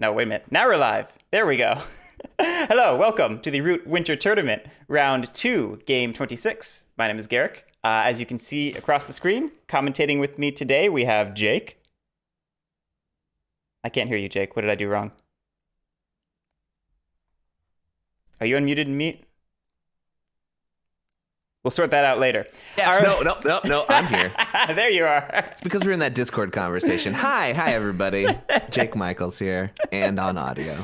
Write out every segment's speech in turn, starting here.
No, wait a minute. Now we're live. There we go. Hello, welcome to the Root Winter Tournament, Round 2, Game 26. My name is Guerric. As you can see across the screen, commentating with me today, we have Jake. I can't hear you, Jake. What did I do wrong? Are you unmuted and mute? We'll sort that out later. Yes, no, I'm here. There you are. It's because we're in that Discord conversation. Hi, everybody. Jake Michaels here, and on audio.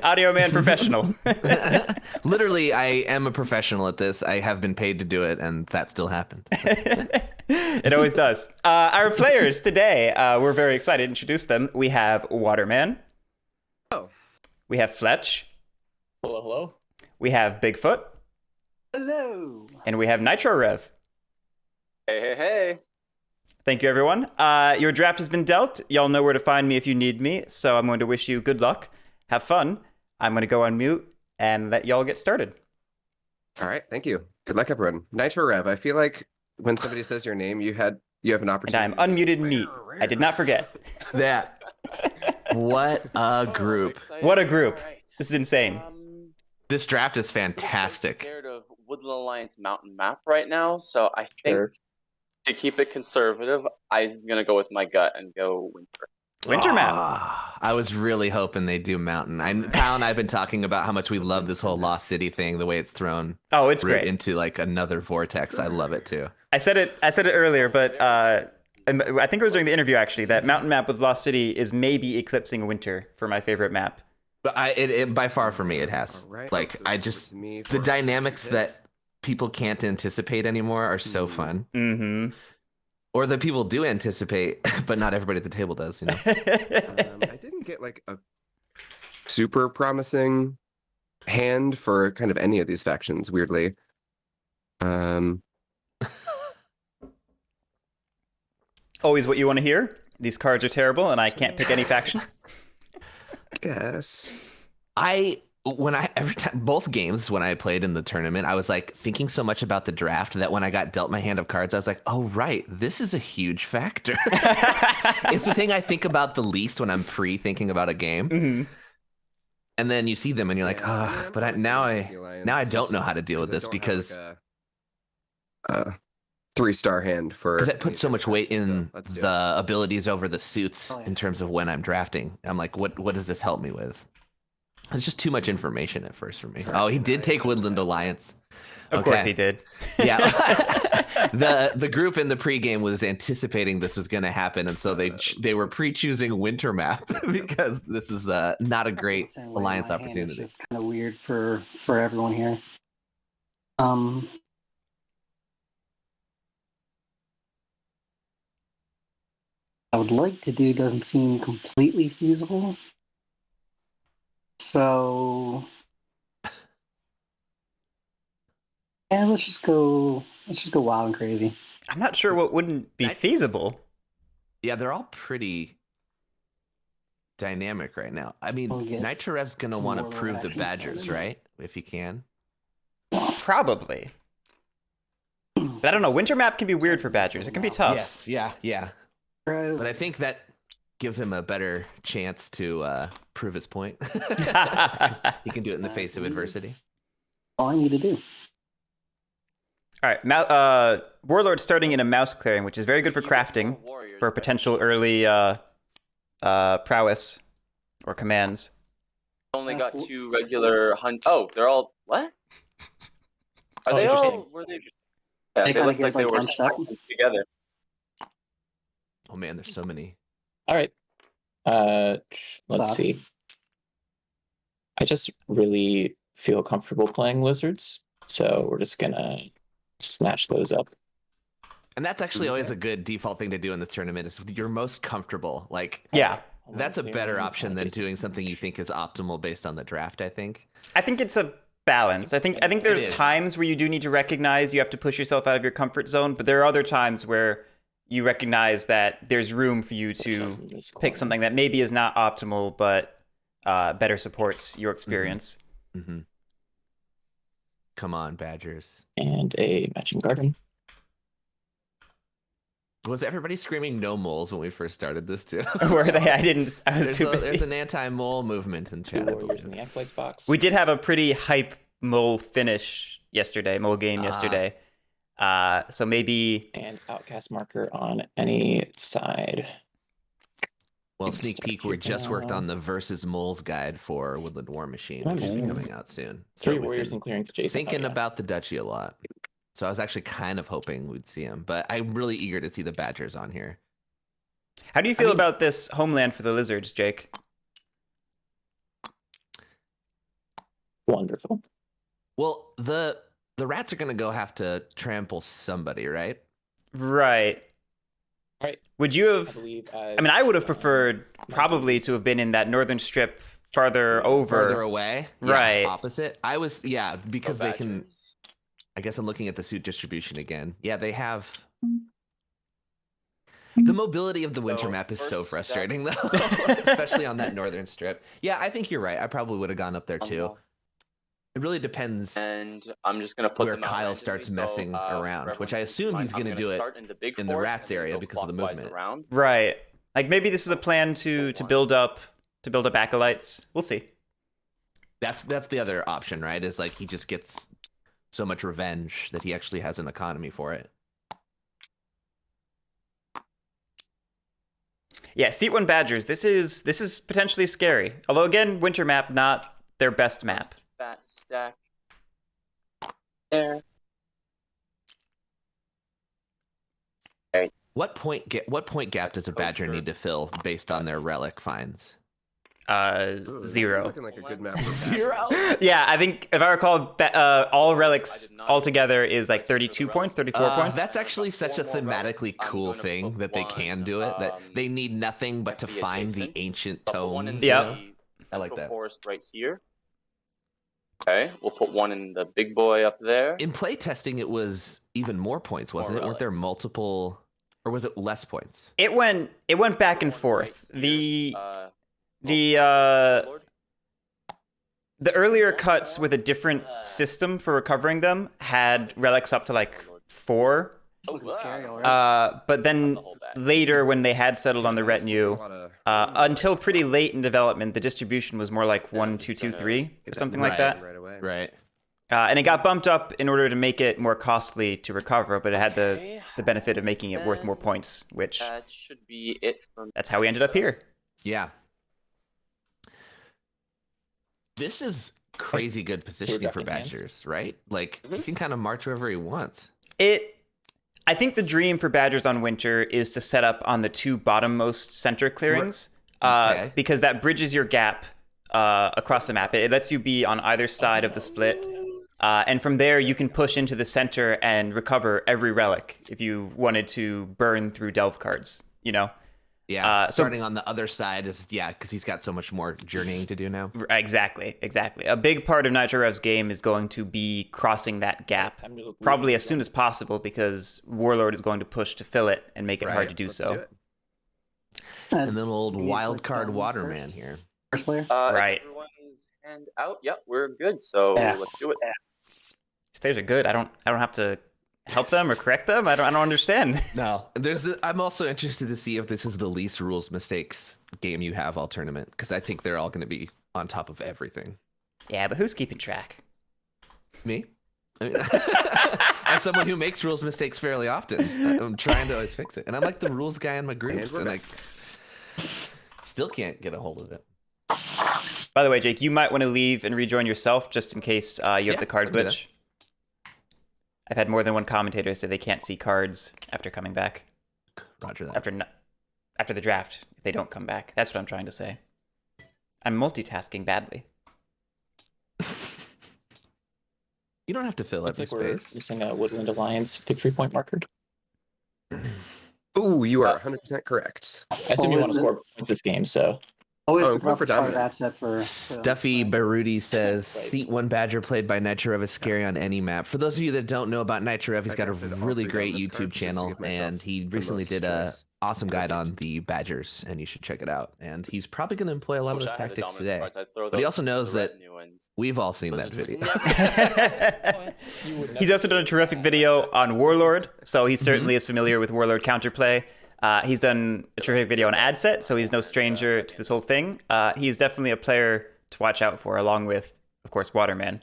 Audio man professional. Literally, I am a professional at this. I have been paid to do it, and that still happened. It always does. Our players today, we're very excited to introduce them. We have WATERMAN. Oh. We have FLETCH. Hello, hello. We have BIGFOOTE. Hello. And we have NITROREV. Hey, hey, hey. Thank you, everyone. Your draft has been dealt. Y'all know where to find me if you need me, so I'm going to wish you good luck. Have fun. I'm going to go on mute and let y'all get started. All right, thank you. Good luck, everyone. NITROREV, I feel like when somebody says your name, you have an opportunity. And I'm unmuted mute. I did not forget. That. What a group. What a group. This is insane. This draft is fantastic. I'm scared of Woodland Alliance mountain map right now, so I think to keep it conservative, I'm gonna go with my gut and go winter. Winter map. I was really hoping they'd do mountain. Kyle and I have been talking about how much we love this whole Lost City thing, the way it's thrown. Oh, it's great. Into like another vortex. I love it too. I said it earlier, but I think it was during the interview actually that mountain map with Lost City is maybe eclipsing winter for my favorite map. But it by far for me it has. Right. Like So I it's just to me the for dynamics hit. that people can't anticipate anymore are so fun. Mm-hmm. Or that people do anticipate, but not everybody at the table does, you know. I didn't get like a super promising hand for kind of any of these factions, weirdly. Always what you want to hear. These cards are terrible, and I can't pick any faction. Guess. Every time both games when I played in the tournament, I was like thinking so much about the draft that when I got dealt my hand of cards, I was like, oh right, this is a huge factor. It's the thing I think about the least when I'm pre-thinking about a game. Mm-hmm. And then you see them and you're like, oh, but now I don't know how to deal with this because a 3-star hand for because it puts so much weight in so let's do the abilities over the suits in terms of when I'm drafting. I'm like, what does this help me with? It's just too much information at first for me. Oh, he did take Woodland Alliance. Of course he did. Yeah. The group in the pregame was anticipating this was going to happen, and so they were pre-choosing winter map because this is not a great alliance opportunity. It's just kind of weird for everyone here. I would like to do doesn't seem completely feasible. So yeah, let's just go wild and crazy. I'm not sure what wouldn't be feasible. Yeah, they're all pretty dynamic right now. I mean, NITROREV's going to want to prove the Badgers, right? If he can. Probably. But I don't know. Winter map can be weird for Badgers. It can be tough. Yes, yeah. But I think that gives him a better chance to prove his point. He can do it in the face of adversity. All I need to do. All right. Warlord starting in a mouse clearing, which is very good for crafting for potential early prowess or commands. Only got 2 regular hunt. Oh, they're all what? Are they all? Were they? Yeah, they looked like they were stuck together. Oh man, there's so many. All right. Let's see. I just really feel comfortable playing lizards, so we're just gonna snatch those up. And that's actually always a good default thing to do in this tournament is you're most comfortable. Like, yeah, that's a better option than doing something you think is optimal based on the draft, I think. I think it's a balance. I think there's times where you do need to recognize you have to push yourself out of your comfort zone, but there are other times where you recognize that there's room for you to pick something that maybe is not optimal, but better supports your experience. Mm-hmm. Come on, Badgers. And a matching garden. Was everybody screaming no moles when we first started this too? Were they? I was too busy. There's an anti-mole movement in chat. Two warriors in the Acolytes box. We did have a pretty hype mole finish yesterday, mole game yesterday. So maybe... And outcast marker on any side. Well, sneak peek, we just worked on the versus moles guide for Woodland War Machine, which is coming out soon. So 3 warriors and clearings adjacent. Thinking about the Duchy a lot. So I was actually kind of hoping we'd see him, but I'm really eager to see the Badgers on here. How do you feel about this homeland for the lizards, Jake? Wonderful. Well, the rats are going to have to trample somebody, right? Right. Right. Would you have... I would have preferred probably to have been in that northern strip farther over. Further away? Right. Yeah, opposite. Because they can... I guess I'm looking at the suit distribution again. Yeah, they have... The mobility of the winter map is so frustrating, though. Especially on that northern strip. Yeah, I think you're right. I probably would have gone up there, too. It really depends. And I'm just gonna put where Kyle starts messing around, which I assume he's going to do it in the rats area because of the movement. Right. Like maybe this is a plan to build up acolytes. We'll see. That's the other option, right? Is like he just gets so much revenge that he actually has an economy for it. Yeah, Seat 1 Badgers. This is potentially scary. Although again, winter map not their best map. Fat stack there. What point gap does a Badger need to fill based on their relic finds? Ooh, this is 0. looking like a good map. For 0? Yeah, I think if I recall, all relics altogether is like 32 points, 34 points. That's actually such a thematically cool thing that they can do it. That they need nothing but to find the ancient tomes. Yeah, I like that. Forest right here. Okay, we'll put one in the big boy up there. In playtesting, it was even more points, wasn't it? Weren't there multiple, or was it less points? It went back and forth. The earlier cuts with a different system for recovering them had relics up to like 4. But then later, when they had settled on the retinue, until pretty late in development, the distribution was more like 1, 2, 2, 3, or something like that. Right. And it got bumped up in order to make it more costly to recover, but it had the benefit of making it worth more points, which that should be it. That's how we ended up here. Yeah. This is crazy good positioning for Badgers, right? Like, he can kind of march wherever he wants. I think the dream for Badgers on winter is to set up on the 2 bottommost center clearings, because that bridges your gap across the map. It lets you be on either side of the split, and from there you can push into the center and recover every relic if you wanted to burn through delve cards, you know? Yeah, starting on the other side is, because he's got so much more journeying to do now. Exactly. A big part of NITROREV's game is going to be crossing that gap, probably as soon as possible, because Warlord is going to push to fill it and make it hard to do so. And then old wildcard Waterman here. First player? Right. Everyone's hand out. Yep, we're good. So let's do it. Players are good. I don't have to help them or correct them. I don't understand. No, I'm also interested to see if this is the least rules mistakes game you have all tournament, because I think they're all going to be on top of everything. Yeah, but who's keeping track? Me? I mean, as someone who makes rules mistakes fairly often, I'm trying to always fix it, and I'm like the rules guy in my groups, and I still can't get a hold of it. By the way, Jake, you might want to leave and rejoin yourself just in case you have the card glitch. I've had more than one commentator say they can't see cards after coming back. Roger that. After the draft, if they don't come back. That's what I'm trying to say. I'm multitasking badly. You don't have to fill every Looks like we're space. using a Woodland Alliance victory point marker. Ooh, you are 100% correct. I assume you want to score points this game, so Always Oh, the I'm going for toughest part of dominant. that set for Stuffy Baruti says, Seat 1 Badger played by NITROREV is scary on any map. For those of you that don't know about NITROREV, he's I got a drafted all really three great dominance YouTube cards just to channel, give myself and he the recently most did a choice. awesome guide on Perfect. the Badgers, and you should check it out. And he's probably going to employ a lot of Wish those I had the tactics dominance today. cards, I'd throw But he those also to knows the that retinue and we've all seen that Blizzards would video. never- He's also done a terrific video on Warlord, so he certainly is familiar with Warlord counterplay. He's done a terrific video on ad set, so he's no stranger to this whole thing. He's definitely a player to watch out for, along with, of course, WATERMAN.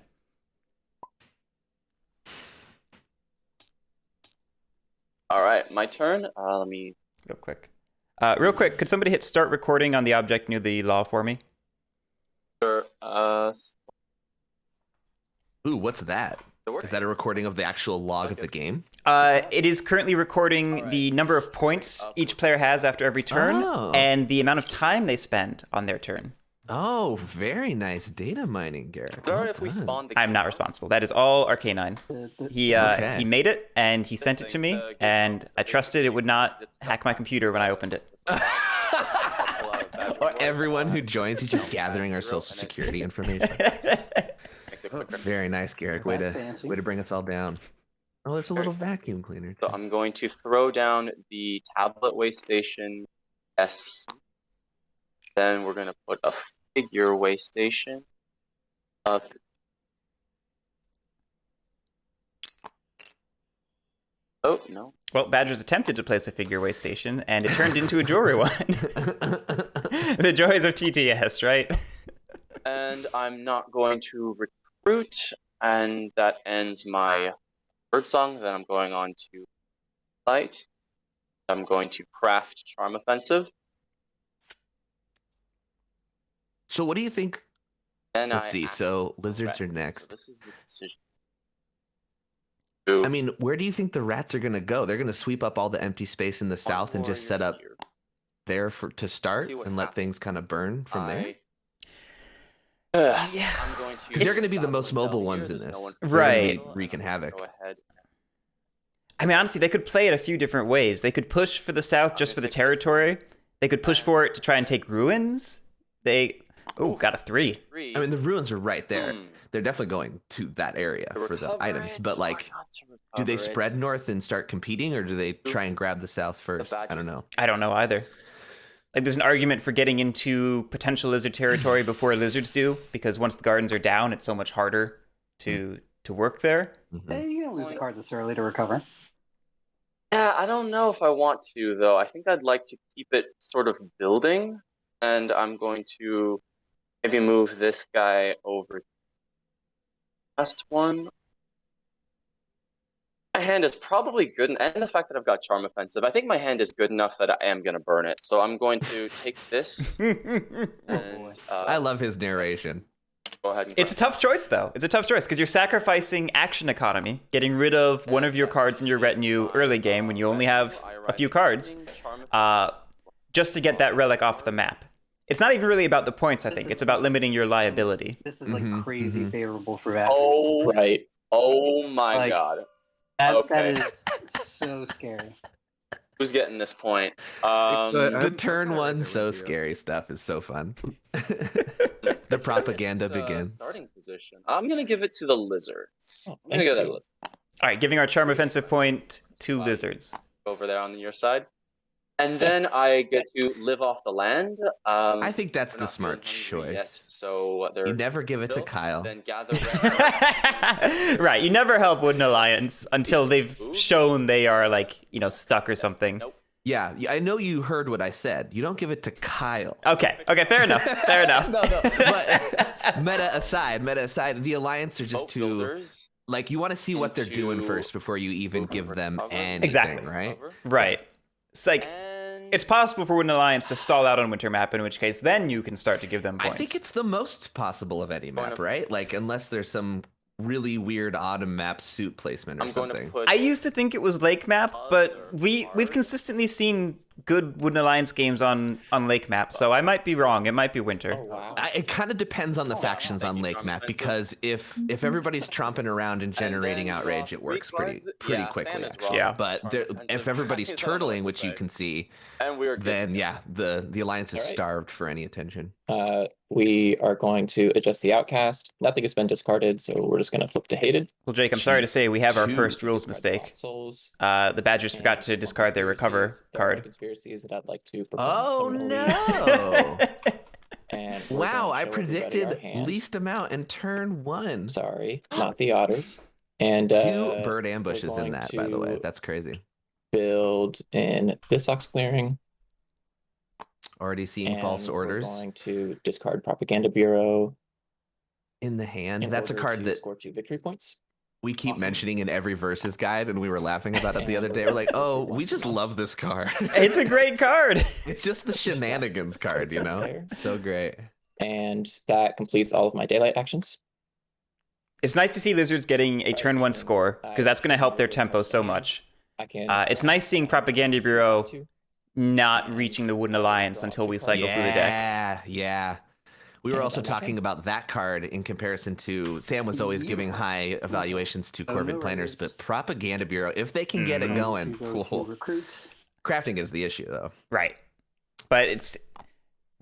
All right, my turn. Let me. Real quick, could somebody hit start recording on the object near the law for me? Sure. Ooh, what's that? Is that a recording of the actual log of the game? It is currently recording the number of points each player has after every turn, Oh. and the amount of time they spend on their turn. Oh, very nice data mining, Guerric. Sorry Well if we done. spawn the. I'm not responsible. That is all Arcanine. He Okay. he made it, and he sent it to me, and I trusted it would not hack my computer when I opened it. Or everyone who joins, he's just gathering our social security information. Very nice, Guerric. Way That's to fancy. bring us all down. Oh, there's a little vacuum cleaner. So I'm going to throw down the tablet waste station S. Then we're going to put a figure waste station up. Oh, no. Well, Badgers attempted to place a figure waste station, and it turned into a jewelry one. The joys of TTS, right? And I'm not going to recruit, and that ends my bird song. Then I'm going on to light. I'm going to craft Charm Offensive. So what do you think? And Let's see. So lizards are So next. this is the decision. I mean, where do you think the rats are going to go? They're going to sweep up all the empty space in the south and just set up there to start See what and let happens. things kind of burn from there? Yeah. I'm going to. Because they're going to be the most mobile ones in this. They're gonna be Right. wreaking havoc. Go ahead. I mean, honestly, they could play it a few different ways. They could push for the south just for the territory. They could push for it to try and take ruins. Got a 3. I mean, the ruins are right there. Hmm. They're definitely going to that area To for the recover items. it, But or like, not to do they recover it. spread north and start competing, or do they try and grab the south first? I don't know. I don't know either. Like, there's an argument for getting into potential lizard territory before lizards do, because once the gardens are down, it's so much harder to work there. Hey, you don't lose a card this early to recover. Yeah, I don't know if I want to though. I think I'd like to keep it sort of building, and I'm going to maybe move this guy over. Last one. My hand is probably good, and the fact that I've got Charm Offensive, I think my hand is good enough that I am going to burn it. So I'm going to take this. And, I love his narration. Go ahead. And It's a tough choice, though. It's a tough choice because you're sacrificing action economy, getting rid of one of your cards in your retinue early game when you only have a few cards, just to get that relic off the map. It's not even really about the points, I think. It's about limiting your liability. This is like Mhm, crazy mhm. favorable for Badgers. Oh, Right. oh my Like- god. That okay. is so scary. Who's getting this point? The I'm turn kinda one, right there so with you. scary stuff is so fun. The propaganda This, begins. Starting position. I'm gonna give it to the lizards. Oh, I'm gonna give thank that you. All right, giving our charm offensive point to lizards. over there on your side, and then I get to live off the land. I think that's They're the not smart feeling hungry choice. Yet, so they're You never give it to built, Kyle. Then gather. red- Right, you never help Wooden Alliance until they've Ooh. shown they are, like, stuck or something. Nope. Yeah, I know you heard what I said. You don't give it to Kyle. Okay, fair enough. Fair enough. No. But meta aside, the Alliance are just Boat too builders. like you want to see what they're doing Into first before you even give them cover. anything, Exactly. right? Cover. Right. It's like, And it's possible for Wooden Alliance to stall out on Winter Map, in which case then you can start to give them I points. think it's the most possible of any map, up- right? Like unless there's some really weird autumn map suit placement or I'm going to something. put. I used to think it was Lake Map, but Other we've cards. consistently seen good Wooden Alliance games on Lake Map, so I might be wrong. It might be winter. Oh wow. It kind of depends on the Oh, factions thank on you, Lake Tom Map, Spencer. because if everybody's tromping around and generating then outrage, draw it works 3 cards. pretty Yeah, quickly. Sam is Actually. wrong. Yeah. But Charm there, defensive if everybody's guys, I don't know what turtling, to which you say. can see, And we are good. then yeah, the alliance is All right. starved for any attention. We are going to adjust the outcast. Nothing has been discarded, so we're just gonna flip to hated. Well, Jake, I'm sorry to Jeez. say we have our 2. first rules Discard the mistake. Lost Souls. The Badgers And forgot to discard their recover conspiracies. There are card. conspiracies that I'd like to propose. Oh I'm gonna no! leave, and we're Wow, gonna I show everybody our predicted hand. least amount in turn 1. Sorry, not the otters. And 2 bird we're ambushes in going that, by the way. to That's crazy. build in this ox clearing. Already seeing And false orders We're going to discard Propaganda Bureau. in the hand. in That's a order card to that score 2 victory points. we keep Awesome. mentioning in every versus guide, and we were laughing about it the other And day. We're like, oh, every we once in just a while. love this card. It's a great card. It's just the Just that shenanigans card, you know? there. So great. And that completes all of my daylight actions. It's nice to see Lizards getting a turn 1 score, because that's going to help their tempo so much. I can. It's nice seeing Propaganda Bureau not reaching the Wooden Alliance until we cycle through the deck. Yeah. We were And also I'm okay. talking about that card in comparison to Sam was always giving high evaluations to Oh, Corvid no planners, worries. but Propaganda Bureau, if they can get it going, To go to recruits. crafting is the issue though. Right. But it's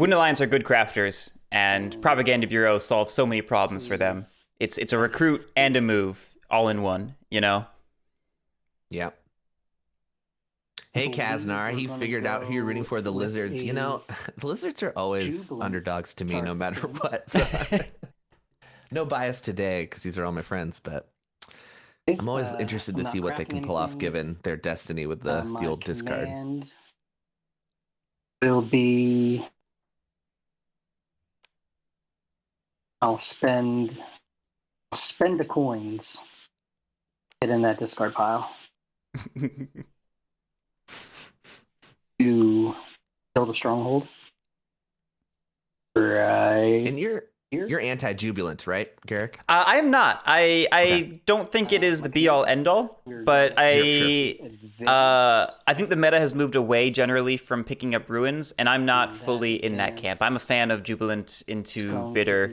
Wooden Alliance are good crafters, and Propaganda Bureau solves so many problems for them. It's a recruit and a move all in one, you know? Yeah. Hey believe Kaznar, we're he gonna figured out who you're rooting for. The go with Lizards. You a know, the Lizards are always jubilant underdogs to me, start no this matter game. what. So, no bias today because these are all my friends, but I'm always interested to not see what they crafting can pull off anything. given their destiny with the My old discard. command will be. I'll spend the coins. Get in that discard pile to build a stronghold. Right. And you're anti-jubilant, right, Guerric? I am not. I Okay. don't think it is the be all end all, but I think the meta has moved away generally from picking up ruins, and I'm not fully in that camp. I'm a fan of jubilant into bitter,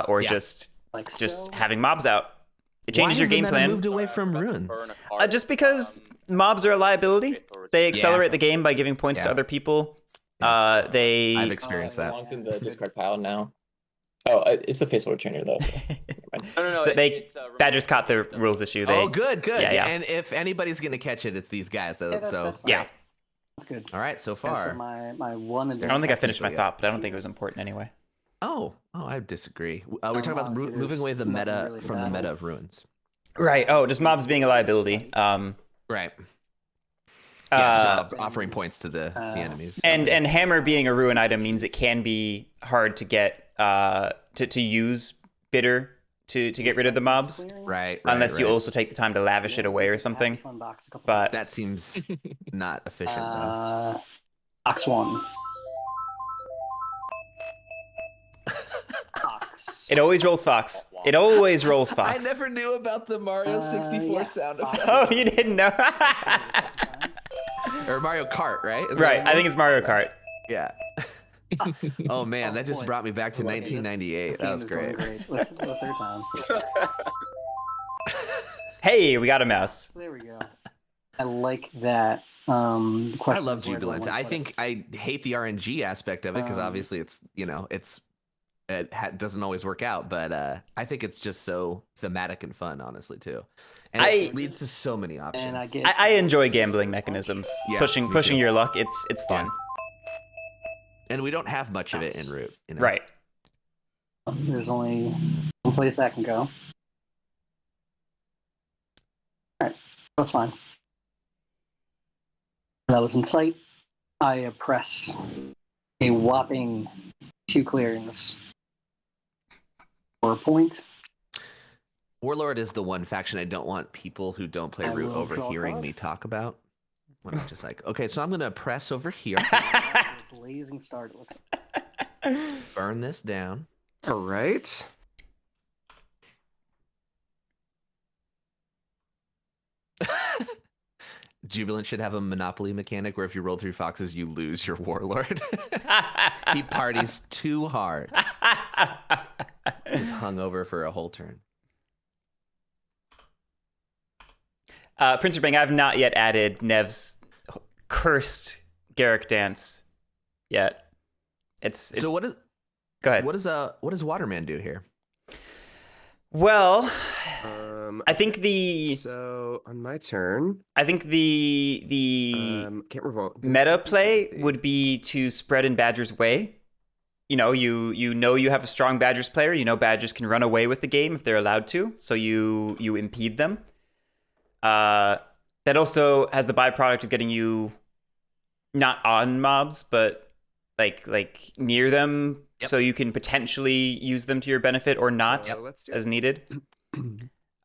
or Yeah. just like having mobs out. It changes Why your has the game meta plan. moved away Sorry, I from forgot to ruins? burn a card. Just because mobs are a liability. They accelerate the game by giving points to Yeah. other people. I've They experienced It that. belongs in the discard pile now. Oh, it's a facial returner though. So. never mind. No. So they- it's, Badgers caught the rules issue. They Oh, good. Yeah. And if anybody's gonna catch it, it's these guys. So, that's yeah. That's good. all right, so Yeah, so far. my one. I don't think I finished my Yeah. thought, but I don't think it was important anyway. Oh, I disagree. We're talking about honestly, moving away the there's meta nothing really to from the battle. meta of ruins. Right. Oh, just mobs being a liability. Right. Uh, Yeah, just offering points to the enemies. and hammer being a ruin item means it can be hard to get to use bitter to get rid of the mobs, right, unless you right. also take the time to lavish it away or something. But That seems not efficient though. Ox 1. Ox. it always rolls fox. It always rolls I fox. never knew about the Mario 64 yeah. sound Fox. effect. Oh, you didn't know? Or Mario Kart, right? Is that Right. what I it think was? it's Mario Kart. Yeah. Oh man, that just boy. brought me back to This 1998. That game was is going great. Listen for the third time. Hey, we got a mouse. So there we go. I like that. The I question love is where do Jubilant. wanna I put think I hate the RNG aspect of it because obviously it's doesn't always work out, but I think it's just so thematic and fun, honestly too. And it leads to so many it? options. And I get. I enjoy gambling mechanisms. Yeah, pushing me pushing too. your luck. It's fun. Yeah. And we don't have much of it en route. You know? Right. There's only one place that can go. Alright, that's fine. That was in sight. I press a whopping 2 clearings for a point. Warlord is the one faction I don't want people who don't play I root will draw a overhearing card. me talk about. When I'm just like, okay, so I'm gonna press over here, A blazing start, it looks like. burn this down. All right. Jubilant should have a Monopoly mechanic where if you roll 3 foxes, you lose your warlord. He parties too hard. He's hung over for a whole turn. Prince Bang, I've not yet added Nev's cursed Guerric dance yet. It's So what is? Go ahead. What does Waterman do here? Well, I think So on my turn, the can't revolt. meta play would be to spread in Badger's way. You know you have a strong Badgers player. You know Badgers can run away with the game if they're allowed to, so you impede them. That also has the byproduct of getting you not on mobs, but like near them, so you can potentially use them to your benefit or not Let's do as needed.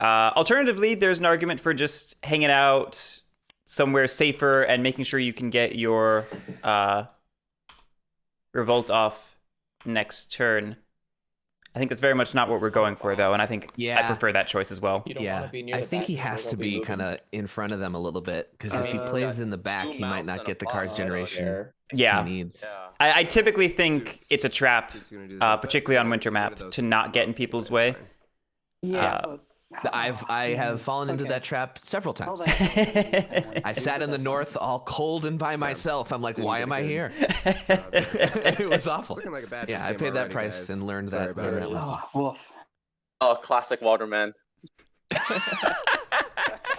Alternatively, there's an argument for just hanging out somewhere safer and making sure you can get your revolt off next turn. I think that's very much not what we're going for, though, and I think I prefer that choice as well. You don't want to be near I the think back he because has they'll to be moving. kind of in front of them a little bit, because if he plays in the back, he might not get the cards generation Yeah. he needs. Yeah. I typically think it's a trap, Dude's gonna do that. particularly on Winter Get rid of Map, those to not get in people's way. It's fine. Yeah. I have fallen into Okay. that trap several Well, times. that- I sat in the north all cold and by myself. I'm like, Didn't why get am I good. here? It's It was awful. looking like a bad Yeah, I game paid that already, price guys. and learned Sorry that about it. was Oh, woof. Oh, classic Waterman.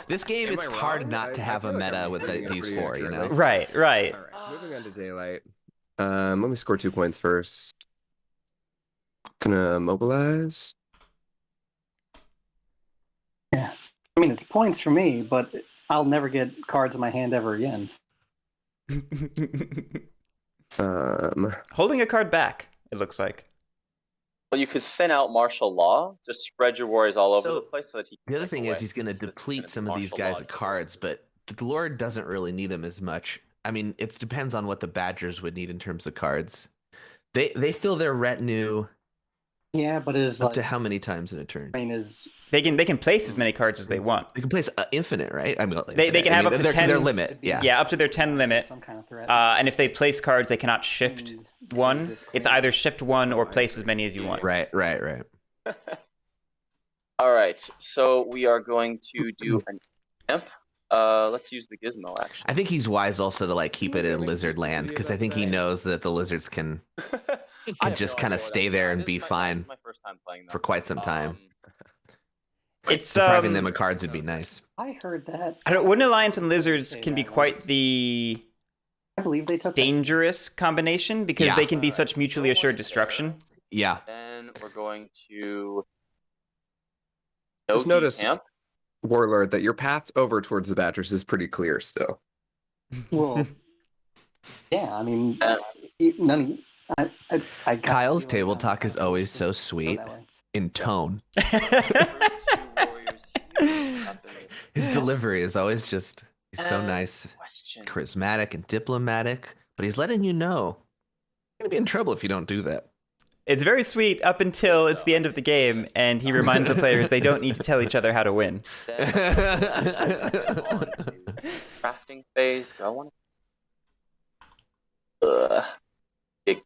this game. Am It's I hard wrong? not to I have a feel like meta I'm with doing it these pretty four. You know, accurately. Right. All right, moving on to daylight. Let me score 2 points first. Gonna mobilize. I mean, it's points for me, but I'll never get cards in my hand ever again. Holding a card back, it looks like. Well, you could thin out martial law. Just spread your warriors all over So, the place so that he. Can the other take thing away. is he's going to This is deplete gonna be some of these martial guys law of for the cards, rest. but the Lord doesn't really need them as much. I mean, it depends on what the Badgers would need in terms of cards. They fill their retinue Yeah, but is up like to how many times in a turn? I mean, is They can place as many cards as they want. They can place infinite, right? I mean, They can have up to 10 their limit. Yeah. Yeah, up to their 10 limit. some kind of threat. And if they place cards, they cannot shift And one. this It's clear. either shift one or place as many as you want. Right. All right, so we are going to do an imp. Let's use the gizmo actually. I think he's wise also to like keep it Let's in make lizard YouTube land, videos because I after think he that. knows that the lizards can I have just no kinda idea what stay that there is. and This be is my- fine This is my first time playing them. for quite some time. It's Depriving them of cards would be nice. I heard that. I don't. Wooden Alliance and Lizards can be quite the I believe they took that. dangerous combination because Yeah. they can be such mutually assured destruction. Yeah. Then we're going to. Just No notice- decamp. Warlord, that your path over towards the Badgers is pretty clear still. Well, yeah, I mean, Uh, none of I Kyle's feel table I'm talk is supposed always to so go sweet that way. in tone. Two warriors here. Nothing. His delivery is always just so nice, Question. charismatic, and diplomatic. But he's letting you know you're gonna be in trouble if you don't do that. It's very sweet up until it's the end of the game, and he reminds the players they don't need to tell each other how to win. Then on to crafting phase. Do I want to? Big.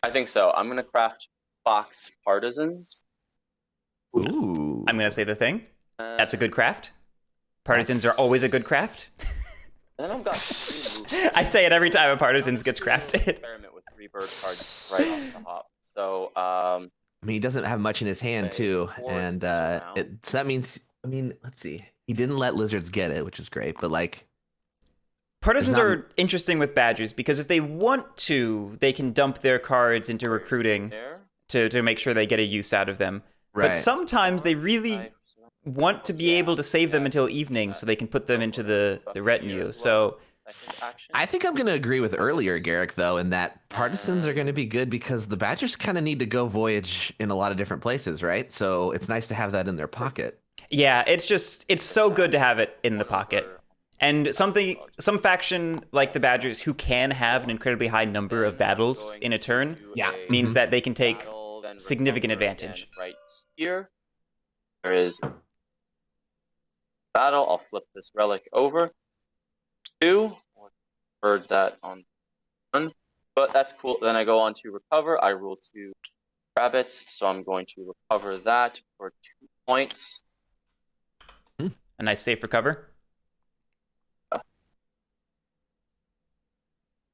I think so. I'm gonna craft Fox Partisans. Ooh. I'm gonna say the thing. That's a good craft. Partisans are always a good craft. And then I've got three moves. I say it every time a Partisans gets I'm gonna crafted. Experiment with 3 bird cards right off the hop. So I mean, he doesn't have much in his hand Okay, too, forwards and surround. so that means, I mean, let's see. He didn't let lizards get it, which is great. But like, Partisans There's are interesting with Badgers because if they want to, they can dump their cards into recruiting there. to make sure they get a use out of them. right? But sometimes they really want to be able to save them until evening so they can put them into the retinue. So I think I'm gonna agree with earlier, Guerric, though, in that partisans are gonna be good because the Badgers kind of need to go voyage in a lot of different places, right? So it's nice to have that in their pocket. yeah, it's so good to have it in the pocket. And some faction like the Badgers who can have an incredibly high number of battles in a turn means that they can take significant advantage. Right here, there is battle. I'll flip this relic over. 2. Bird that on 1. But that's cool. Then I go on to recover. I rule 2 rabbits, so I'm going to recover that for 2 points. A nice safe recover.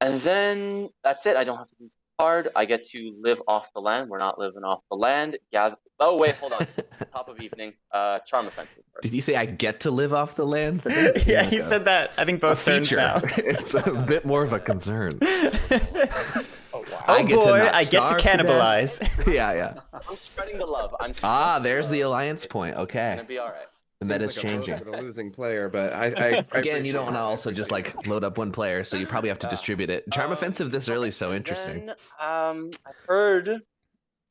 And then that's it. I don't have to use the card. I get to live off the land. We're not living off the land. Gather. Oh wait, hold on. Top of evening. Charm offensive first. Did you say I get to live off the land? Yeah, he said that. I think both turns now. It's a bit more of a concern. Oh wow. Oh I get to boy, not I get to starve to death. cannibalize. Yeah. I'm spreading the love. There's the alliance point. It's Okay. gonna be all right. And that Seems is like a changing. little bit of a losing player, but I Again, you don't want to appreciate also just like load up one player, so you probably have to distribute it. Charm offensive this early is so interesting. Then, I've heard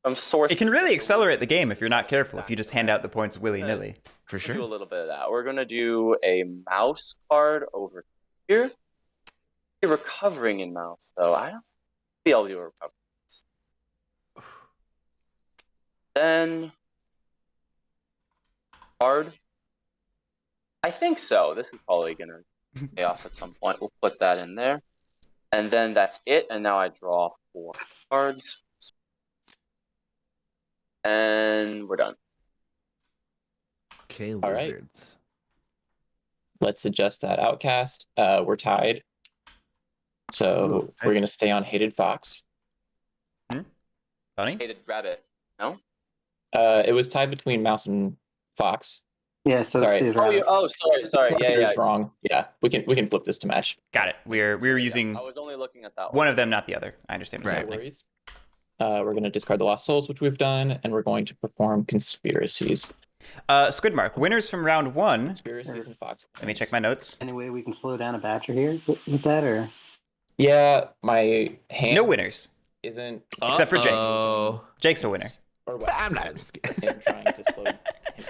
from sources. It can really accelerate the game if you're not careful, if you just hand out the points willy-nilly. For Do a sure. little bit of that. We're gonna do a mouse card over here. You're recovering in mouse though. I don't see all your recoveries. Then card. I think so. This is probably gonna pay off at some point. We'll put that in there. And then that's it. And now I draw 4 cards. And we're done. Okay, All right. lizards. Let's adjust that outcast. We're tied. So Ooh, we're gonna nice. stay on hated fox. Funny? Hated rabbit. No? It was tied between mouse and fox. Yeah, so Sorry. it's Sorry. This Yeah, marker yeah. is wrong. Yeah, we can flip this to match. Got it. We're using I was only looking at that one of them, not the other. I understand what's Right. No happening. worries. We're gonna discard the lost souls, which we've done, and we're going to perform conspiracies. Squidmark, winners from round 1. Conspiracies and fox. Let me check my notes. Any way we can slow down a Badger here with that, or Yeah, my hand. No winners. Isn't Except for Jake. Oh, Jake's a winner. or what? I'm not in this game. I'm trying to slow him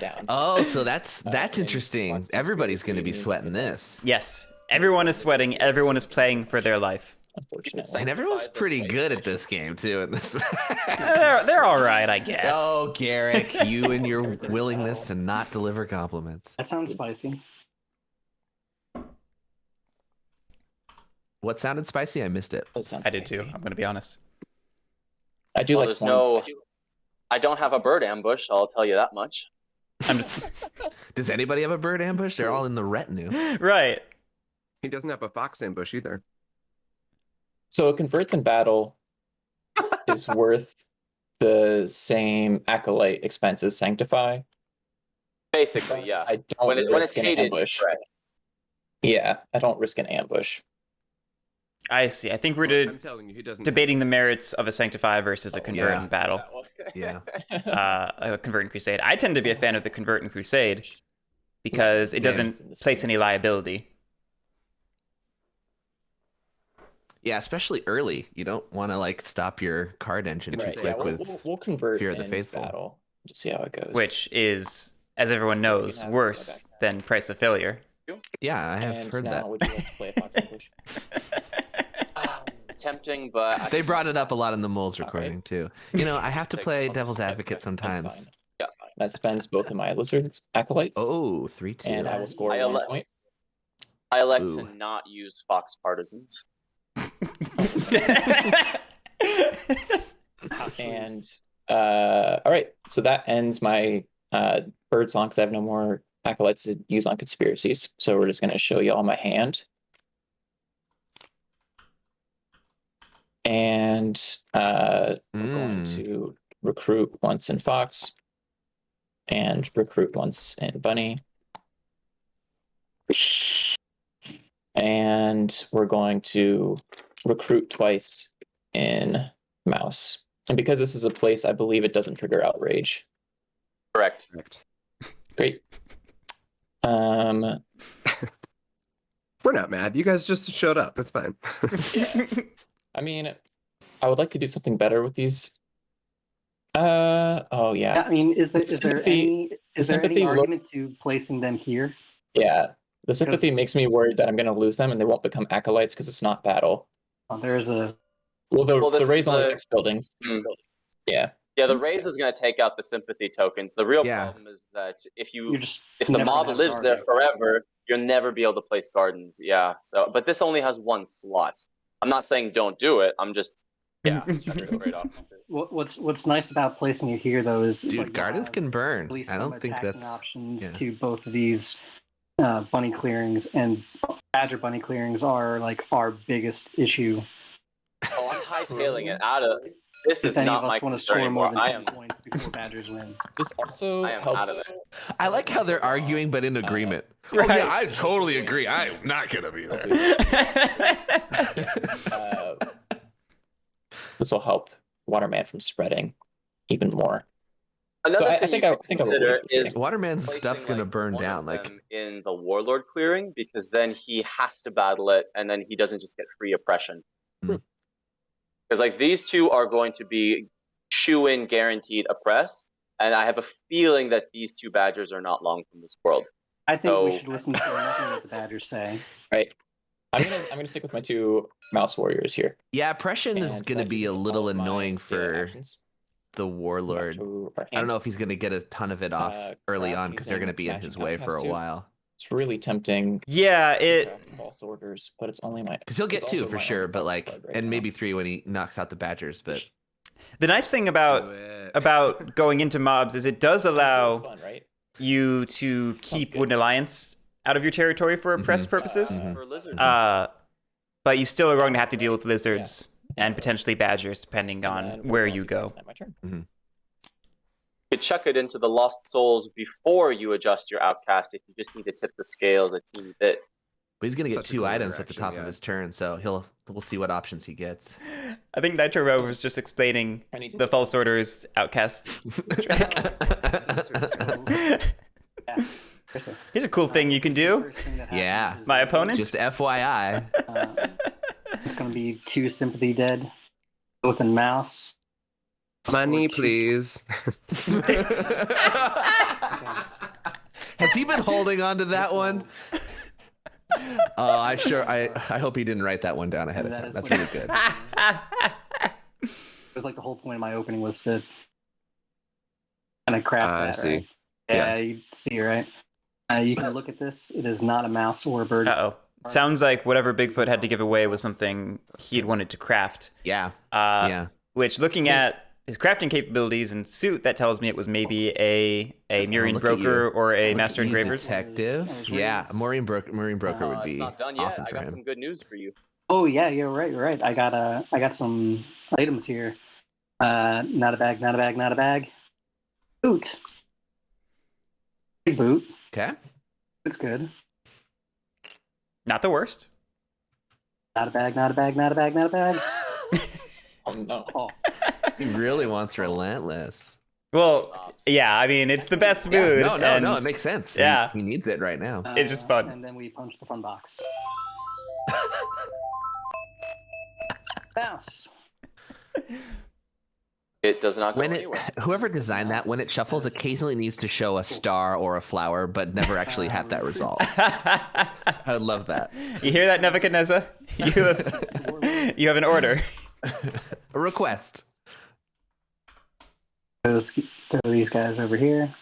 down. Oh, so that's and interesting. Fox Everybody's going to be conspiracy sweating means I this, Yes. Everyone is sweating. Everyone is playing for their life. Unfortunately. and everyone's pretty good at this game too. In this, They're all right, I guess. oh, Guerric, you and your willingness to not deliver compliments. that sounds spicy. What sounded spicy? I missed it. Those sound I did too. spicy. I'm going to be honest. I do Well, like there's no. points. I don't have a bird ambush. I'll tell you that much. I'm just Does anybody have a bird ambush? They're all in the retinue. right. He doesn't have a fox ambush either. So a convert in battle is worth the same acolyte expense as sanctify. Basically, yeah. I don't When it's risk an hated, ambush. correct. Yeah, I don't risk an ambush. I see. I think we're I'm telling you, he doesn't. debating the merits of a Sanctify versus a Convert yeah. in Battle. Yeah. A Convert in Crusade. I tend to be a fan of the Convert in Crusade because it Yeah. doesn't place any liability. Yeah, especially early. You don't want to like stop your card engine too Right, quick yeah, with. we'll convert Fear of the in Faithful. battle. Just see how it goes. Which is, as everyone So we knows, can have worse this go back. than Price of Failure. Yeah, I have and heard now that. would you like to play a fox ambush? Tempting, but I They brought it up a lot in the Moles Okay. recording too. You know, I have to Take- play I'll devil's just advocate That's sometimes. fine. That spends both of my lizards acolytes. Oh, 3-2. And I will score I 1 ele- point. I elect Ooh. to not use Fox Partisans. And all right, so that ends my bird song because I have no more acolytes to use on conspiracies. So we're just going to show you all my hand. And we're going to recruit once in Fox and recruit once in Bunny. And we're going to recruit twice in Mouse. And because this is a place, I believe it doesn't trigger outrage. Correct. Correct. Great. We're not mad. You guys just showed up. That's fine. I mean, I would like to do something better with these. Oh yeah. I mean, is there Sympathy- any sympathy lo- argument to placing them here? Yeah. The sympathy makes me worried that I'm going to lose them and they won't become acolytes because it's not battle. There is a Well, the Well, this raise is only the- fixed buildings. Mm. Yeah. Yeah, the raise is going to take out the sympathy tokens. The real Yeah. problem is that if You're just the never mob gonna have lives there garden. forever, you'll never be able to place gardens. Yeah. So, but this only has one slot. I'm not saying don't do it. I'm just just trying to trade off. What's nice about placing it here though is Dude, like, you'll gardens have can burn. at least I some don't think attacking that's options yeah. to both of these bunny clearings, and badger bunny clearings are like our biggest issue. Oh, I'm hightailing it out of. This If is any not of us my want to concern score more anymore. than I 10 am. points before badgers win. This also I am out of helps. it. I like how they're arguing but in agreement. Right. Oh, yeah, I totally agree. I'm not gonna be there. This will help Waterman from spreading even more. Another So I thing think you I could think I will consider leave the is Waterman's placing, stuff's gonna like, burn one down. of Like, them in the warlord clearing, because then he has to battle it, and then he doesn't just get free oppression. Hmm. Because like these two are going to be shoe-in guaranteed oppress, and I have a feeling that these two badgers are not long from this world. I think we So- should listen to nothing that the badgers say. Right. I'm gonna stick with my 2 mouse warriors here. yeah, oppression is And gonna that be a uses all little of my annoying daily for actions. the warlord. To our I don't hand. know if he's gonna get a ton of it off early craft on because they're using gonna be in matching his way for a outcast suit. while. It's really tempting. Yeah, to it. craft false orders, but it's only my. Because he'll get it's 2 also for my sure, only but box like, spread right and now. maybe 3 when he knocks out the badgers. But The nice thing Do about it. going into mobs is it does It's allow fun, right? you to keep good. Wooden Alliance out of your territory for oppress purposes. For lizards. But you still are going to have to deal with lizards and so. potentially badgers depending And on then where we're you going go. to my turn. You could chuck it into the lost souls before you adjust your outcast if you just need to tip the scales a teeny bit. But he's gonna get Such a 2 cool items at the interaction, top yeah. of his turn, so we'll see what options he gets. I think NITROREV was just explaining I need to- the false orders outcast. Yeah. Chris, Here's a cool thing you can the do. first thing that happens Yeah. is My that opponent? Just FYI. it's going to be 2 sympathy dead, both in mouse. Money, Or 2 please. Has he been holding on to that one? Oh, I hope he didn't write that one down ahead of That time. is That's what- really good. It was like the whole point of my opening was to kind of craft I that, see. right? Yeah. You see, right? You can look at this. It is not a mouse or a bird. Uh-oh. Sounds like whatever Bigfoot had to give away was something he had wanted to craft. Yeah. Yeah. Which, looking at his crafting capabilities and suit, that tells me it was maybe a Murine look at Broker you. or a Look Master at you, Engravers. detective. Those Yeah, rings. Marine Broker would It's be not done yet. awesome I for got him. some good news for you. Oh yeah, you're right. You're right. I got some items here. Not a bag. Not a bag. Not a bag. Boot. Big boot. Okay. Looks good. Not the worst. Not a bag. Not a bag. Not a bag. Not a bag. Oh no. Oh, He really wants relentless. Well, yeah, I mean, it's the best mood. No, and it makes sense. Yeah. He needs it right now. It's just fun. And then we punch the fun box. Mouse. It does not go When it, anywhere. whoever designed that, when it shuffles, occasionally needs to show a star or a flower, but never actually had that result. I would love that. You hear that, Nebuchadnezzar? You have an order. A request. Throw these guys over here.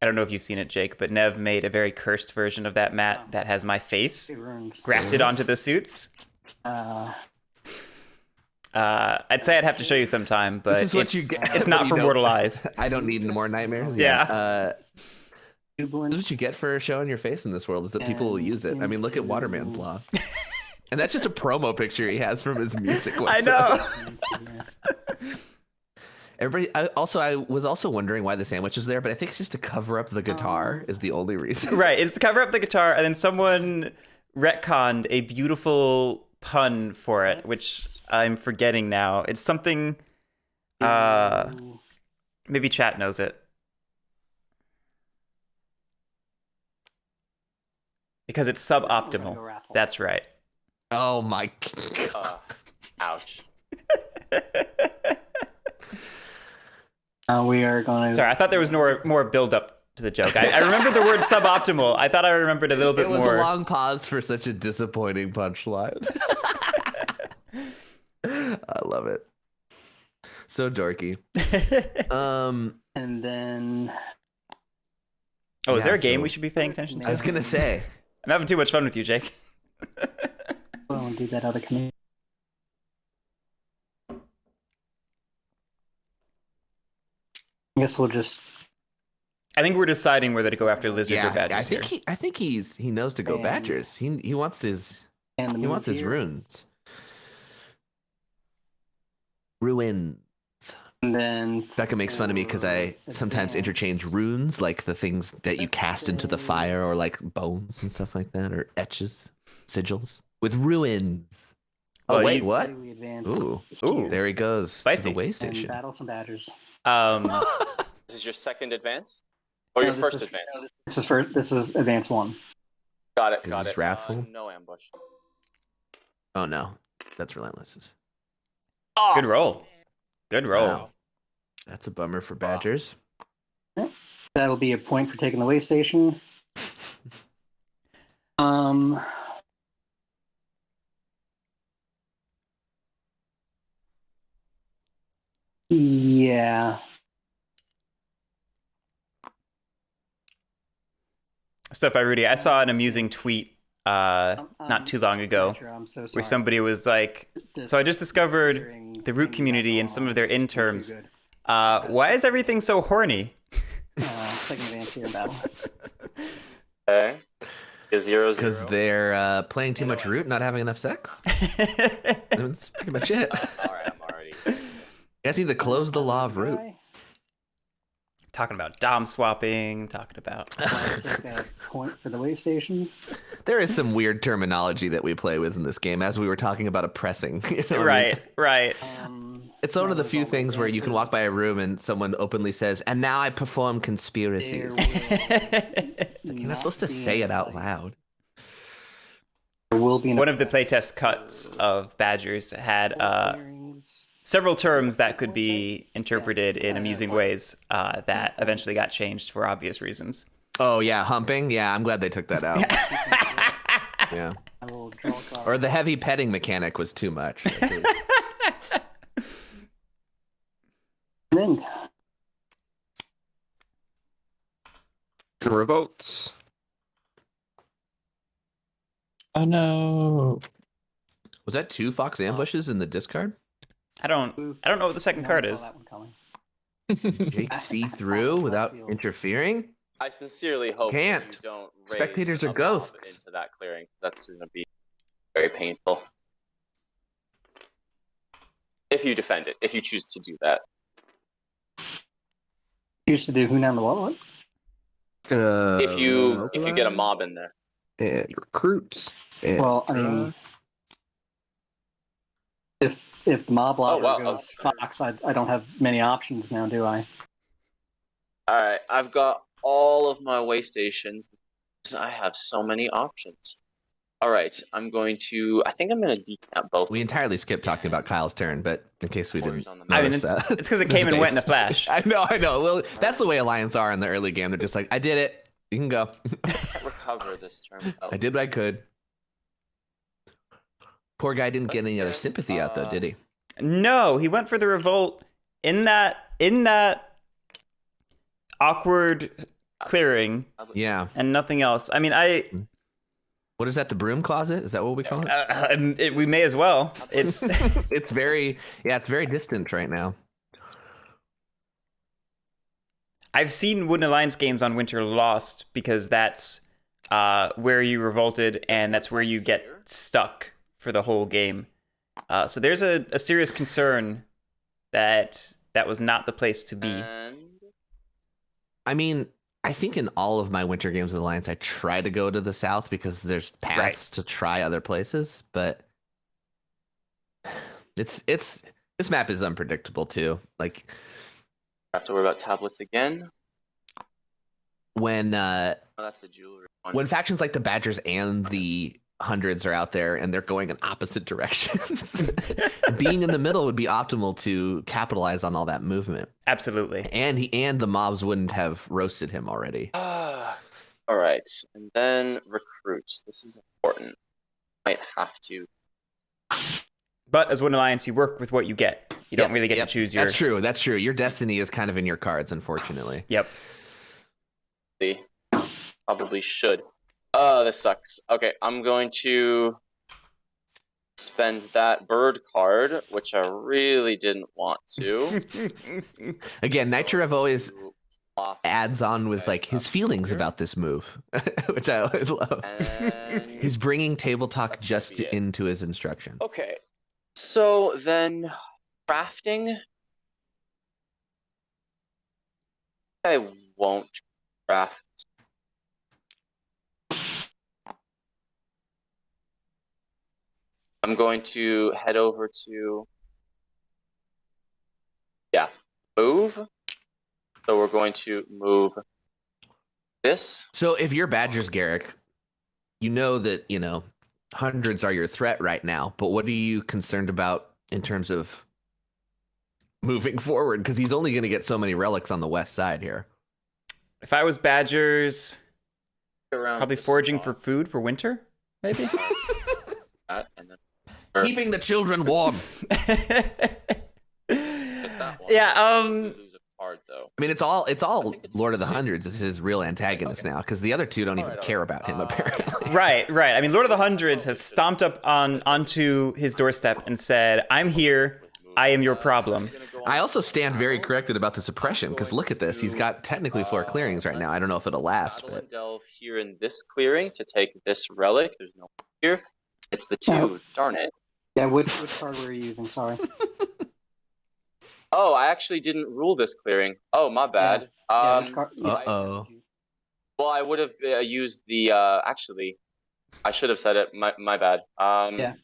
I don't know if you've seen it, Jake, but Nev made a very cursed version of that mat that has my face Two runes. grafted onto the suits. Uh, I'd say I'd have to show you sometime, but This is what it's, you get it's when not you for don't- mortal eyes. I don't need any more nightmares. Yeah. Jubilant. This is what you get for showing your face in this world, is that people will use it. I mean, look at Waterman's Into- Law. And that's just a promo picture he has from his music website. I know. Everybody. I was also wondering why the sandwich is there, but I think it's just to cover up the guitar. Is the only reason. Right, it's to cover up the guitar, and then someone retconned a beautiful pun for it, which I'm forgetting now. It's something. Maybe chat knows it. Because it's suboptimal. That's right. Oh my. Ouch. We are going to. Sorry, I thought there was more build up to the joke. I remembered the word suboptimal. I thought I remembered a little bit It was more. a long pause for such a disappointing punchline. I love it. So dorky. And then Oh, is there a Yeah, game so- we should be paying attention I to? was gonna say. I'm having too much fun with you, Jake. we'll do that other command. I guess we'll just I think we're deciding whether to go after lizards or Yeah, badgers I think he knows to go And- badgers. He wants his and the he wants his here. runes. Ruin. And then Becca makes fun of me because I for sometimes interchange advance, runes, like the things that you let's cast into the say- fire, or like bones and stuff like that, or etches, sigils, with ruins. Oh Well, wait, you- what? say we advance Ooh, here there he goes. Spicy. To the way and station. battle some badgers. This is your second advance? Or No, your this first is- advance? This is advance 1. Got it, Is got this it. wrathful? No ambush. Oh no, that's relentless. Good roll. Good roll. Wow. That's a bummer for badgers. That'll be a point for taking the way station. Yeah. Stuff by Rudy. I saw an amusing tweet not too long ago I'm so where sorry. somebody was like, so I just discovered the root community and some of their interns. Why is everything so horny? Second advance here in battle. Okay. Is 0 Because 0. they're playing too much root, not having enough sex. That's pretty much it. Alright, I'm already. You guys need to close the law of root. Talking about dom swapping, talking about Take a point for the way station. There is some weird terminology that we play with in this game, as we were talking about oppressing. You know what I mean? right, right. It's one of the those few all things where you can walk by a advances. room and someone openly says, "And now I perform conspiracies." You're not supposed to say it out loud. There will be One of the playtest cuts of Badgers had hearings. several terms that could be interpreted in amusing ways that eventually got changed for obvious reasons. Oh yeah, humping. Yeah, I'm glad they took that out. Yeah. I will draw a card. Or the heavy petting mechanic was too much. And then Revolt. Oh no. Was that 2 fox ambushes in the discard? I don't know what the second no, card I saw is. that one coming. Jake see through without interfering? I sincerely hope Can't. you don't raise Spectators are a mob ghosts. into that clearing. That's going to be very painful. If you defend it, if you choose to do that. Used to do who down the wall. What? Gonna If you get a mobilize mob in there. and recruit. And, Well, I mean, if the mob lobber wow, goes okay. fox, I don't have many options now, do I? Alright, I've got all of my way stations. I have so many options. Alright, I think I'm going to decamp both. We entirely skipped talking about Kyle's turn, but in case we didn't Warriors on the I mean, notice that. it's because it came and went in a flash. I know. Well, that's the way Alliance are in the early game. They're just like, I did it. You can go. recover this turn. Oh, I did what I could. Poor guy didn't get Let's any other get, sympathy out though, did he? No, he went for the revolt in that awkward clearing Yeah. and nothing else. I mean, What is that? The broom closet? Is that what we call it? we may as well. It's It's very distant right now. I've seen Wooden Alliance games on Winter Lost because that's where you revolted and that's where you get stuck for the whole game. So there's a serious concern that was not the place to be. And I mean, I think in all of my winter games with Alliance, I try to go to the south because there's paths to try other places, but this map is unpredictable too. Like have to worry about tablets again. when Oh, that's the jewelry one. when factions like the Badgers and the Hundreds are out there and they're going in opposite directions, being in the middle would be optimal to capitalize on all that movement. Absolutely. And the mobs wouldn't have roasted him already. Alright, and then recruits. This is important. Might have to. But as Wooden Alliance, you work with what you get. You don't really get to choose your. That's true. That's true. Your destiny is kind of in your cards, unfortunately. Yep. Probably should. Oh, this sucks. Okay, I'm going to spend that bird card, which I really didn't want to. Again, NITROREV always Off. adds on with Guys, like his up feelings here. about this move, which I always love. And He's bringing table talk That's gonna just be it. into his instruction. okay, so then crafting. I won't craft. I'm going to head over to move. So we're going to move this. So if you're Badgers, Guerric, you know that, hundreds are your threat right now, but what are you concerned about in terms of moving forward? Because he's only going to get so many relics on the west side here. If I was Badgers, Around probably this foraging spot. for food for winter, maybe. That, and then Keeping the children warm. hit that one. Yeah, I think we lose a card though. I mean, it's all think it's Lord of the 6. Hundreds is his real antagonist now, because the other two don't even Alright, care about him, apparently. Right. I mean, Lord of the Hundreds has stomped up onto his doorstep and said, "I'm here. I am your problem." I also stand very corrected about the suppression, because look at this. He's got technically 4 clearings right now. I don't know if it'll last, Battle but and delve here in this clearing to take this relic. There's no here. It's the 2. Oh. Darn it. Yeah, which card were you using? Sorry. Oh, I actually didn't rule this clearing. Oh, my bad. Yeah, which card? Yeah. Uh-oh. Well, I would have used the. Actually, I should have said it. My bad. Yeah.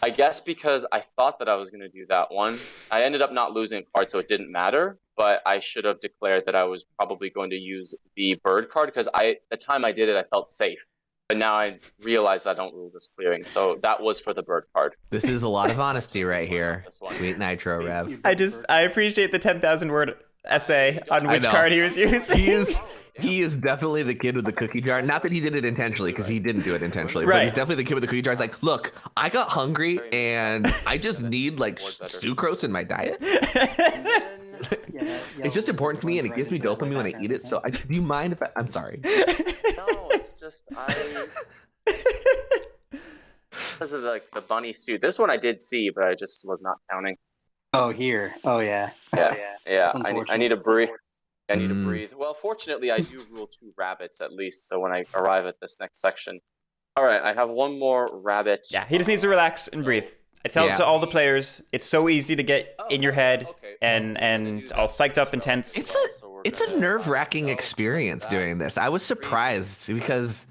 I guess because I thought that I was going to do that one. I ended up not losing a card, so it didn't matter. But I should have declared that I was probably going to use the bird card because the time I did it, I felt safe. But now I realize I don't rule this clearing, so that was for the bird card. this is a lot of honesty right here. This one. Sweet Nitro Rev. You I did I appreciate the 10,000 word essay on I which know. card he was using. He is definitely the kid with the cookie jar. Not that he did it intentionally, because he didn't do it intentionally. But Right. he's definitely the kid with the cookie jar. He's like, look, I got hungry and I just need like sucrose in my diet. Yeah, It's just important to me and it gives me dopamine when I eat it. So do you mind if I'm sorry. No, it's just because of like the bunny suit. This one I did see, but I just was not counting. Oh, here. Oh, yeah. Yeah. That's I unfortunate. need to breathe. I need to Mm. breathe. Well, fortunately, I do rule 2 rabbits at least. So when I arrive at this next section, all right, I have one more rabbit. Yeah, he just needs to relax and breathe. I tell Yeah. to all the players, it's so easy to get in your head Okay. and all psyched up and tense. It's a nerve-wracking experience doing this. I was surprised because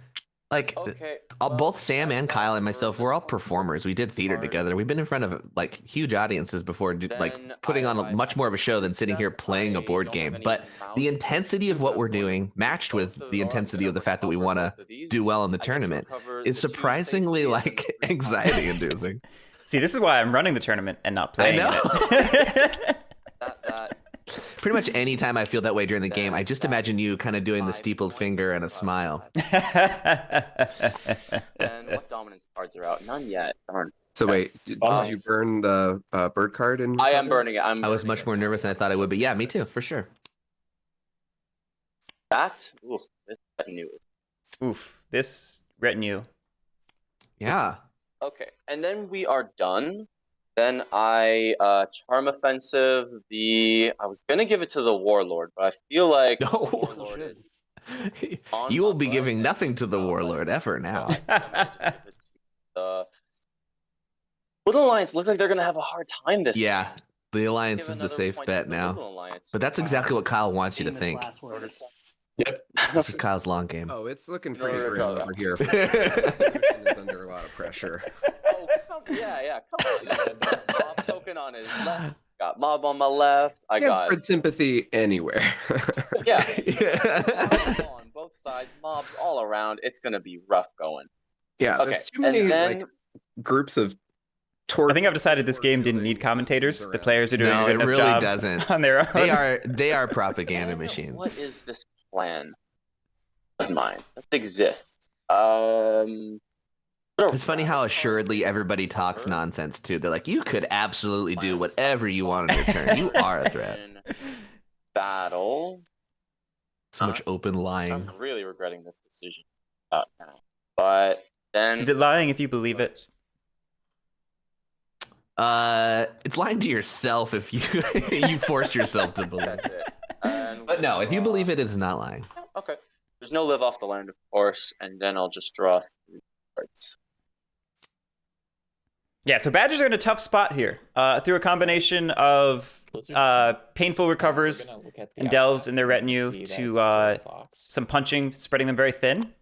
like Okay. both Sam and Kyle and myself, we're all performers. We did theater together. We've been in front of like huge audiences before, like putting on much more of a show than sitting here playing a board game. But the intensity of what we're doing, matched with the intensity of the fact that we want to do well in the tournament, is surprisingly like anxiety-inducing. See, this is why I'm running the tournament and not playing know. it. That. Pretty much any time I feel that way during the game, I just imagine you kind of doing the steepled finger and a smile. And what dominance cards are out? None yet. Darn. So wait, did you burn the bird card? I am burning it. I was much more nervous than I thought I would, but yeah, me too, for sure. That. Ooh, this retinue. Oof, this retinue. Yeah. Okay, and then we are done. Then I charm offensive. I was gonna give it to the warlord, but I feel like the No. warlord is on You will my be butt giving and nothing it's to the not warlord letting ever me, now. So I think I might just give it to the Little Alliance. Look like they're gonna have a hard time this. Yeah, the Alliance Give is the another safe point to bet the now. Little Alliance. But that's exactly what Kyle wants you to Famous think. last words. This is Kyle's long game. Oh, it's looking No, pretty no, no, grim no. over here. Evolution is under a lot of pressure. Oh, yeah, come on. There's a mob token on his left. Got mob on my left. I Can't got spread sympathy anywhere. yeah. On both sides, mobs all around. It's gonna be rough going. Yeah, Okay, there's too many and then like groups of I think I've decided this game didn't need commentators. The players are doing No, a good it enough really job doesn't. on their own. They are propaganda then machines. What is this plan of mine? Let's exist. It's funny how assuredly everybody talks nonsense too. They're like, you could absolutely do whatever you want on your turn. You are a threat. Battle. So much open lying. I'm really regretting this decision now. But then Is it lying if you believe it? It's lying to yourself if you you force yourself to believe. that's it. And But no, if you believe it, it's not lying. Okay. There's no live off the land, of course, and then I'll just draw 3 cards. Yeah, so Badgers are in a tough spot here. Through a combination of painful recovers and delves in their retinue to some punching, spreading them very thin.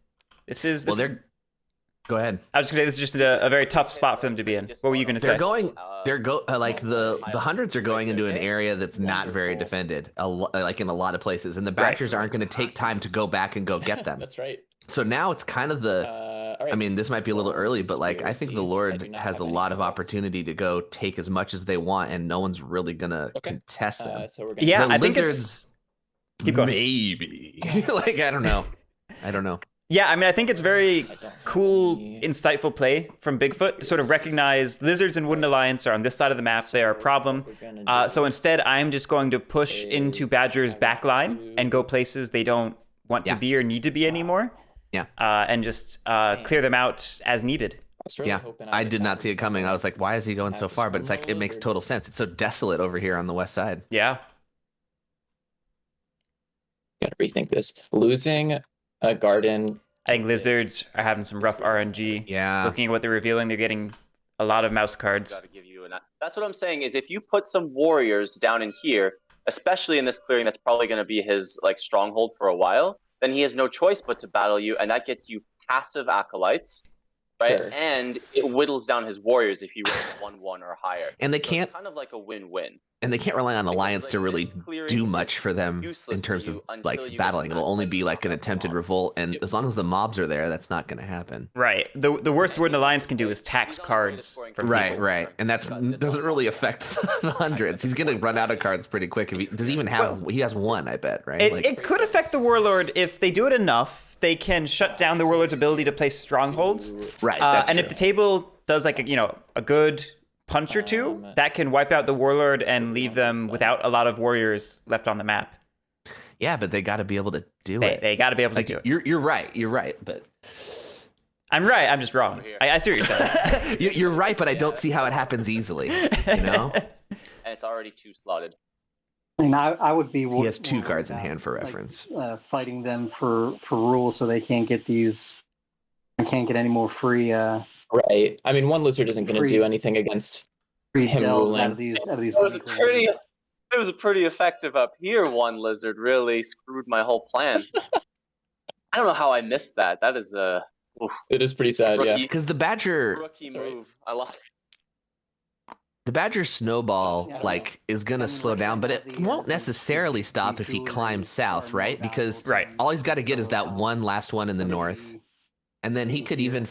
Go ahead. I was just gonna say this is just a very tough spot for them to be in. What were you gonna say? Like the hundreds are going into an area that's not very defended, like in a lot of places, and the Badgers aren't going to take time to go back and go get them. That's right. So now it's kind of I mean, this might be a little early, but like I think the Lord has a lot of opportunity to go take as much as they want, and no one's really gonna contest them. So we're gonna Yeah, The I think Lizards, Keep going. maybe. Like I don't know. Yeah, I mean, I think it's very cool, insightful play from Bigfoot to sort of recognize lizards and Wooden Alliance are on this side of the map. They are a problem. So instead, I'm just going to push into Badger's backline and go places they don't want to be or need to be anymore. Yeah. And just clear them out as needed. Yeah, I did not see it coming. I was like, why is he going so far? But it's like, it makes total sense. It's so desolate over here on the west side. Yeah. Gotta rethink this. Losing a garden. I think lizards are having some rough RNG. Yeah. Looking at what they're revealing, they're getting a lot of mouse cards. Gotta give you that's what I'm saying is if you put some warriors down in here, especially in this clearing that's probably going to be his like stronghold for a while, then he has no choice but to battle you, and that gets you passive acolytes, right? Sure. And it whittles down his warriors if he rolls 1/1 or higher. And they So can't it's kind of like a win-win. And they can't rely on Alliance to really This clearing do is much for them in useless terms to of you until like you get battling. to It'll only be like an mob. attempted revolt, and as long as the mobs are there, that's not going to happen. Right. The worst Wooden Alliance can do is tax cards from people. Right, and that's doesn't really affect the hundreds. He's going to run out of cards pretty quick. If he does he even have? He has one, I bet. Right. It could affect the Warlord if they do it enough. They can shut down the Warlord's ability to place strongholds. Right. And if the table does like a good punch or two, that can wipe out the Warlord and leave them without a lot of warriors left on the map. Yeah, but they got to be able to do it. They got to be able to do it. You're right. But I'm right. I'm just wrong. I see what you're saying. you're right, but I don't see how it happens easily. You know. And it's already 2 slotted. I mean, I would be. He has 2 worried cards in about, hand for reference. Fighting them for rules so they can't get these. I can't get any more free. Right. I mean, one lizard isn't going to Free- do anything against Free him delves ruling. out of these. It was pretty effective up here. One lizard really screwed my whole plan. I don't know how I missed that. That is a It is pretty sad, yeah. Because the Badger rookie move. I lost. The Badger snowball Yeah. like is gonna slow down, but it won't necessarily stop if he climbs south, right? Because all he's got to get is that one last one in the north, and then he could even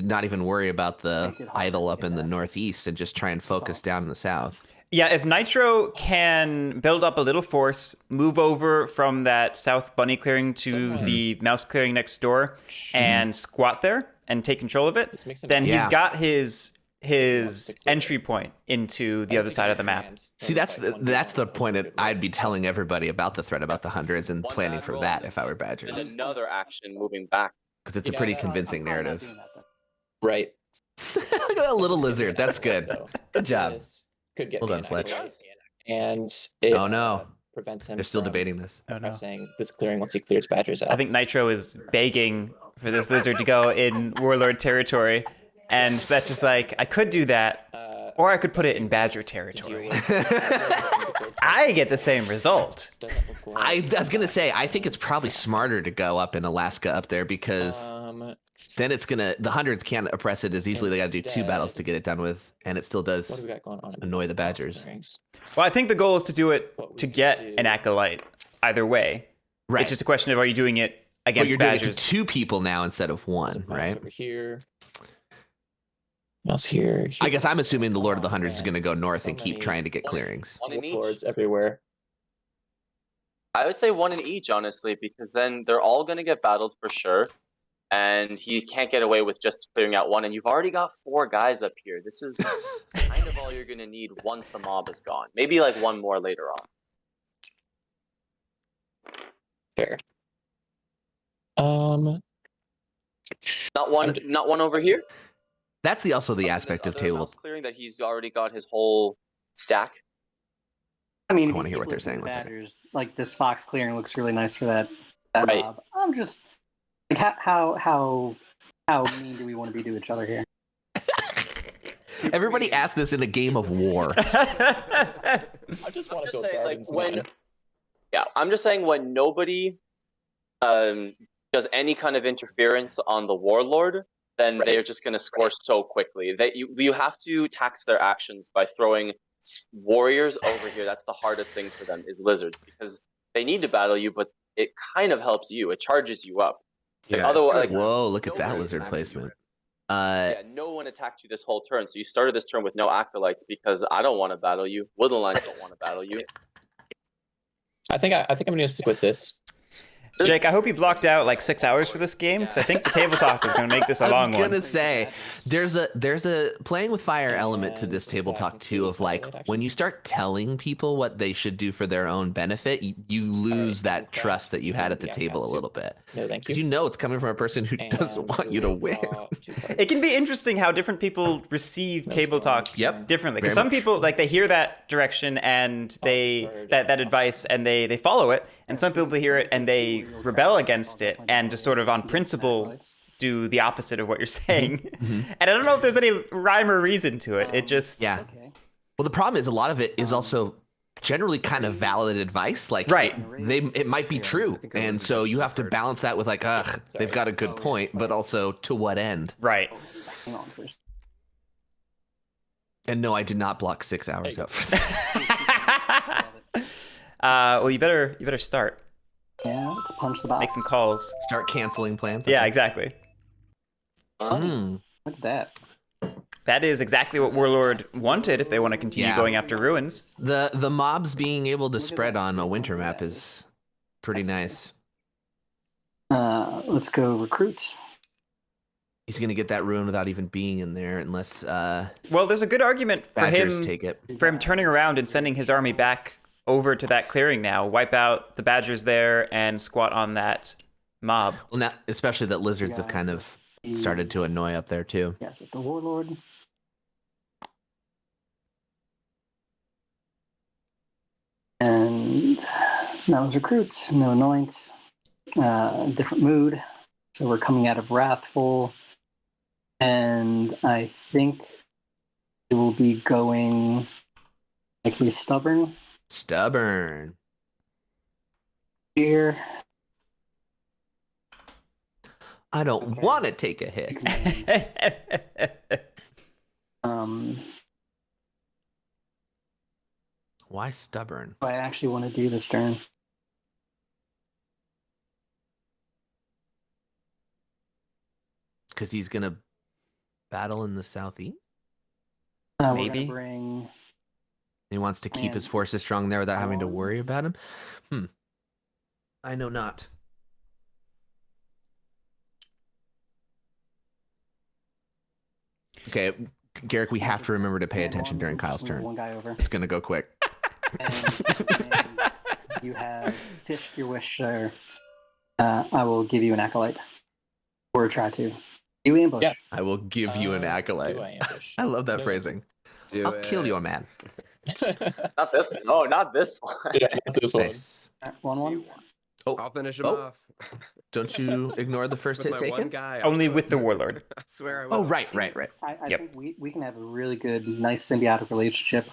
not even worry about the idol up in the northeast and just try and focus down in the south. Yeah, if Nitro can build up a little force, move over from that south bunny clearing to the mouse clearing next door, and squat there and take control of it, then he's got his entry point into the other side of the map. See, that's the point that I'd be telling everybody about the threat about the hundreds and planning for that if I were And Badgers, another action moving back. because it's a pretty convincing narrative. Right. Look at that little lizard. That's good. Good job. This could get Well me done, an Fletch. accolade. And it Oh no, prevents him they're still from debating this. Oh, no. saying this clearing once he clears Badgers out. I think Nitro is begging for this lizard to go in Warlord territory, and that's just like, I could do that, or I could put it in Badger territory. I get the same result. I was gonna say, I think it's probably smarter to go up in Alaska up there because then the hundreds can't oppress it as easily. They got to do 2 battles to get it done with, and it still what do we does got going on? annoy the Badgers. Well, I think the goal is to do it to get an acolyte either way. Right. It's just a question of, are you doing it But against you're doing it Badgers? to 2 people now instead of 1, right? Over here. Mouse here. I guess I'm assuming the Lord of the Hundreds is going to go north and keep trying to get clearings. One in each. Boards everywhere. I would say 1 in each, honestly, because then they're all going to get battled for sure. and he can't get away with just clearing out one. And you've already got 4 guys up here. This is kind of all you're gonna need once the mob is gone. Maybe like one more later on. Fair. Not one over here. That's also the This aspect of other table. mouse clearing that he's already got his whole stack. I mean, I if wanna you hear keep what they're listening saying, to one second. Badgers, like this fox clearing looks really nice for that Right. mob. I'm just like, how mean do we want to be to each other here? Everybody asked this in a game of war. I just I'm want to just build saying, like gardens. when, man. yeah, I'm just saying when nobody does any kind of interference on the warlord, then Right. they're just going to score so quickly. That you have to tax their actions by throwing warriors over here. That's the hardest thing for them is lizards, because they need to battle you, but it kind of helps you. It charges you up. Like, Yeah, otherwise, it's like, kinda Whoa, look at that nobody lizard attacked you. placement. Yeah, no one attacked you this whole turn, so you started this turn with no acolytes because I don't want to battle you. Woodland Lines don't want to battle you. I think I'm gonna stick with this. Jake, I hope you blocked out like 6 hours for this game, because I think the table talk is going to make this a I long was gonna one. say there's a playing with fire element to this table talk too, of like when you start telling people what they should do for their own benefit, you lose that trust that you had at the table a little bit, No, thank because you. you know it's coming from a person who doesn't want you to win. It can be interesting how different people receive table talk Yep. differently. Because Very some much. people like they hear that direction and they that advice and they follow it, and some people hear it and they rebel against it and just sort of on principle do the opposite of what you're saying. And I don't know if there's any rhyme or reason to it. It just Yeah. Okay. Well, the problem is a lot of it is also generally kind of valid advice. Like, Right. it might be Yeah, true, I think I and listened so to you this have to part. balance that with like, they've got a good point, but also to what end? right. Hang on first. And no, I did not block 6 hours out for that. Well, you better start. Yeah, let's punch the box. Make some calls. Start canceling plans. Yeah, exactly. Mm. Look at that. That is exactly what Warlord wanted if they want to continue Yeah. going after ruins. The mobs being able to Look at spread that. on a winter map is pretty nice. Let's go recruit. He's gonna get that ruin without even being in there, unless Well, there's a good argument for Badgers him take it. turning around and sending his army back over to that clearing now, wipe out the Badgers there, and squat on that mob. Well, now especially that lizards have kind of started to annoy up there too. Yes, with the warlord. And that was recruits, no anoint, different mood. So we're coming out of wrathful, and I think it will be going likely stubborn Stubborn. here. I don't Okay. want to take a hit. Um, Why stubborn? I actually want to do this turn. Because he's gonna battle in the southeast. We're Maybe. gonna bring. He wants to keep his Man. forces strong there without having to Um, worry about him. I know not. Okay, Garric, we have to remember to pay attention during Kyle's turn. One guy over. It's gonna go quick. And you have fished your wish, sir. I will give you an acolyte. Or try to. You ambush. Yeah. I will give you an accolade. Do I ambush? I love that No. phrasing. Do I'll it. kill your man. Not this. No, not this one. Yeah, not this one. Nice. 1-1. I'll finish him Oh. off. Don't you ignore the first With hit my one taken? guy. Only with the Warlord. I swear I will. Oh, right. I Yep. think we can have a really good, nice symbiotic relationship.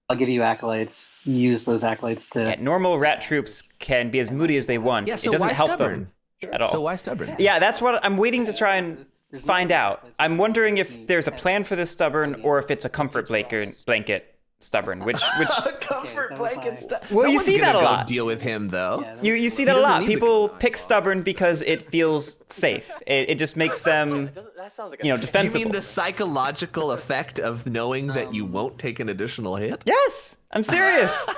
I'll give you accolades. Use those accolades to. Yeah, normal rat troops can be as moody as they want. Yeah, so it doesn't why help stubborn? them at all. So why stubborn? Yeah, that's what I'm waiting to try and find out. I'm wondering if there's a plan for this stubborn or if it's a comfort blanket stubborn. Which Comfort that was blanket my- stuff. Well, you see that a lot. Deal with him though. Yeah, that you was- see that a doesn't lot. need the People con- pick stubborn because it feels safe. It just makes them, That sounds like a you know, Do you defensible. mean the psychological effect of knowing that you won't take an additional hit? Yes, I'm serious.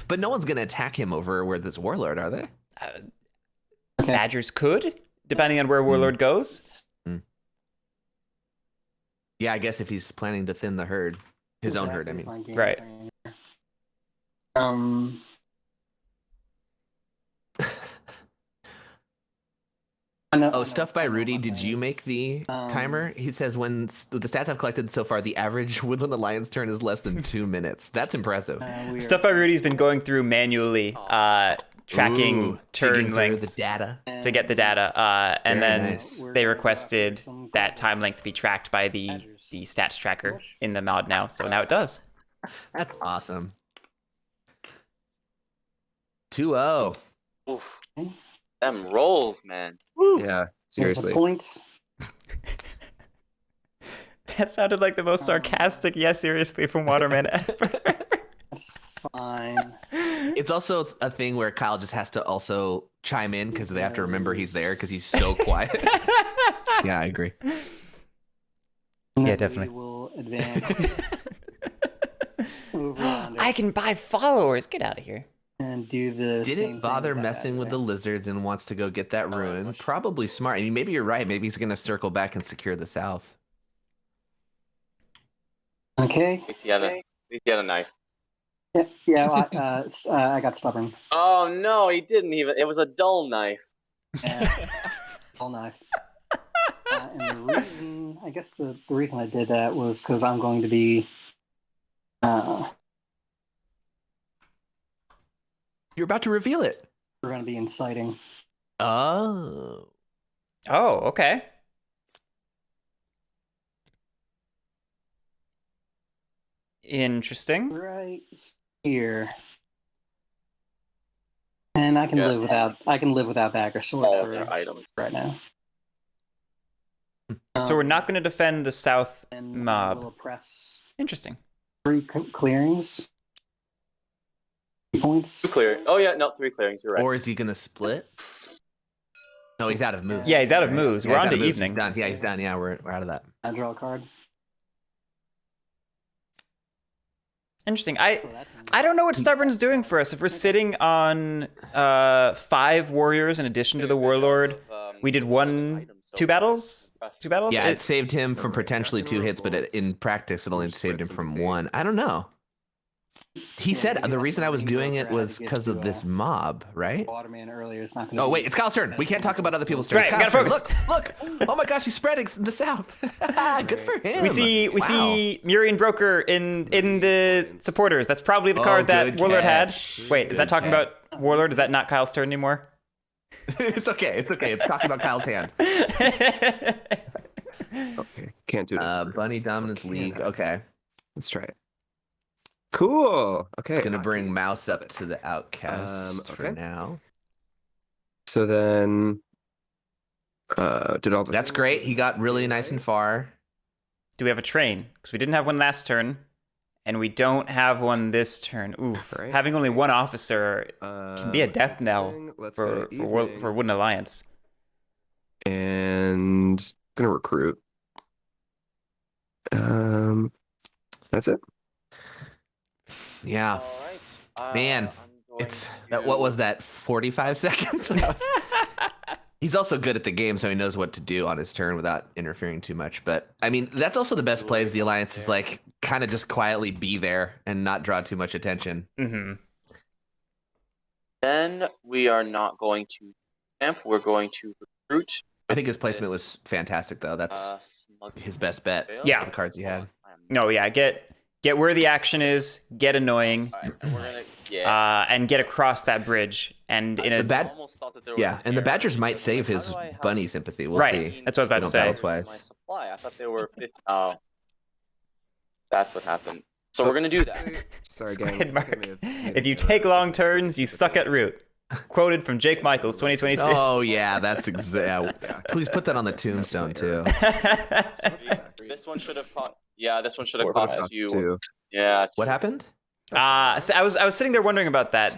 But no one's gonna attack him over where this warlord, are they? Okay. Badgers could. depending on where Warlord goes. Yeah, I guess if he's planning to thin the herd, his own herd, I Exactly, mean. it's my game Right. plan here. I know- I Oh, know- stuff by I know Rudy. my Did plan you is- make the Um, timer? He says when the stats I've collected so far, the average Woodland Alliance turn is less than 2 minutes. That's impressive. we are- Stuff by Rudy's been going through manually, tracking Ooh, turn digging through lengths the data. to get the data, and Very then nice. they requested that time length be tracked by the stats tracker in the mod now. So now it does. That's awesome. 2-0. Oof. Them rolls, man. Woo. Yeah, There's seriously. a point. That sounded like the most sarcastic "yes, seriously" from Waterman ever. That's fine. It's also a thing where Kyle just has to also chime in because they have to remember he's there because he's so quiet. Yeah, I agree. And Yeah, then definitely. We will advance over on I can buy followers. Get out of here. and do the same Didn't thing bother with that messing guy with the there. lizards and wants to go get that Oh, I ruin. wish- Probably smart. I mean, maybe you're right. Maybe he's gonna circle back and secure the south. Okay. At least he had a knife. Yeah. Well, I got stubborn. Oh no, he didn't even. It was a dull knife. Yeah. All knife. And the reason, I guess the reason I did that was because I'm going to be You're about to reveal it. we're going to be inciting. Oh. Oh, okay. Interesting. Right here. And I can Yeah. live without bag or sword All of for their items. right now. So we're not going to defend the south and mob. We'll oppress Interesting. 3 clearings. 2 points. 2 clear. Oh yeah, no, 3 clearings. You're right. Or is he gonna split? No, he's out of moves. Yeah, he's out of moves. Yeah, We're he's on out to of moves. evening. He's done. Yeah, he's done. Yeah, we're out of that. I draw a card. Interesting. Oh, that's I don't know what Stubborn's doing for us. If we're sitting on 5 warriors in addition to the warlord, we did 2 battles. 2 battles. Yeah, it It- saved him from potentially 2 hits, but in practice, it only saved him from 1. I don't know. He Yeah, said maybe the like reason I was maybe doing we're it gonna have was to get because to, of this mob, right? Waterman earlier. It's not going Oh wait, it's Kyle's turn. We can't talk about other people's turns. Right, Kyle's gotta turn. Look! Oh my gosh, he's spreading in the south. Good for him. we see Wow. Murian Broker in the supporters. That's probably the card that good Warlord catch. had. Wait, is that Good talking catch. about Warlord? Is that not Kyle's turn anymore? It's okay. It's okay. It's talking about Kyle's hand. Okay, can't do it. Bunny Dominance League. Okay. Let's try it. Cool. Okay. It's gonna bring Mouse up to the outcast for okay. now. So then, did all the. That's things great. that He got really nice and far. Do we have a train? Because we didn't have one last turn, and we don't have one this turn. Oof. Right. Having only one officer can be a let's death do knell evening. Let's for go to evening. Wooden Alliance. And gonna recruit. That's it. Yeah. All right. Man, I'm going It's that. What was that? 45 seconds. He's also good at the game, so he knows what to do on his turn without interfering too much. But I mean, that's also the best plays. The Alliance is like kind of just quietly be there and not draw too much attention. Mm-hmm. Then we are not going to camp. We're going to recruit. I think his placement was fantastic, though. That's Smug his best bet. Yeah. The cards he had. No, yeah, get where the action is, get annoying, Alright, and we're gonna and get across that bridge. And in a The bad- almost thought that there was Yeah, a and the pair, Badgers might because I'm save like, his how do I have bunny sympathy. We'll Right. see. That's what I was about to Don't say. battle pairs in twice. My supply. I thought they were 50. Oh, that's what happened. So we're gonna do that. Sorry, Squid gang. mark. I may have If you take long turns, you suck at root. Quoted from Jake Michaels, 2022. Oh yeah, that's exactly. Please put that on the tombstone too. This one should have cost. Yeah, this one should have 4 cost five. you. Two. Yeah. What happened? So I was sitting there wondering about that.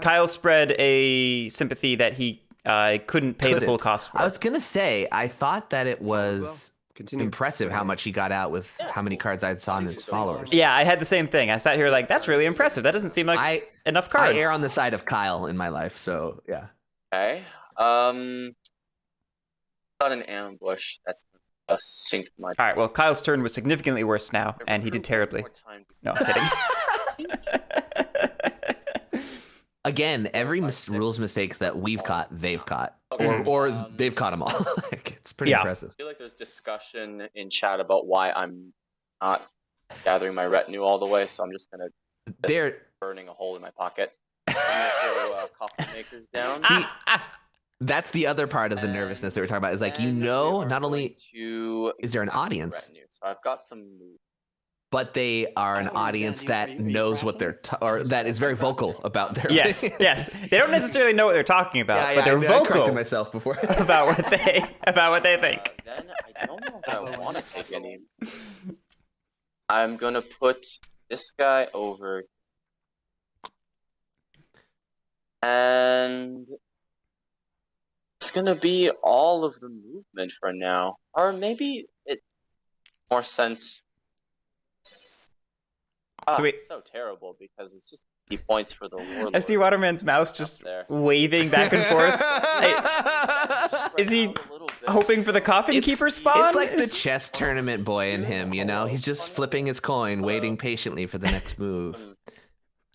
Kyle spread a sympathy that he couldn't pay the full Couldn't. cost for. I was gonna say I thought that it was Continue. impressive how much he got out with how many cards I saw in his followers. Yeah, I had the same thing. I sat here like, that's really impressive. That doesn't seem like enough I cards. err on the side of Kyle in my life, so yeah. Okay. Got an ambush. That's just synced my. All right, well, Kyle's turn was significantly worse now, and he did terribly. No, I'm kidding. Again, every rules mistake that we've caught, they've caught, Okay. or they've caught them all. Like, it's pretty Yeah. impressive. I feel like there's discussion in chat about why I'm not gathering my retinue all the way, so I'm just gonna There, burning a hole in my pocket. I'm gonna throw coffee makers down. see, that's the other part of the nervousness that we're talking about. Is like, you And know, we are not only going to is there an extract audience, retinue. So I've got some moves. but they are an audience that knows what they're or that is very vocal about their. Yes, yes. They don't necessarily know what they're talking about, but they're I vocal corrected myself before. about what they think. Then I don't know if I want to take any. I'm gonna put this guy over, and it's gonna be all of the movement for now, or maybe it more sense. So wait. It's so terrible because it's just key points for the warlord. I see Waterman's mouse just there. waving back and forth. Is he hoping for the coffin keeper spawn? It's like the chess tournament boy in him, you know? He's just flipping his coin, waiting patiently for the next move.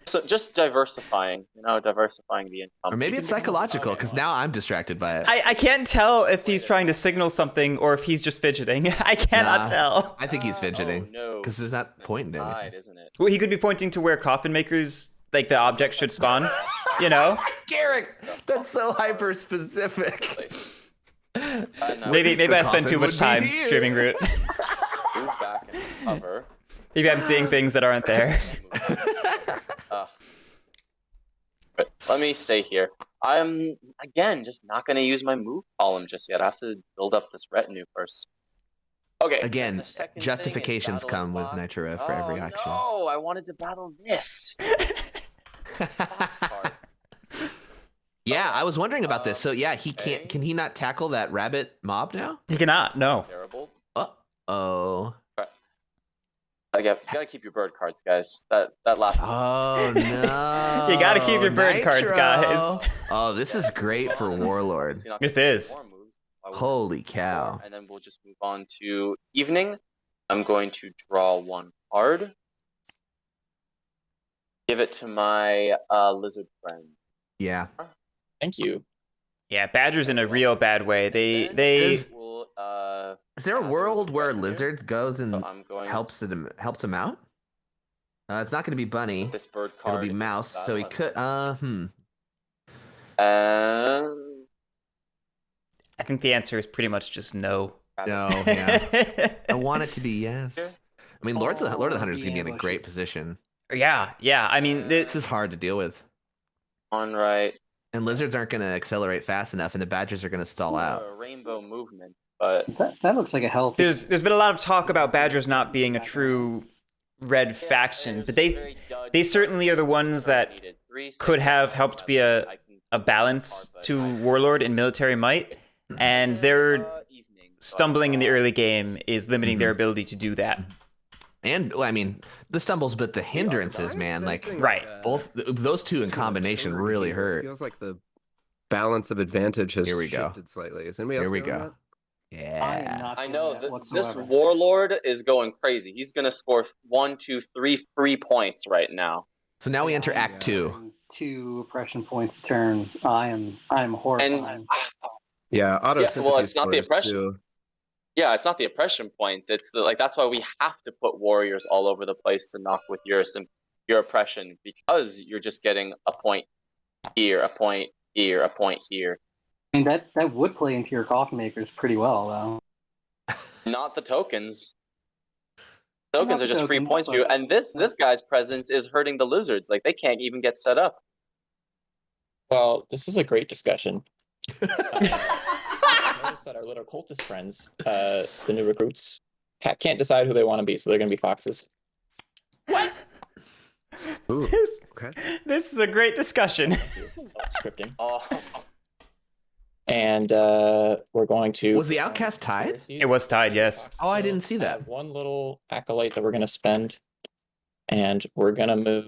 So just diversifying, diversifying the income. Or maybe it's psychological, because now I'm distracted by it. I can't tell if he's trying to signal something or if he's just fidgeting. I cannot tell. I think he's fidgeting, because there's not point in it. Isn't it? Well, he could be pointing to where coffin makers, like the object should spawn, you know? Garric, that's so hyper specific. Maybe I spend too much time streaming Root. Move back and cover. Maybe I'm seeing things that aren't there. But let me stay here. I'm again just not going to use my move column just yet. I have to build up this retinue first. Okay. Again, the second thing is justifications battle come with block. NITROREV for every action. No, I wanted to battle this. Fox card. Yeah, I was wondering about this. So yeah, he can't. Can he not tackle that rabbit mob now? He cannot, no. Terrible. Oh. I gotta keep your bird cards, guys. That last. Oh no! You gotta keep your bird cards, Nitro. guys. Oh, this is great for Warlord. So you're not This gonna is. get more moves. Holy cow! And then we'll just move on to evening. I'm going to draw one card. Give it to my lizard friend. Yeah. Thank you. Yeah, Badger's in a real bad way. They Will, Is there a world where lizards goes and so I'm going helps him out? It's not going to be Bunny. this bird card. It'll be Mouse. So he could. And I think the answer is pretty much just no. No. Yeah. I want it to be yes. I mean, Lord of the Hunters is going to be in a great ambushes. position. Yeah. I mean, This is hard to deal with. on right. And lizards aren't going to accelerate fast enough, and the badgers are going to stall out. A rainbow movement, but That looks like a healthy. there's been a lot of talk about Badgers not being a true red faction, but they certainly are the ones that could have helped be a balance to Warlord and military might, and their stumbling in the early game is limiting their ability to do that. And well, I mean, the stumbles, but the hindrances, man, like Right. both those two in combination really hurt. Feels like the balance of advantage has Here we go. shifted slightly. Is anybody else Here we feeling go. I am Yeah. not I feeling know that this whatsoever. warlord is going crazy. He's gonna score 1, 2, 3 free points right now. So now we enter Act I'm 2. scoring 2 oppression points a turn. I'm horrified. And Yeah, auto well, it's not the scores, oppression. too. yeah, it's not the oppression points. It's that's why we have to put warriors all over the place to knock with your oppression, because you're just getting a point here, a point here, a point here. I mean, that would play into your coffin makers pretty well, though. Not the tokens. Tokens Not are just free tokens, points for you, but- and this guy's presence is hurting the lizards. Like they can't even get set up. Well, this is a great discussion. Notice that our little cultist friends, the new recruits, can't decide who they want to be, so they're going to be foxes. Ooh, This, okay. this is a great discussion. Scripting. Oh, And we're going to... Was the outcast tied? It was tied, yes. Oh, I didn't see that. One little acolyte that we're going to spend, and we're going to move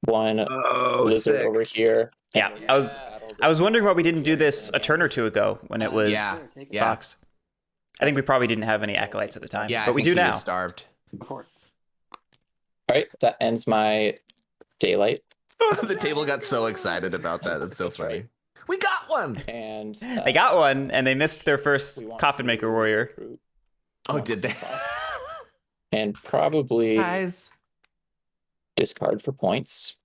one Oh, lizard sick. over here. Yeah, I was I was wondering why we didn't do this a turn or two ago when it was Yeah. Yeah. Fox. I think we probably didn't have any acolytes at the time, Yeah, but we do now. Starved. Before. All right, that ends my daylight. The table got so excited about that. That's so That's funny. right. We got one. And They got one, and they missed their first we want coffin to maker warrior. recruit Oh, amongst did they? the Fox. And probably Guys. discard for points.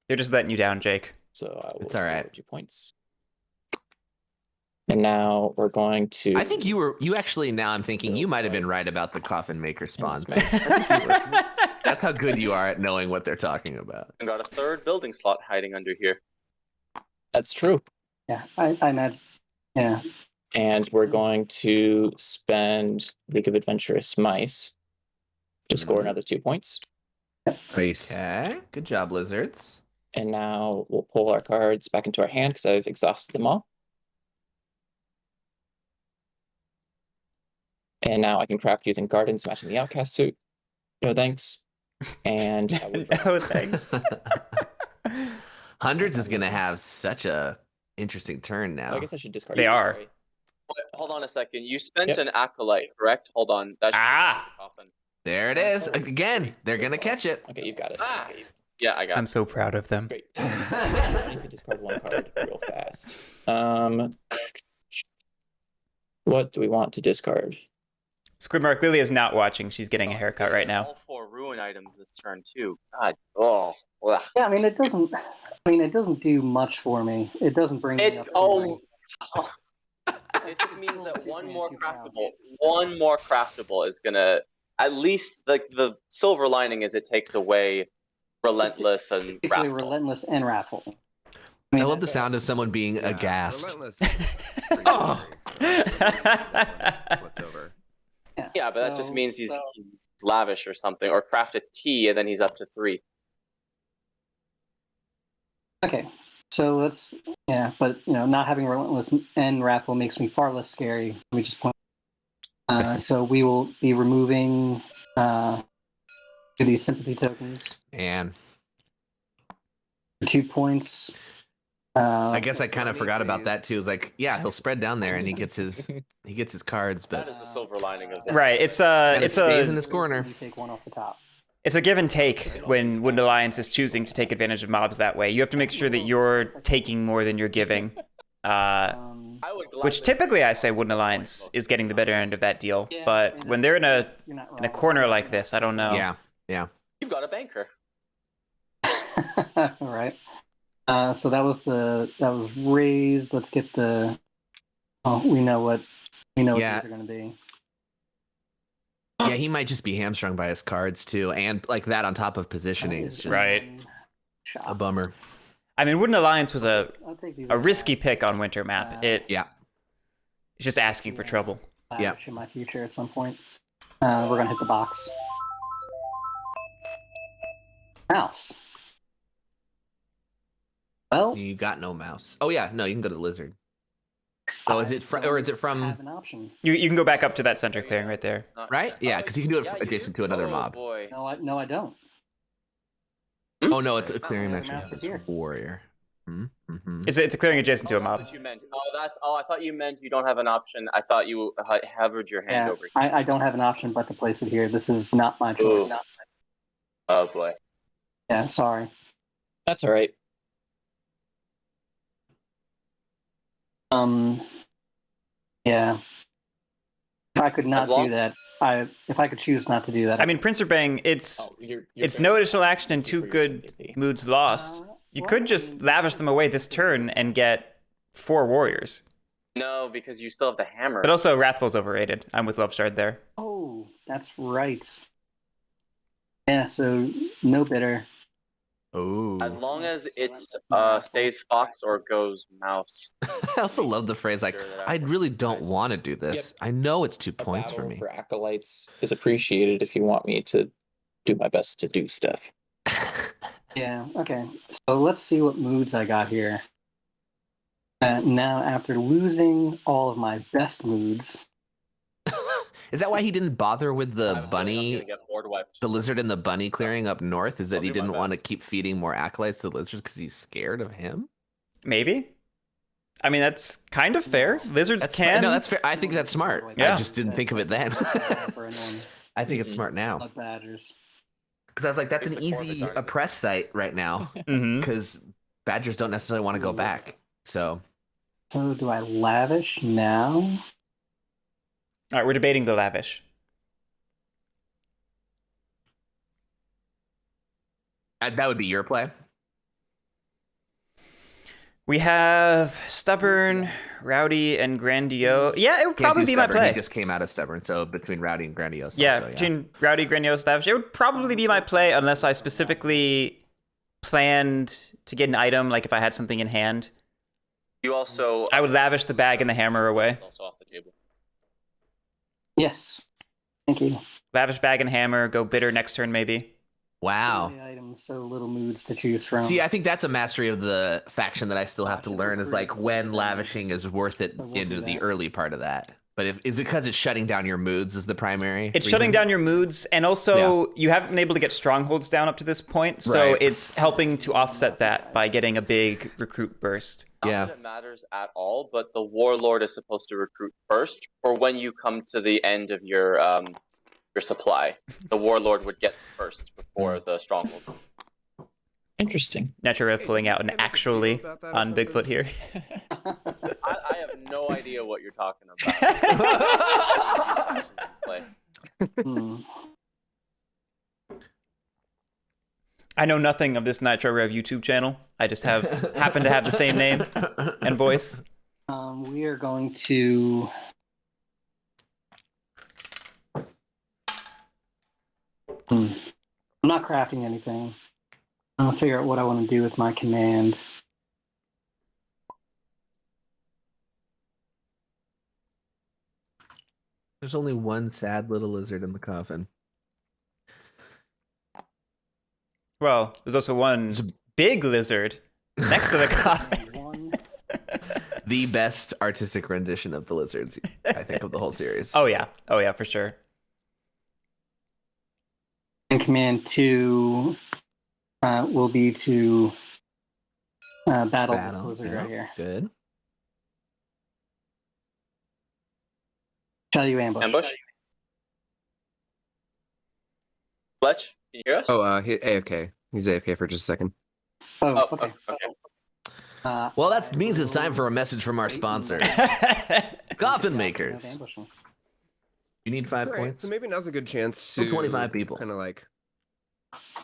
They're just letting you down, Jake. So I will It's all right. forward you points. And now we're going to. I think you actually, now I'm thinking you might have been right about the coffin maker spawn. That's how good you are at knowing what they're talking about. I got a third building slot hiding under here. That's true. Yeah, I imagine. Yeah. And we're going to spend League of Adventurous Mice to score another 2 points. Nice. Okay. Good job, lizards. And now we'll pull our cards back into our hand because I've exhausted them all. And now I can craft using gardens matching the outcast suit. No thanks. And I will draw. No thanks. Hundreds is gonna have such a interesting turn now. Oh, I guess I should discard. They these, are. sorry. Wait, hold on a second. You spent Yep. an acolyte, correct? Hold on. That should Ah! be the coffin. There it is. Again, they're gonna catch it. Okay, you've got it. Ah! Okay, Yeah, I got I'm it. so proud of them. great. I need to discard one card real fast. What do we want to discard? Squidmark Lily is not watching. She's getting a haircut right now. All 4 ruin items this turn too. God. Oh. Ugh. Yeah, I mean it doesn't. I mean it doesn't do much for me. It doesn't bring me It up to it just means that one more craftable is gonna at least like the silver lining is it takes away relentless and basically wrathful. relentless and wrathful. I love the sound of someone being Yeah, aghast. Relentless is pretty Oh. scary. Flipped over. Yeah, but that just means he's lavish or something, or craft a T and then he's up to 3. Okay, so let's but not having relentless and wrathful makes me far less scary. We just point. So we will be removing these sympathy tokens Man, for 2 points. I guess I kind of funny, forgot about please. that too. It's like, yeah, he'll spread down there and he gets his cards, That but is the silver lining of this. Right. It's and it stays in a this corner. You take one off the top. it's a give and take when Wood Alliance is choosing to take advantage of mobs that way. You have to make sure that you're taking more than you're giving. I would Which gladly- typically I say Wooden Alliance is getting the better end of that deal. Yeah, But and when they're in a you're not in a wrong. corner like this, I don't know. Yeah. You've got a banker. All right. So that was raised. Let's get the. Oh, we know what Yeah. these are going to be. Yeah, he might just be hamstrung by his cards too, and like that on top of positioning is just Right. a bummer. I mean, Wooden Alliance was I'll take these a as risky guys. pick on Winter Map. It's Yeah. just asking for trouble. Yeah. In my future at some point. We're going to hit the box. Mouse. Well, You got no mouse. Oh yeah, no, you can go to the lizard. Oh, is it or is it I from have an option. You can go back up to that center clearing right there. right? Yeah, because you can do it Yeah, you adjacent do? to another Oh, mob. boy. No, I don't. Oh no, it's a clearing the mechanism. mouse is It's here. warrior. Mm-hmm. It's a clearing adjacent to a That's mob. what you meant. I thought you meant you don't have an option. I thought you hovered your hand Yeah, over here. I don't have an option but to place it here. This is not my choice. Ooh. Oh boy. Yeah, sorry. That's all right. Yeah. If I could not As long- do that, if I could choose not to do that. I mean, Prince or Bang, it's Oh, you're it's very no additional action and lucky 2 for your good sympathy. moods lost. You could just lavish them away this turn and get 4 warriors. No, because you still have the hammer. But also, Wrathful's overrated. I'm with Love Shard there. Oh, that's right. Yeah, so no bitter. Oh. As long as it stays fox or goes mouse. I also love the phrase like, Sure that I really works don't nice. want to do this. I know it's 2 A points for battle me. for acolytes is appreciated if you want me to do my best to do stuff. Yeah, okay. So let's see what moods I got here. Now, after losing all of my best moods, Is that why he didn't bother with the I'm gonna bunny, get board wiped. the lizard and the bunny clearing up north? Is that I'll he do my didn't want to best. keep feeding more acolytes to the lizards because he's scared of him? Maybe? I mean, that's kind of fair. Lizards can. No, that's fair. I think that's smart. Yeah. I just didn't think of it then. For anyone I think it's smart now. blood badgers. Because I was like, that's It's an the core of easy its argument. oppress site right now. Mhm. Because badgers don't necessarily want to go back. So So do I lavish now? All right, we're debating the lavish. that would be your play. We have stubborn, rowdy, and grandiose. Yeah, it would Can't probably do be my stubborn. play. He just came out of stubborn, so between rowdy and grandiose. Yeah, also, between rowdy, grandiose, lavish, it would probably be my play unless I specifically planned to get an item, like if I had something in hand. You also. I would lavish the bag and the hammer away. It's also off the table. Yes. Thank you. Lavish bag and hammer, go bitter next turn maybe. Wow. So many items, so little moods to choose from. See, I think that's a mastery of the faction that I still have to learn is like when lavishing is worth it So we'll into do the that. early part of that. But is it because it's shutting down your moods is the primary? It's shutting reason? down your moods, and also you haven't been able to get strongholds down up to this point, so Right. it's helping to offset that by getting a big recruit burst. Not Yeah. that it matters at all, but the warlord is supposed to recruit first, or when you come to the end of your supply, the warlord would get first before the stronghold. Interesting. NITROREV pulling out an Can I make a actually video about that or on something? Bigfoot here. I have no idea what you're talking about. Play. Hmm. I know nothing of this NITROREV YouTube channel. I just happen to have the same name and voice. We are going to. I'm not crafting anything. I'll figure out what I want to do with my command. There's only one sad little lizard in the coffin. Well, there's also one big lizard next to the coffin. One. The best artistic rendition of the lizards, I think, of the whole series. Oh yeah, for sure. And command 2 will be to battle this lizard yeah, right here. Good. Shall you ambush? Ambush? Fletch, can you hear us? Oh, AFK. He's AFK for just a second. Oh, okay. Okay. Well, that means it's time for a message from our sponsor, Coffin Makers. Ambushing. You need 5 All right, points. so maybe now's a good chance For to 25 people. kind of like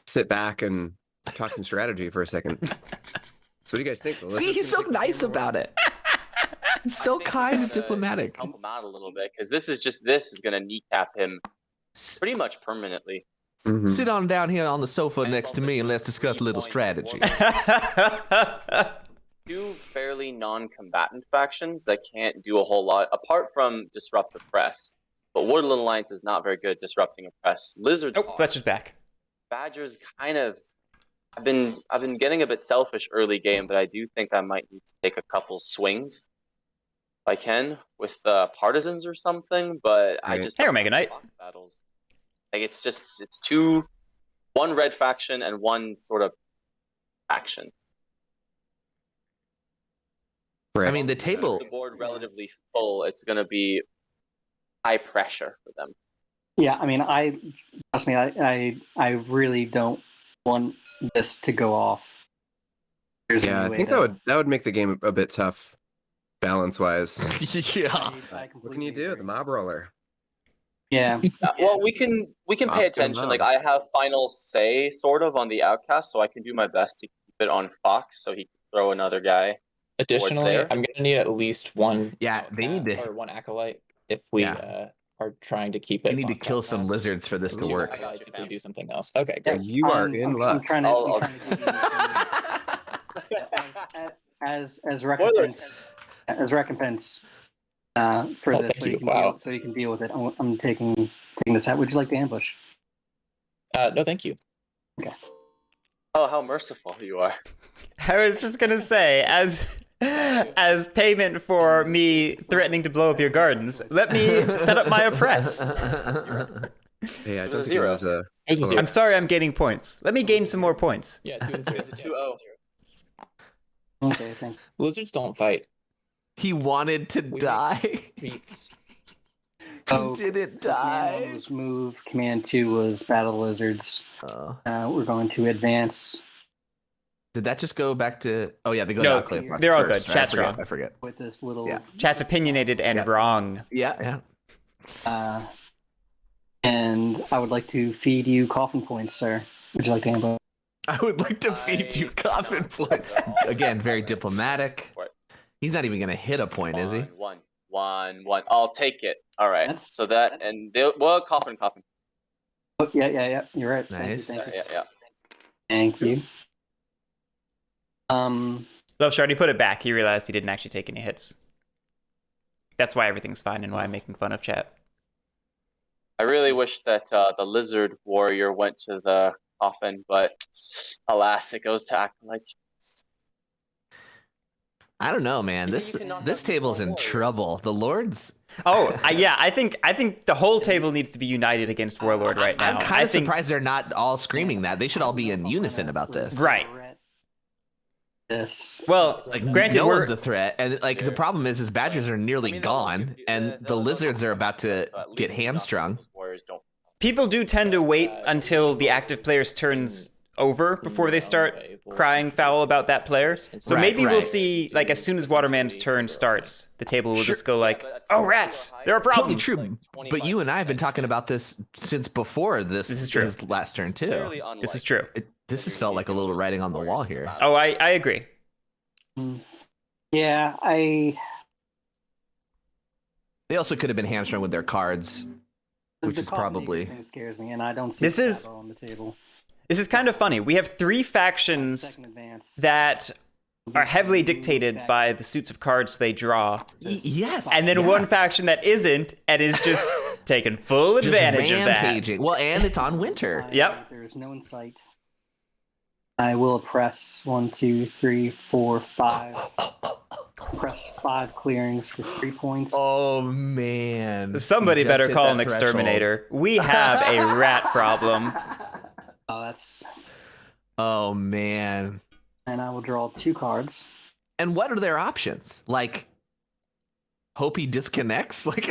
sit back and talk some strategy for a second. So what do you guys think? See, he's so nice about it. He's so kind and diplomatic. Help him out a little bit, because this is going to kneecap him pretty much permanently. Mhm. Sit on down here on the sofa And it's next to also me and let's key discuss a little point strategy. Two fairly non-combatant factions that can't do a whole lot apart from disrupt the press. But Woodland Alliance is not very good at disrupting a press. Lizards Oh, are. Fletch is back. Badgers kind of. I've been getting a bit selfish early game, but I do think I might need to take a couple swings if I can with partisans or something. But I Right. just Hey, don't Omega like Knight. box battles. Like it's one red faction and one sort of faction. I mean, the table. The board relatively full. It's going to be high pressure for them. Yeah, I mean, trust me, I really don't want this to go off. There's Yeah, any I way think that would make the game a bit tough, balance wise. Yeah. I What completely can you do? agree. The mob roller. Yeah, Well, we can pay Opt in attention. mob. Like I have final say sort of on the outcast, so I can do my best to keep it on Fox, so he can throw another guy. Additionally, there? I'm gonna need at least one. Yeah, they need to- or one acolyte if we Yeah. are trying to keep it. You need to Fox kill some Outcast. lizards for this to Two work. acolytes if we do something else. Okay, yeah, great. You are in I'm luck. trying to, I'll- I'm trying to give you some, as recompense for Oh, this, thank you. Wow. so you can deal with it. I'm taking this out. Would you like to ambush? No, thank you. Oh, how merciful you are! I was just gonna say, as payment for me threatening to blow up your gardens, let me set up my oppress. Hey, I It was don't a think zero. it was a. It was a Oh. zero. I'm sorry I'm gaining points. Let me gain some more points. Yeah, 2 and 2. It's a 2-0. Okay, thank you. Lizards don't fight. He wanted to We die. Beats. He didn't so Command 1 die. was move. Command 2 was battle lizards. We're going to advance Did that just go back to? Oh yeah, they go No, to Alclave Box they're all first, good. right? Chat's wrong. I forget. with this little. Yeah. Chat's opinionated and Yeah. wrong. Yeah. And I would like to feed you coffin points, sir. Would you like to ambush? I would like to feed you coffin point. Again, very diplomatic. What? He's not even gonna hit a point, is he? One. I'll take it. All right. That's- so that and coffin. Oh, yeah. You're right. Nice. Thank you. Yeah. Thank you. Love Shard, he put it back. He realized he didn't actually take any hits. That's why everything's fine and why I'm making fun of chat. I really wish that the lizard warrior went to the coffin, but alas, it goes to acolytes first. I don't know, man. You This can knock this out table's in warriors. trouble. The Lords. I think the whole table needs to be united against Warlord right now. I'm kind I of think surprised they're not all screaming that. They should all be in unison about this. Right. This. Well, Like, granted, no we're one's a threat, and like the problem is badgers are nearly gone, and the lizards are about to get hamstrung. Warriors don't. people do tend to wait until the active player's turns over before they start crying foul about that player. So Right, maybe we'll right. see, like, as soon as Waterman's turn starts, the table will just go like, "Oh, rats! They're a Totally problem." true, but you and I have been talking about this since before this This is true. his last turn too. This is true. This has felt like a little writing on the wall here. Oh, I agree. Yeah, They also could have been hamstrung with their cards, which the is coffin probably. thing scares me, and I don't see This is- Sabo on the table. This is kind of funny. We have three factions Second advance. that are heavily dictated by the suits of cards they draw, Yes, and then yeah. one faction that isn't and is just taking full Just advantage of that. rampaging. Well, and it's on winter. Yep. There is no insight. I will press 1, 2, 3, 4, 5. Press 5 clearings for 3 points. Oh man! Somebody You just better hit call that an threshold. exterminator. We have a rat problem. Oh, that's. Oh man! And I will draw 2 cards. And what are their options? Like, hope he disconnects. Like,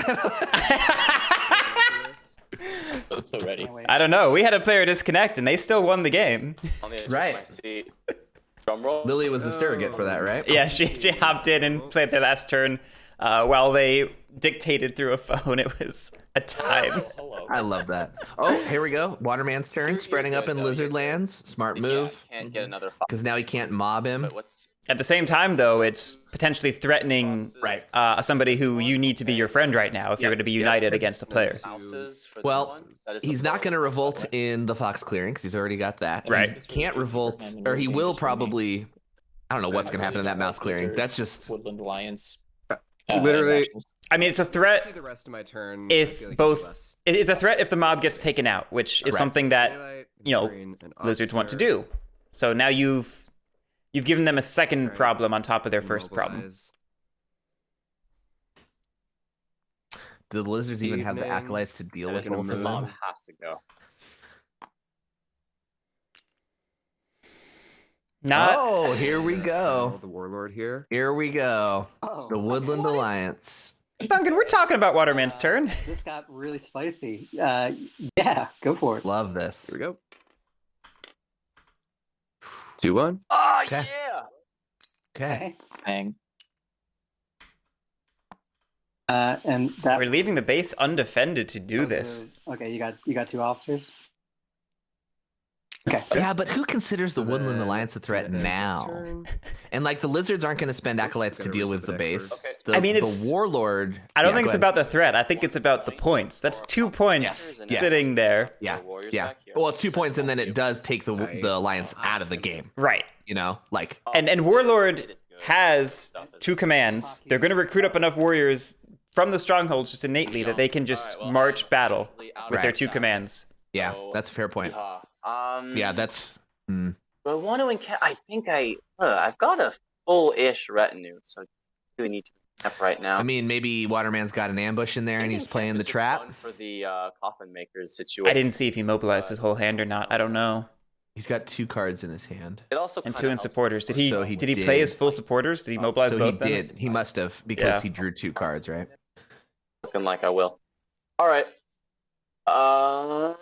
I'm so ready. Oh, wait. I don't know. We had a player disconnect and they still won the game. On the edge of Right. my seat. Drum roll. Lily was the surrogate for that, right? Yeah, she hopped in and played their last turn while they dictated through a phone. It was a time. Hello. I love that. Oh, here we go. Waterman's turn, You're spreading up good, in though, lizard you're good. lands. Smart Yeah, move. can't get another 5. Because now he can't mob him. But what's At the same time, though, it's potentially threatening somebody who you need to be your friend right now if you're going to be united against a player. houses for this Well, one? That is the he's not going to bonus. revolt in the Fox clearing because he's already got that. Right. He can't revolt, or he will probably. I don't know what's going to happen in that mouse clearing. That's just. Woodland Alliance. Literally- actions. I mean, it's a See threat the rest of my turn. I if feel like both. less It's a threat if the mob gets taken out, which is Correct. something that daylight, you know, green, and lizards want to officer, do. So now you've given them a second Right. problem on top of their first problem. immobilize. Do the lizards even have the Evening. acolytes to deal That with is both the of mob them? has to go. Not Oh, here we Oh, go. the warlord here. Here we go. Oh, The Woodland Alliance. Duncan. We're talking about Waterman's turn. This got really spicy. Yeah, go for it. Love this. Here we go. 2-1. Oh, Okay. yeah! Okay. Bang. And that. We're leaving the base undefended to do this. Okay, you got 2 officers. Okay. Yeah, but who considers the So Woodland then, Alliance a threat gonna end now? turn. And like the lizards aren't going to spend Oops, acolytes to gotta deal remove with the that base. first. Okay. The, I mean, it's- the warlord. I don't Yeah, think go it's ahead. about the threat. I think it's about the points. That's 2 points Yes. sitting there. Yeah, Warriors yeah. back here. Well, it's 2 points, and then it does take the Nice. alliance out of the game. Right. You know, like And Warlord has 2 commands. They're going to recruit up enough warriors from the strongholds just innately that they can just march battle with their 2 commands. yeah, that's a fair point. Yeah, that's. Do I want to I think I've got a full-ish retinue, so I really need to camp right now. I mean, maybe Waterman's got an ambush in there, and he's playing the trap. For the coffin makers situation. I didn't see if he mobilized his whole hand or not. I don't know. He's got 2 cards in his hand. It also And kinda 2 in helps supporters. Did he? So he did he play did. his full supporters? Did he mobilize So both? he then? did. He must have because Yeah. he drew 2 cards, right? Looking like I will. All right. I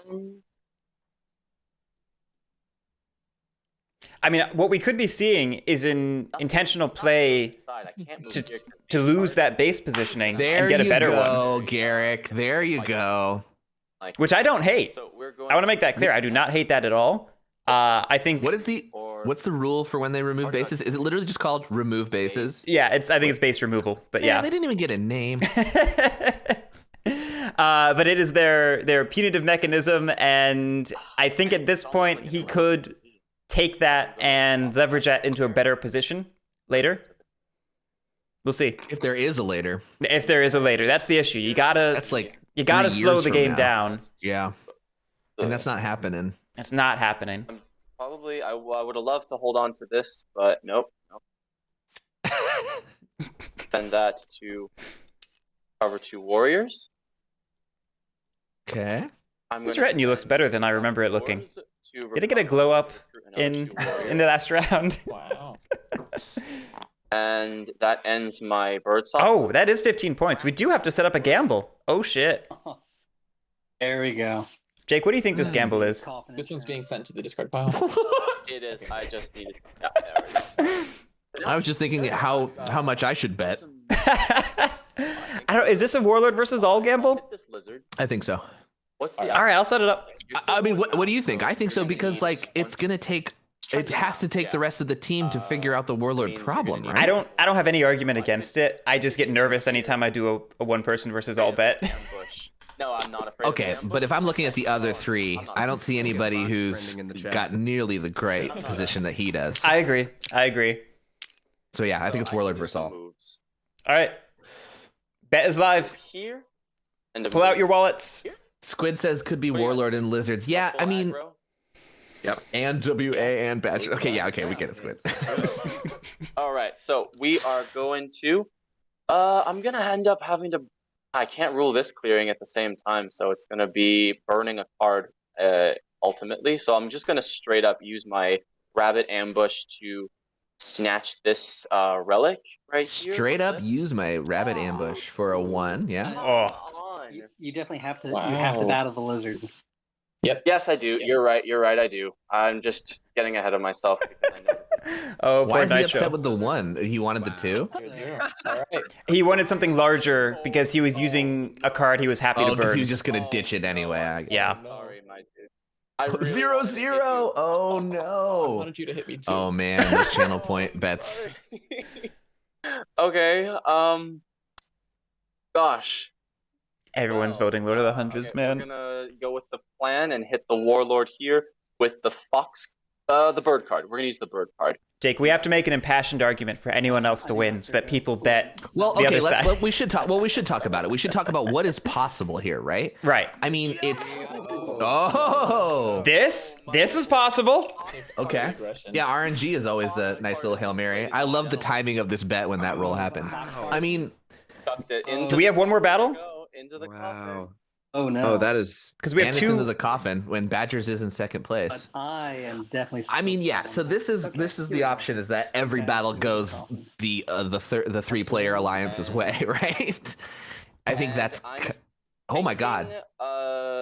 mean, what we could be seeing is an intentional play to lose that base positioning There and get a you better go, one, Guerric. There you go. which I don't hate. So we're going I want to make that clear. I do not hate that at all. I think. What's the rule for when they remove bases? Is it literally just called remove bases? Yeah, I think it's base removal, but Man, yeah. they didn't even get a name. But it is their punitive mechanism, and I think at this point he could take that and leverage that into a better position later. We'll see If there is a later. if there is a later. That's the issue. You gotta 3 slow years the from game now. down. Yeah. And that's not happening. It's not happening. Probably, I would have loved to hold on to this, but nope. Send that to cover 2 warriors. Okay. This retinue looks better than I remember it looking. Did it get a glow up in the last round? Wow. And that ends my bird song. Oh, that is 15 points. We do have to set up a gamble. Oh shit. There we go. Jake, what do you think this gamble is? This one's being sent to the discard pile. It is. I just needed. Yeah, there we go. I was just thinking how much I should bet. I don't. Is this a warlord versus all gamble? This lizard. I think so. What's the? All right, I'll set it up. I mean, what do you think? I think so because like it has to take the rest of the team to figure out the warlord problem, right? I don't have any argument against it. I just get nervous anytime I do a one person versus all bet. Ambush. No, I'm not afraid. Okay, but if I'm looking at the other 3, I don't see anybody who's got nearly the great position that he does. I agree. So yeah, I think it's warlord versus all. Moves. All right. Bet is live. Here. And Pull out your wallets. Squid says could be warlord and lizards. Yeah, I mean, yep. And WA and badge. Okay, yeah, okay, we get it, Squid. All right, so we are going to. I'm gonna end up having to. I can't rule this clearing at the same time, so it's gonna be burning a card ultimately. So I'm just gonna straight up use my rabbit ambush to snatch this relic right here. Straight up use my rabbit ambush for a 1, yeah. Oh. You definitely have to. Wow. You have to battle the lizard. Yes, I do. You're right. I do. I'm just getting ahead of myself because I know. Oh, Why poor is he Nitro. upset with the 1? He wanted the 2? All right. He wanted something larger because he was using a card he was happy Oh, to because burn. he was just gonna ditch it anyway. Yeah. Sorry, my dude. I really 0-0. wanted to hit you. Oh I no. wanted you to hit me too. Oh man, those channel point bets. Okay. Gosh. Everyone's voting Lord of the Hundreds, Okay, man. We're gonna go with the plan and hit the warlord here with the fox, the bird card. We're gonna use the bird card. Jake, we have to make an impassioned argument for anyone else to win so that people bet Well, the okay, other side. we should talk about it. We should talk about what is possible here, right? Right. I mean, it's oh. This is possible. Okay. Yeah, RNG is always a nice little Hail Mary. I love the timing of this bet when that roll happened. I mean, Do we have one more battle? Into the Wow. Oh no. Oh, that is. Because we have and it's into two. the coffin when Badgers is in second But place. I am definitely. I mean, yeah. So this is the option is that every battle goes the 3-player alliance's way, right? I think that's. Oh my god.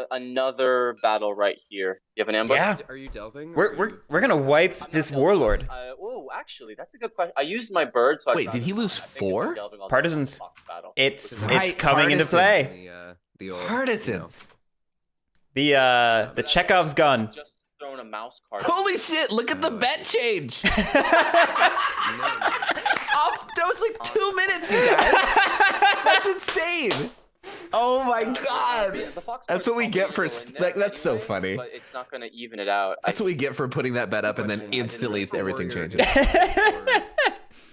Another battle right here. You have an ambush? Yeah. Are you delving? We're gonna wipe this warlord. Oh, actually, that's a good question. I used my bird, so Wait, did he lose 4? Partisans. It's Right, coming into play. The old, Partisans. The Chekhov's gun. Just throwing a mouse card. Holy shit! Look at the bet change. Off, that was like 2 minutes, you guys. That's insane. Oh my god. The fox That's card's what we probably get for gonna go in like. there That's so anyway, funny. But it's not going to even it out. That's what we get for putting that bet up and then instantly everything changes.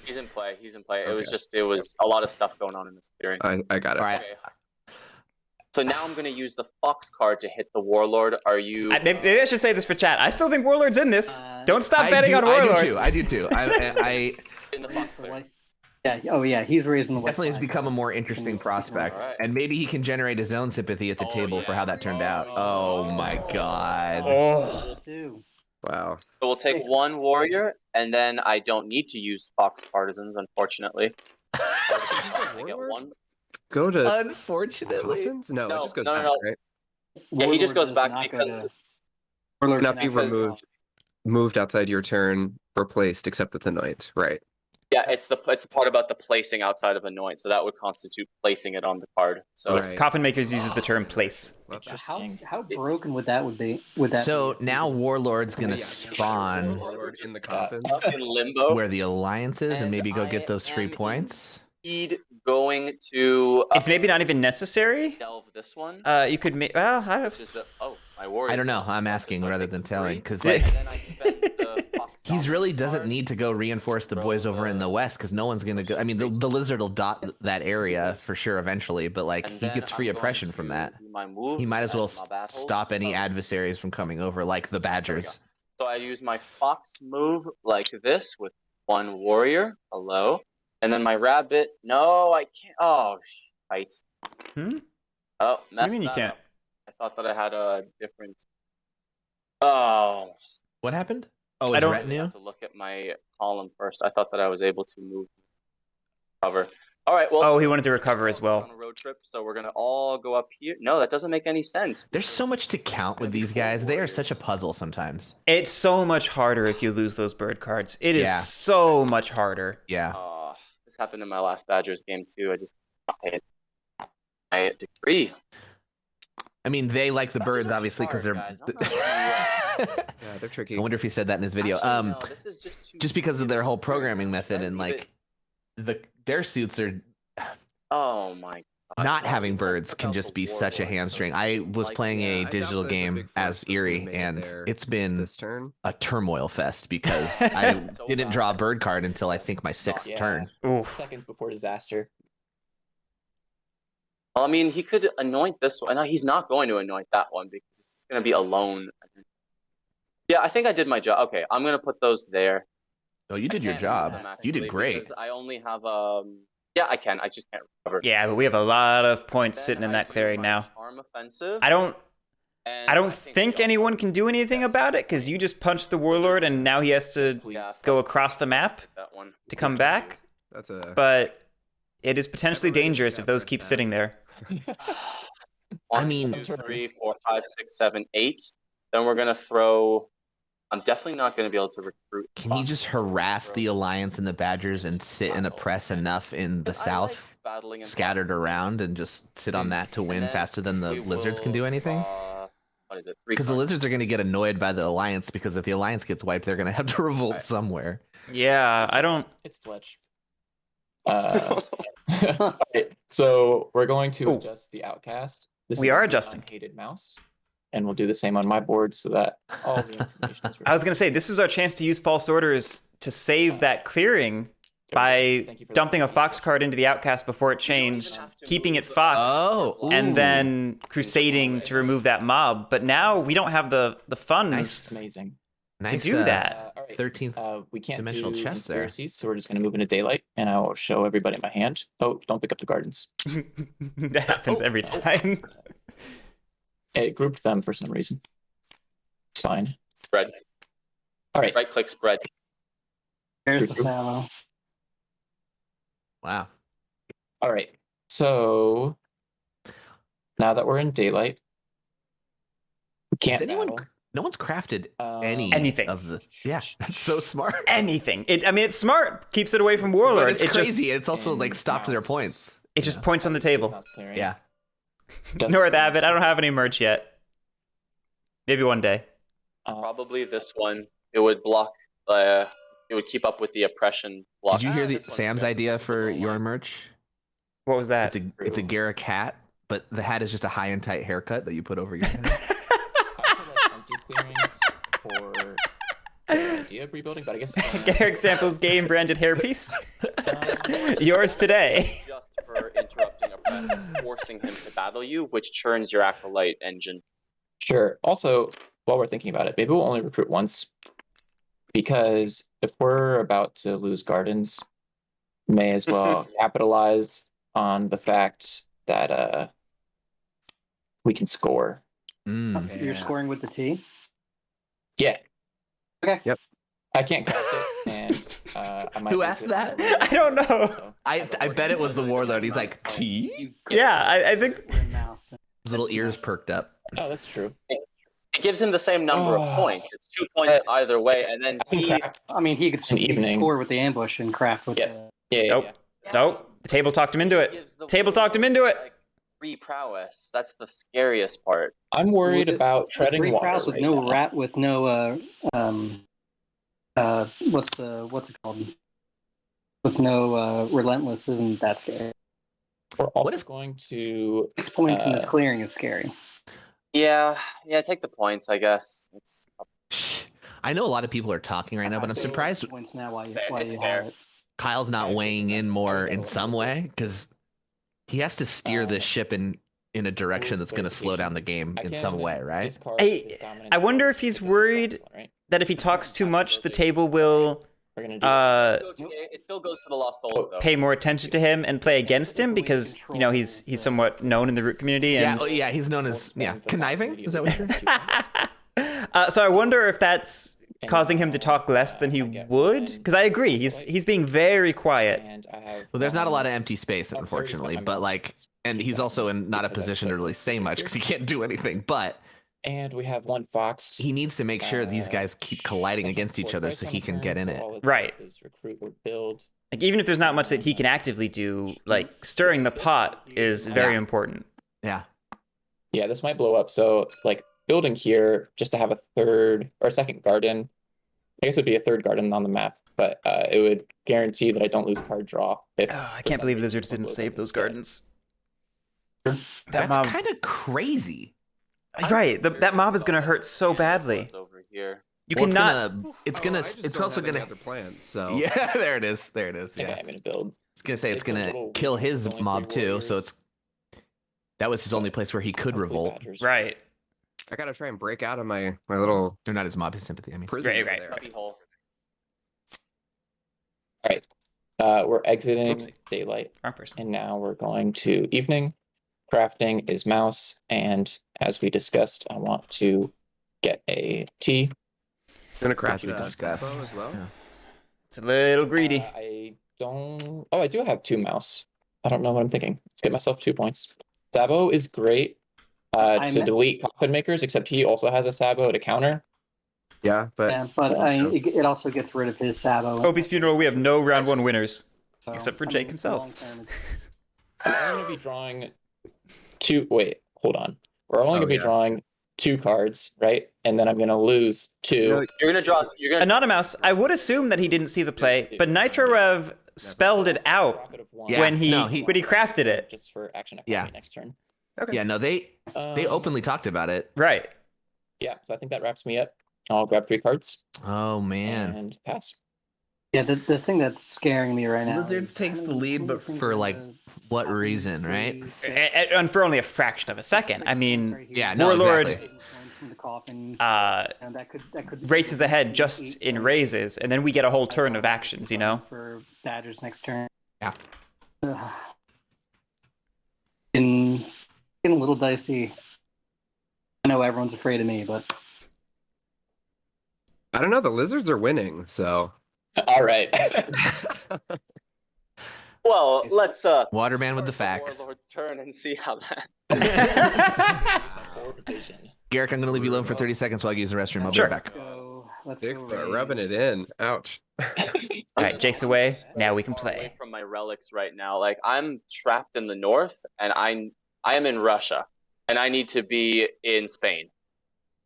He's in play. He's in play. It Okay. was a lot of stuff going on in this clearing. I got it. All right. Okay. So now I'm going to use the fox card to hit the warlord. Are you? Maybe I should say this for chat. I still think warlord's in this. Don't stop I betting do- on warlord. I do too. I In the fox clearing. Yeah. Oh yeah. He's raising the white definitely has flag. become a more interesting prospect, Alright. and maybe he can generate his own sympathy at the table for how that turned out. Oh my god. Oh. Too. Wow. So we'll take one warrior, and then I don't need to use Fox Partisans, unfortunately. I get one. Go to Unfortunately. coffins? No, it No, just goes no, back, no. right? Yeah, he just Warlord goes does back not go because to- Warlord Cannot be cannot go to- removed. Moved outside your turn, replaced except with the knight. Right. yeah, it's the part about the placing outside of anoint, so that would constitute placing it on the card. So Yes, Right. Coffin Makers uses the term place. Love that. Interesting. How broken would that be? Would that So be? now Warlord's gonna Yeah, spawn Warlord in the Yeah. coffin. up in limbo. where the alliance is and And maybe go I get those free am points. Indeed going to It's maybe not even necessary. delve this one, You could make. Well, which is the my warrior. I don't know. I'm asking rather than telling, because like and then I spend the Fox he's Dominant really doesn't card. need to go reinforce the boys over in the west, because no one's gonna go. I mean, the lizard will dot that area for sure eventually, but like And he then gets free I'm going oppression from to that. do my moves He might as well and my battles. stop any Oh. adversaries from coming over, like the Badgers. So I use my fox move like this with one warrior. Hello. And then my rabbit. No, I can't. Oh, shite. Hmm? Oh, What do messed you mean you that can't? up. I thought that I had a different. Oh. What happened? Oh, I his don't- I retinue. have to look at my column first. I thought that I was able to move cover. All right. Well. Oh, he wanted to recover as we're well. On a road trip, so we're gonna all go up here. No, that doesn't make any sense. There's so much to count with these guys. They are such a puzzle sometimes. It's so much harder if you lose those bird cards. It is Yeah. so much harder. Yeah. This happened in my last Badgers game too. I just my degree. I mean, they like the birds Badgers are obviously because hard, they're. guys. I'm not Yeah, they're tricky. I wonder if he said that in his video. Actually, no, this is Just because of easy. their whole programming method Try to and leave like their suits are Oh my God. not no, having these guys birds took can out just the be such a warlord, so hamstring. it's I was like- playing Yeah, a I doubt digital there's a game big force as that's gonna Eerie, make it and there it's been this turn. a turmoil fest because I So didn't bad. draw a bird card until I think my sixth Yeah. turn. Oof. Seconds before disaster. Well, I mean, he could anoint this one. No, he's not going to anoint that one because it's going to be alone. Yeah, I think I did my job. Okay, I'm going to put those there. Oh, you I did your can't job. use them, You did actually, great. because I only have Yeah, I can. I just can't recover. Yeah, but we have a lot of points Then sitting in I that do clearing my now. Charm offensive. I don't and think we anyone also can do anything about it because you just punched the warlord and now he has to Please. Yeah, go across the map that one. to come back. That's a. But it is potentially Never really dangerous if those got keep pressed sitting there. I One, mean- 2, 3, 4, 5, 6, 7, 8. Then we're gonna throw. I'm definitely not gonna be able to recruit. Can he just Foxes, so we're gonna harass throw the this Alliance and the Badgers and sit and oppress enough in the 'Cause I like south, battling in scattered Foxes around, series. and just sit on that to And win then faster than the we lizards can will do anything? draw- What is it? 3 Because the cards. lizards are going to get annoyed by the Alliance, because if the Alliance gets wiped, they're going to have to revolt Right. somewhere. Yeah, I don't. It's Fletch. Alright, so we're going to Ooh. adjust the outcast. This We is are the adjusting. Unhated mouse, and we'll do the same on my board so that all the information is. I was gonna say this was our chance to use false orders to save that clearing by Thank you for dumping a that. fox card into the outcast before it You don't even changed, have to keeping it move fox, Oh, and ooh. then crusading to remove that mob. But now we don't have the funds Nice. Amazing. Nice, do that. All right. 13th. We can't dimensional do chest there. conspiracies, so we're just going to move into daylight, and I will show everybody my hand. Oh, don't pick up the gardens. that happens every time. It grouped them for some reason. It's fine. Spread. All right. Right click spread. There's the sallow. Wow. All right. So now that we're in daylight, we can't Has anyone? battle. No one's crafted Um, Anything. of the. Yeah, that's so smart. Anything. I mean, it's smart. Keeps it away from warlord. But it's it crazy. just It's also like and stopped their mouse. points. it just points on the table. Mouse clearing. Yeah. Doesn't North seem Abbott. I to- don't have any merch yet. Maybe one day. Probably this one. It would block. It would keep up with the oppression block. Did you hear This one's Sam's good. idea for Little your lines. merch? What was that? It's a Guerric hat, but the hat is just a high and tight haircut that you put over your head. I also like empty clearings for the idea of rebuilding, but I guess Garrick Samples game branded hairpiece. Yours today. Just for interrupting oppress and forcing him to battle you, which churns your acolyte engine. Sure. Also, while we're thinking about it, maybe we'll only recruit once. Because if we're about to lose gardens, may as well capitalize on the fact that we can score. Mm. You're scoring with the T. Yeah. I can't craft it, and I might. Who lose asked it that? anyway, I don't know. so- I bet it was the warlord. He's like, T? You Yeah, I think. we're in mouse. His little ears perked up. Oh, that's true. It gives him the same number of Oh. points. It's 2 points either way, and then I can T. craft. I mean, he could evening. score with the ambush and craft with Yep. the. Yeah. Nope. Nope. The table talked him into it. gives the Table talked him into it. like, 3 prowess. That's the scariest part. I'm worried With- about with treading 3 water prowess with right no now. rat with no what's it called? With no relentless isn't that scary. We're also is- going to. 6 points in this Uh, clearing is scary. Yeah, take the points, I guess. It's I know a lot of people are talking right now, but I'm So- surprised Points now while you, fair, while it's you fair. have it. Kyle's not weighing in more in some way because he has to steer this ship in a direction that's going to slow down the game I in can some way, right? discard I- this dominant I wonder card if he's because it's worried excellent, right? That if he talks too much, the table will We're gonna do that. it still goes to the Lost Souls, though. pay more attention to him and play against him because he's somewhat known in the root community. Yeah, And oh, yeah, he's known as conniving. Is that what you're? so I wonder if that's causing him to talk less than he would. Because I agree, he's being very quiet. And I have Well, there's not a lot of one- empty space, one unfortunately. carries But my like, mouse. and he's also in not a Because I position to click really say much because he can't do anything. But And we have one fox. he needs to make sure these guys keep colliding That's against each four other dice so on he the can turn, get in so it. all it's Right. left is recruit or build. Like even if there's not much that he can actively do, like stirring the pot is very Yeah. important. Yeah. Yeah, this might blow up. So like building here just to have a third or a second garden. I guess it would be a third garden on the map, but it would guarantee that I don't lose card draw. If I can't believe Lizards didn't save those gardens. That That's mob, kind of crazy. right? That mob is gonna hurt so badly. What's over here? You Well, cannot. It's Oh, gonna. I just It's don't also have any gonna. other plans. So Yeah, there it is. There it is. Okay, Yeah. I'm gonna build. It's gonna say it's It's a gonna little kill weird. his It's only mob 3 too. So warriors. that was his only place where he could Hopefully revolt. badgers. Right. I gotta try and break out of my little Or not his mob, his sympathy. I mean. prison Right, over right. there. Cubby hole. We're exiting Oopsie. daylight, Wrong person. and now we're going to evening. Crafting is mouse, and as we discussed, I want to get a tea. Gonna craft we a discussed. Sabo as well. Yeah. It's a little greedy. I don't. Oh, I do have 2 mouse. I don't know what I'm thinking. Let's get myself 2 points. Sabo is great I to meant- delete coffin makers, except he also has a Sabo to counter. Yeah, but Yeah, but So- I mean, it also gets rid of his Sabo. Opie's funeral. We have no round 1 winners. so, except for I Jake mean, himself. long-term, it's- I'm going to be drawing 2. Wait, hold on. We're only Oh, going to be yeah. drawing 2 cards, right? And then I'm going to lose 2. No, You're gonna draw. You're gonna. Anonymous, I would assume that he didn't see the play, but NITROREV spelled it out Profit of 1. Yeah, when he no, when he crafted it. Just for action Yeah. economy next turn. okay. Yeah. No, they Um, openly talked about it. Right. Yeah, so I think that wraps me up. I'll grab 3 cards Oh man. and pass. Yeah, the thing that's scaring me right now. Lizards is takes how the many- lead, how but many things for are like the- what one, reason, right? three, six, And for only a fraction of a second. I mean, right here. Yeah, no, Warlord exactly. Points from the coffin, uh, and that could races ahead just 8 in points. raises, and then we get a whole turn of actions, you know? For Badgers next turn. Yeah. Ugh. Getting a little dicey. I know everyone's afraid of me, but I don't know. The lizards are winning, so All right. Well, let's Waterman with the start facts. Warlord's turn and see how that. Garrick, I'm gonna leave you alone for 30 seconds while I use the restroom. I'll be Sure. right back. Let's go Bigfoot rubbing it raise. in. Ouch. All right, Jake's away. Now we can Far away play. from my relics right now. Like I'm trapped in the north, and I am in Russia, and I need to be in Spain,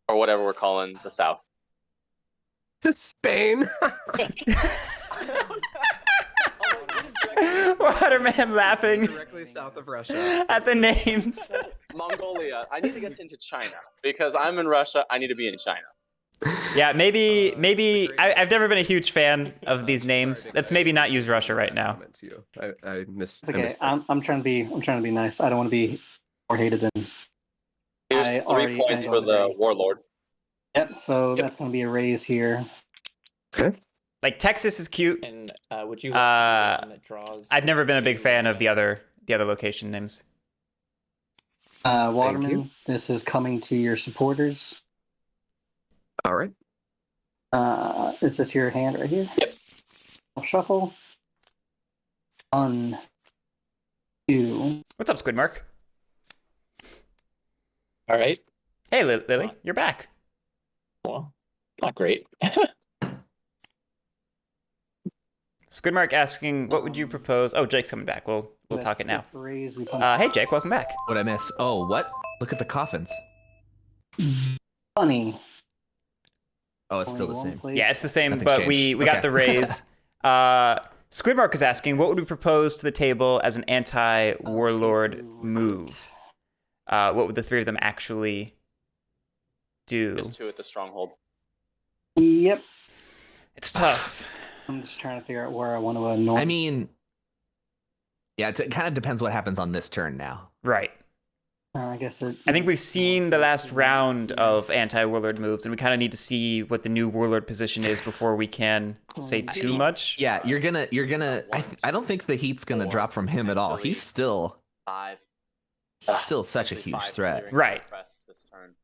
or whatever we're calling the south. Spain. Waterman laughing Directly south of Russia. at the names. Mongolia. I need to get into China because I'm in Russia. I need to be in China. Yeah, maybe I've never been a huge fan of these names. Let's maybe not use Russia right now. Comment to you. I miss. It's I okay. miss- I'm trying to be nice. I don't want to be more hated than. Here's I 3 already- points I for the already- warlord. Yep. So that's going to be a raise here. Like Texas is cute. And would you? Uh, one that draws I've never been a big two, fan of the other location names. Waterman, you. this is coming to your supporters. All right. Is this your hand right here? Yep. I'll shuffle. 1, 2. What's up, Squidmark? All right. Hey, Lily, you're back. Well, not great. Squidmark asking, what would you propose? Oh, Jake's coming back. We'll talk it now. Raise, we punch. Hey, Jake, welcome back. What I miss? Oh, what? Look at the coffins. Funny. Oh, it's still the Only one same. place. Yeah, it's the same, Nothing's but we changed. got Okay. the raise. Squidmark is asking, what would we propose to the table as an anti-warlord move? What would the three of them actually do? Just 2 at the stronghold. Yep. It's tough. I'm just trying to figure out where I want to annoy. I mean, yeah, it kind of depends what happens on this turn now. Right. I guess it. I think we've seen the last round of anti-warlord moves, and we kind of need to see what the new warlord position is before we can say too much. Yeah, you're gonna. I don't think the heat's gonna drop from him at all. He's still 5. such a Actually, huge 5 threat. clearing Right. crest this turn.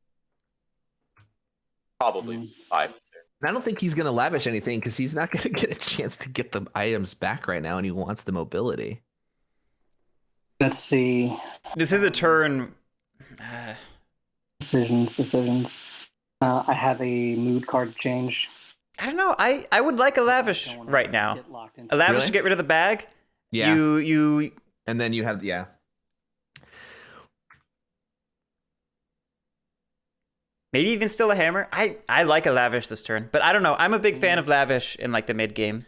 Probably 5. And I don't think he's gonna lavish anything because he's not gonna get a chance to get the items back right now, and he wants the mobility. Let's see. This is a turn. Decisions. I have a mood card change. I don't know. I would like a lavish Don't wanna right now. get locked into A lavish Really? to get rid of the bag. Yeah. You And then you have maybe even still a hammer. I like a lavish this turn, but I don't know. I'm a big fan of lavish in like the mid game.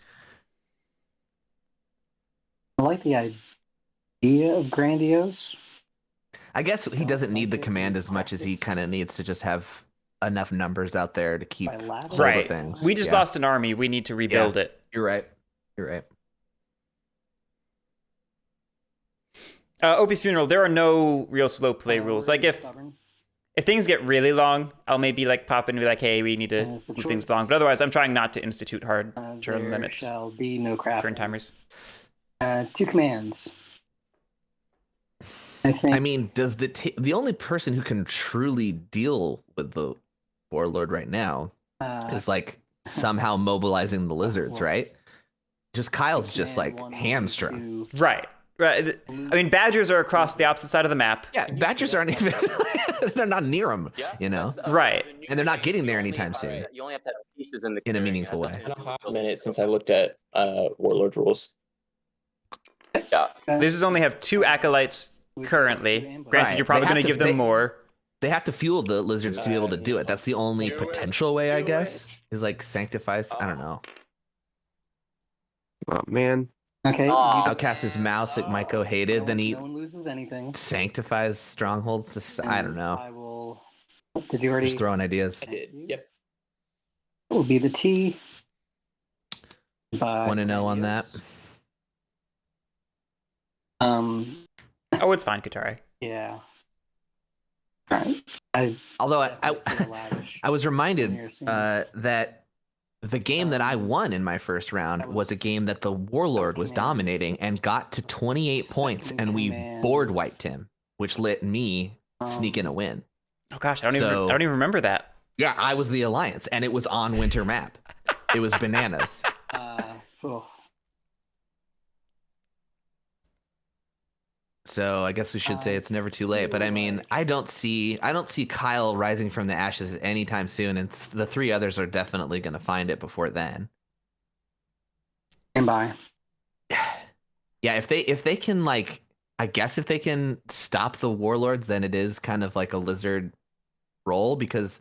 I like the idea of grandiose. I guess he doesn't need the like it command in as much as he practice. kind of needs to just have enough numbers out there to keep By lavish. hold of Right. things. We just Yeah. lost an army. We need to rebuild it. You're right. You're right. Opie's funeral. There are no real slow play Oh, rules. we're Like if stubborn. things get really long, I'll maybe like pop in and be like, hey, we need to There's the move things choice. long. But otherwise, I'm trying not to institute hard turn There limits, shall be no crafting. turn timers. 2 commands. I think. I mean, does the only person who can truly deal with the warlord right now is like somehow mobilizing the lizards, well, right? Just Kyle's just command like 1, hamstrung. 2, Right. Right. I mean, badgers are across the opposite side of the map. Yeah, badgers aren't even. They're not near him. Yeah, You know. that's the- Right. so And they're not getting there you only anytime have- soon. You only have to have pieces in the In a clearing, meaningful yes, way. that's It's been a when you hot build minute the since I looked at Warlord rules. Yeah. Lizards only have 2 acolytes currently. Granted, Right. you're probably They have going to to- give them they- more. They have to fuel the lizards to be able to do it. That's the only Do it. potential way, I Do guess. Is like sanctifies. I don't know. Oh man. Okay. Aw. Outcasts his mouse. It might go hated. Then he No one loses anything. sanctifies strongholds. I don't And know. I will. Did you already? Just throwing ideas. I did. Yep. It will be the T. By 1-0 on that. Grandiose. Oh, it's fine, Katari. Yeah. All right. Although I I was reminded Here soon. that the game that I won in my first round was a game that the warlord was dominating and got to 28 points, Second and we command. board wiped him, which let me sneak in a win. Oh gosh, I don't So- even remember that. Yeah, I was the alliance, and it was on winter map. It was bananas. Oh. So I guess we should say it's never too late. But I mean, I don't see Kyle rising from the ashes anytime soon, and the 3 others are definitely going to find it before then. Stand by. Yeah, if they can like, I guess if they can stop the warlords, then it is kind of like a lizard roll because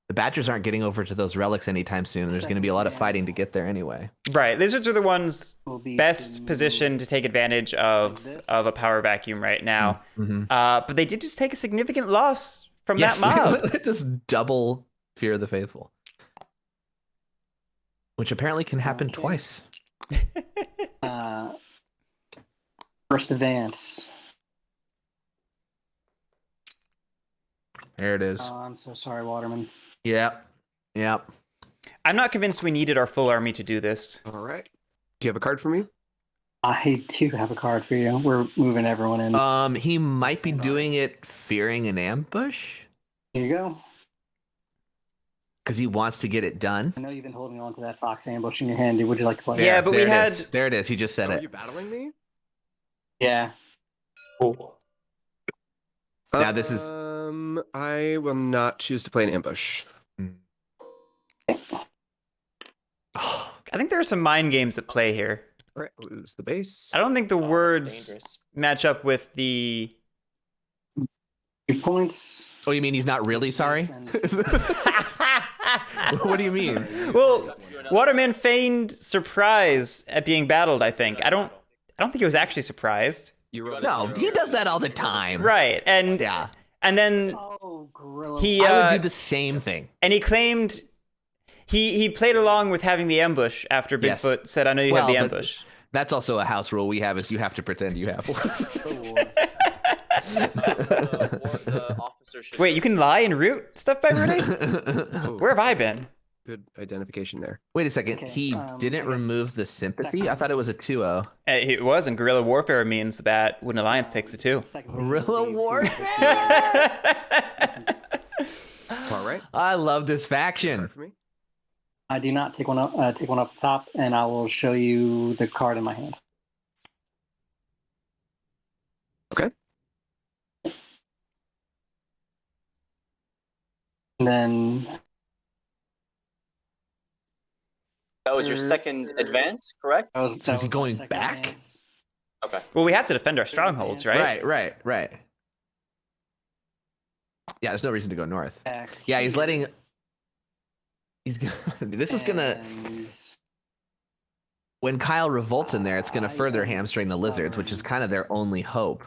the Badgers aren't getting over to those relics anytime soon. There's going to be a lot of fighting to get there anyway. Right, lizards are the ones Will be best to positioned to take advantage of this. a power vacuum right now. Mm-hmm. But they did just take a significant loss from that mob. Just double Fear of the Faithful, which apparently can happen Okay. twice. First advance. There it is. Oh, I'm so sorry, Waterman. Yep. I'm not convinced we needed our full army to do this. All right. Do you have a card for me? I do have a card for you. We're moving everyone in. He might be doing it fearing an ambush. Here you go. Because he wants to get it done. I know you've been holding on to that fox ambush in your hand. Would you like to play? Yeah, but we there it had- is. There it is. He just said Are it. you battling me? Yeah. Cool. Now this is- I will not choose to play an ambush. I think there are some mind games at play here. All right, lose the base. I don't think the Oh, that's words dangerous. match up with the. 2 points. Oh, you mean he's not really sorry? What do you mean? Well, Waterman feigned surprise at being battled. I think. I don't think he was actually surprised. No, he does that all the time. Right, and Yeah. and then Oh, gorilla. he I would do the same thing. and he claimed he played along with having the ambush after Yes. Bigfoot said, "I know you Well, have the but- ambush." That's also a house rule we have is you have to pretend you have one. The officer should Wait, you can lie and root stuff by rooting? Where have I been? Good identification there. Wait a second. Okay, He didn't I guess remove the sympathy? I thought it was a 2-0. It was, and guerrilla warfare means that when Alliance takes the 2. Guerrilla warfare? All right. I love this Sorry faction. for me. I do not take one off. Take one off the top, and I will show you the card in my hand. Okay. And then That was your second advance, correct? that was, So that is he was my going second back? advance. Okay. Well, we have to defend our strongholds, right? Right. Yeah, there's no reason to go north. Back Yeah, he's here, letting. He's. This is gonna. and When Kyle revolts in there, it's gonna I further am hamstring the lizards, which is stubborn. kind of their only hope.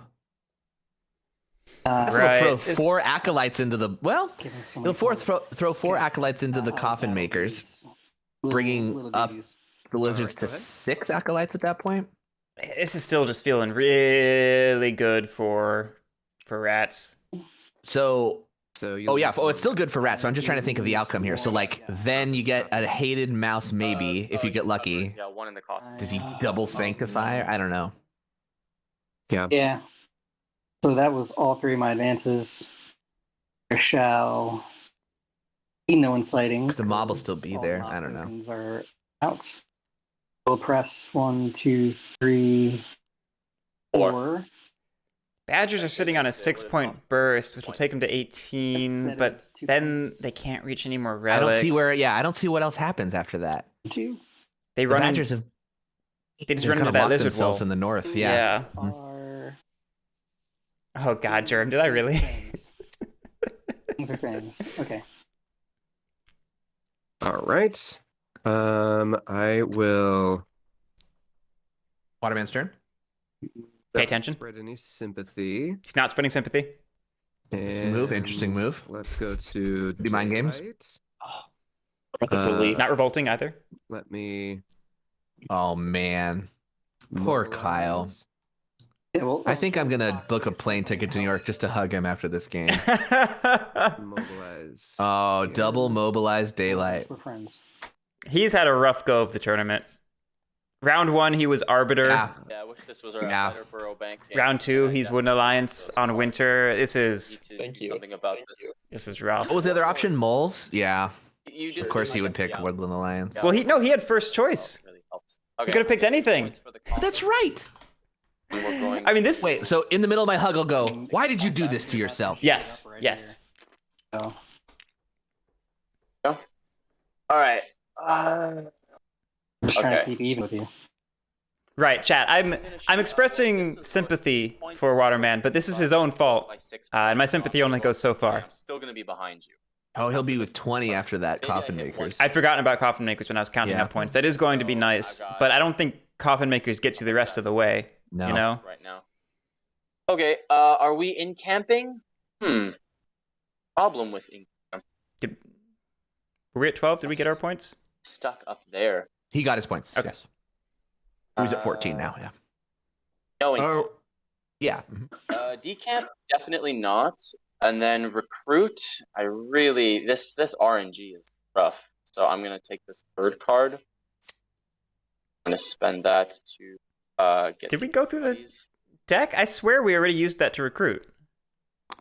Uh, This Right. will throw It's- 4 acolytes into the. Well, giving so he'll many points. throw 4 acolytes into the Uh, coffin battle makers, duties. bringing Little up duties. the lizards go to ahead. 6 acolytes at that point. This is still just feeling really good for rats. So So you Oh yeah, lose oh one. it's still good for rats. So I'm just trying to think of the outcome here. So like, then you get a hated mouse maybe if you get lucky. Yeah, one in the coffin. Does he double sanctify? I don't know. Yeah. So that was all 3 of my advances. There shall be no inciting. 'Cause the mob will because still be all there. mob I don't know. tokens are out. We'll press 1, 2, 3, 4. Badgers are sitting on a 6-point burst, which will take them to 18, That but is 2 then points. they can't reach any more I relics. don't see where. Yeah, I don't see what else happens after that. 2. They The run. Badgers have They just they've run into kind of that locked lizard themselves wall. in the north. Yeah. Yeah. Are Oh God, Germ, did I really? Things are things. Okay. All right. I will Waterman's turn. Pay attention. Spread any sympathy. He's not spreading sympathy. Interesting And move. Let's go to Do mind games? daylight. Breath of relief. Not revolting either. Let me. Oh man, poor Kyle. mobilize. Yeah, well, I think I'm gonna book a plane ticket to New York just to hug him after this game. Mobilize. Oh, again. double mobilized daylight. We're friends. He's had a rough go of the tournament. Round 1, he was arbiter. Yeah. Yeah, I wish this was our Yeah. better Burrow Bank game. Round 2, he's Yeah, Wooden Alliance those on cards. winter. This Need is to Thank do you. Something about Thank this. you. this is rough. What was the other option? Moles? Yeah. You did Of course really he would nice, pick yeah. Woodland Alliance. Yeah. Well, he had first choice. Really helps. He could have picked anything. Points for the coffin. That's right. And we're going- I mean, this. Wait, so in the middle of my hug, I'll go, why did you do this to yourself? Yes. Yes. So, All right. I'm just trying to Okay. keep even with you. Right, chat. I'm expressing sympathy for Waterman, but this is his own fault, and my sympathy only goes so far. I'm still gonna be behind you. Oh, he'll be with 20 after that Maybe I Coffin hit Makers. I'd forgotten about Coffin Makers when I was counting Yeah. up points. That is going to be So, nice, I got- but I don't think Coffin Makers gets you the rest of the way. No. You know? Right now. Okay. Are we in camping? Problem with in Were we at 12? Did we get our points? stuck up there. He got his points. Okay. Yes. He's at 14 now, yeah. No, in Oh, yeah. decamp definitely not. And then recruit, I really this RNG is rough. So I'm gonna take this bird card. I'm gonna spend that to get. Did we some go through the buddies. deck? I swear we already used that to recruit.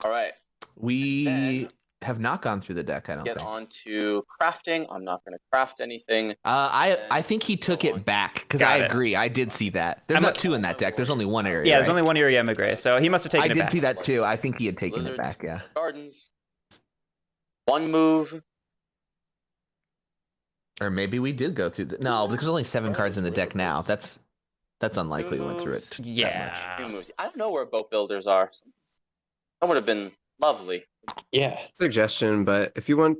All right. We have not gone through the deck, I don't Get think. on to crafting. I'm not going to craft anything. I think he took it back because I Got it. agree. I did see that. There's not 2 in that deck. There's only 1 area. Yeah, there's right? only one area Emigre, so he must have taken I it did back. see that too. I think he had taken it Lizards, back. Yeah. Gardens. 1 move. Or maybe we did go through the. No, because there's only 7 cards in the deck now. That's unlikely we went through it. that much. Yeah. 2 moves. I don't know where boat builders are. That would have been lovely. Yeah. Suggestion, but if you want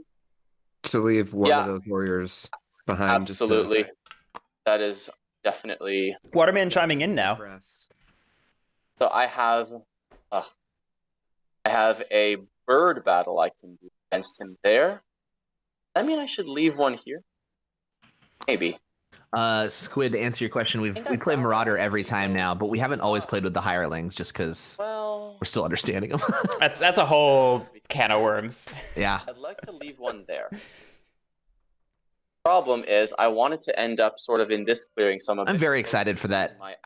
to leave one Yeah. of those warriors behind, just to Absolutely. That is definitely. Waterman chiming in now. press. So I have a bird battle I can do against him there. I mean, I should leave one here. Maybe. Squid, to answer your question, we play Marauder every time now, but we haven't always played with the hirelings just because Well, we're still understanding them. That's a whole can of worms. Yeah. I'd like to leave one there. Problem is, I wanted to end up sort of in this clearing. Some of I'm it very goes excited for that my-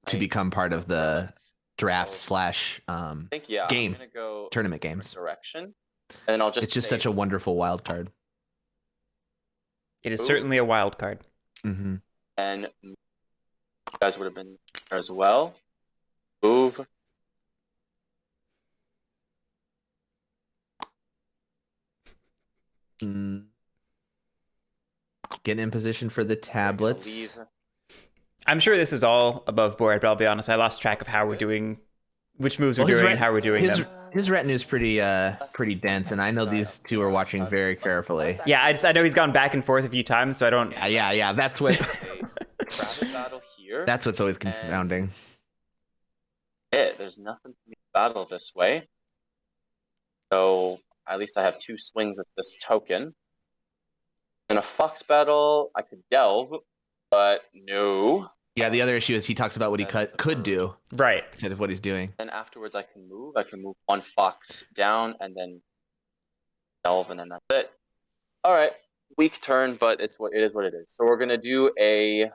to my become part of the relics. draft So, slash I think yeah, game. I'm gonna go tournament different games. direction, and then I'll just. It's just save such a wonderful wild card. It is Ooh. certainly a wild card. Mm-hmm. And you guys would have been there as well. Move. Getting in position for the tablets. Leave. I'm sure this is all above board, but I'll be honest, I lost track of how we're doing, which moves we're Well, his doing, ret- and how we're doing them. His retinue is pretty dense, and I know these two are watching very carefully. Yeah, I know he's gone back and forth a few times, so I don't. Yeah. That's what. Rabbit battle here. That's what's always confounding. There's nothing for me to battle this way. So at least I have 2 swings at this token. In a fox battle, I could delve, but no. Yeah, the other issue is he talks about what he could do Right. instead of what he's doing. Then afterwards, I can move. I can move 1 fox down and then delve, and then that's it. All right, weak turn, but it is what it is. So we're gonna do a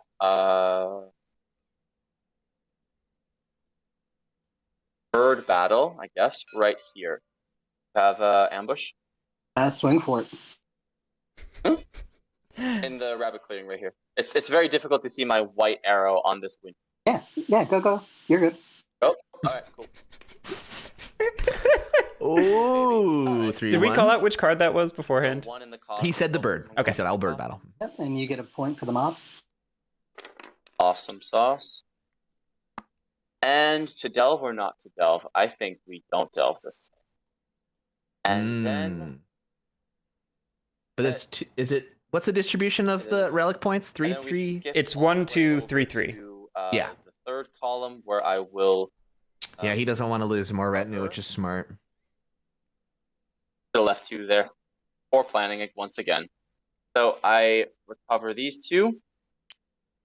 bird battle, I guess, right here. Have ambush Swing for it. in the rabbit clearing right here. It's very difficult to see my white arrow on this window. Yeah, go. You're good. Oh, all right, cool. Ooh, 3-1. Did we call out which card that was beforehand? 1 in the cost. He said the bird. Okay. He said I'll bird battle. Yep, and you get a point for the mob. Awesome sauce. And to delve or not to delve, I think we don't delve this time. And then But is it? What's the distribution of the relic points? 3, and then we 3. skip It's all the 1, way 2, over 3, 3. to, Yeah. The third column where I will. Yeah, he doesn't want to lose more retinue, which is smart. Should have left 2 there. Poor planning it once again. So I recover these 2.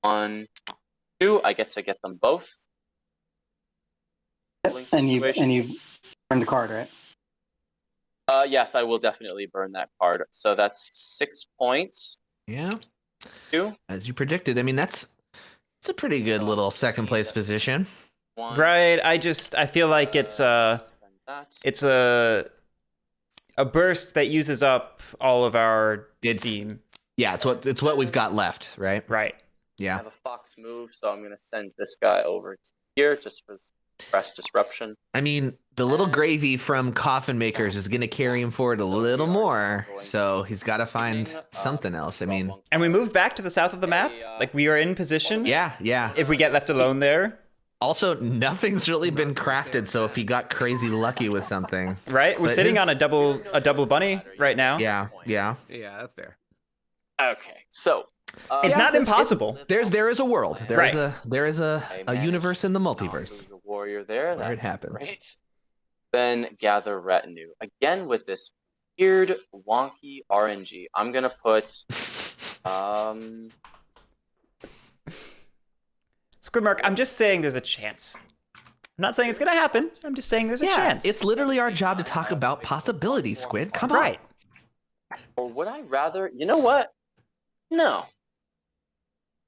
1, 2. I get to get them both. Yep, and you burn the card, right? Yes, I will definitely burn that card. So that's 6 points. Yeah. 2. As you predicted. I mean, it's a pretty good little second place position. 1. Right. I feel like it's a burst that uses up all of our steam. Yeah, it's what we've got left, right? Right. I Yeah. have a fox move, so I'm gonna send this guy over to here just for press disruption. I mean, the little gravy from Coffin Makers is going to carry him forward a little more, so he's got to find something else. I mean, And we moved back to the south of the map. Like we are in position. yeah. If we get left alone there, Also, nothing's really been crafted, so if he got crazy lucky with something. right? We're But sitting his- on a double bunny right now. Yeah. Yeah, that's fair. Okay, so It's not that's- impossible. There is a world. Right. There is a universe in the multiverse. The warrior there. Where it That's happens. Great. Then gather retinue again with this weird wonky RNG. I'm gonna put Squidmark, I'm just saying there's a chance. I'm not saying it's gonna happen. I'm just saying there's a Yeah, chance. it's literally our job to talk about possibilities, Squid. Come on. right. or would I rather? You know what? No.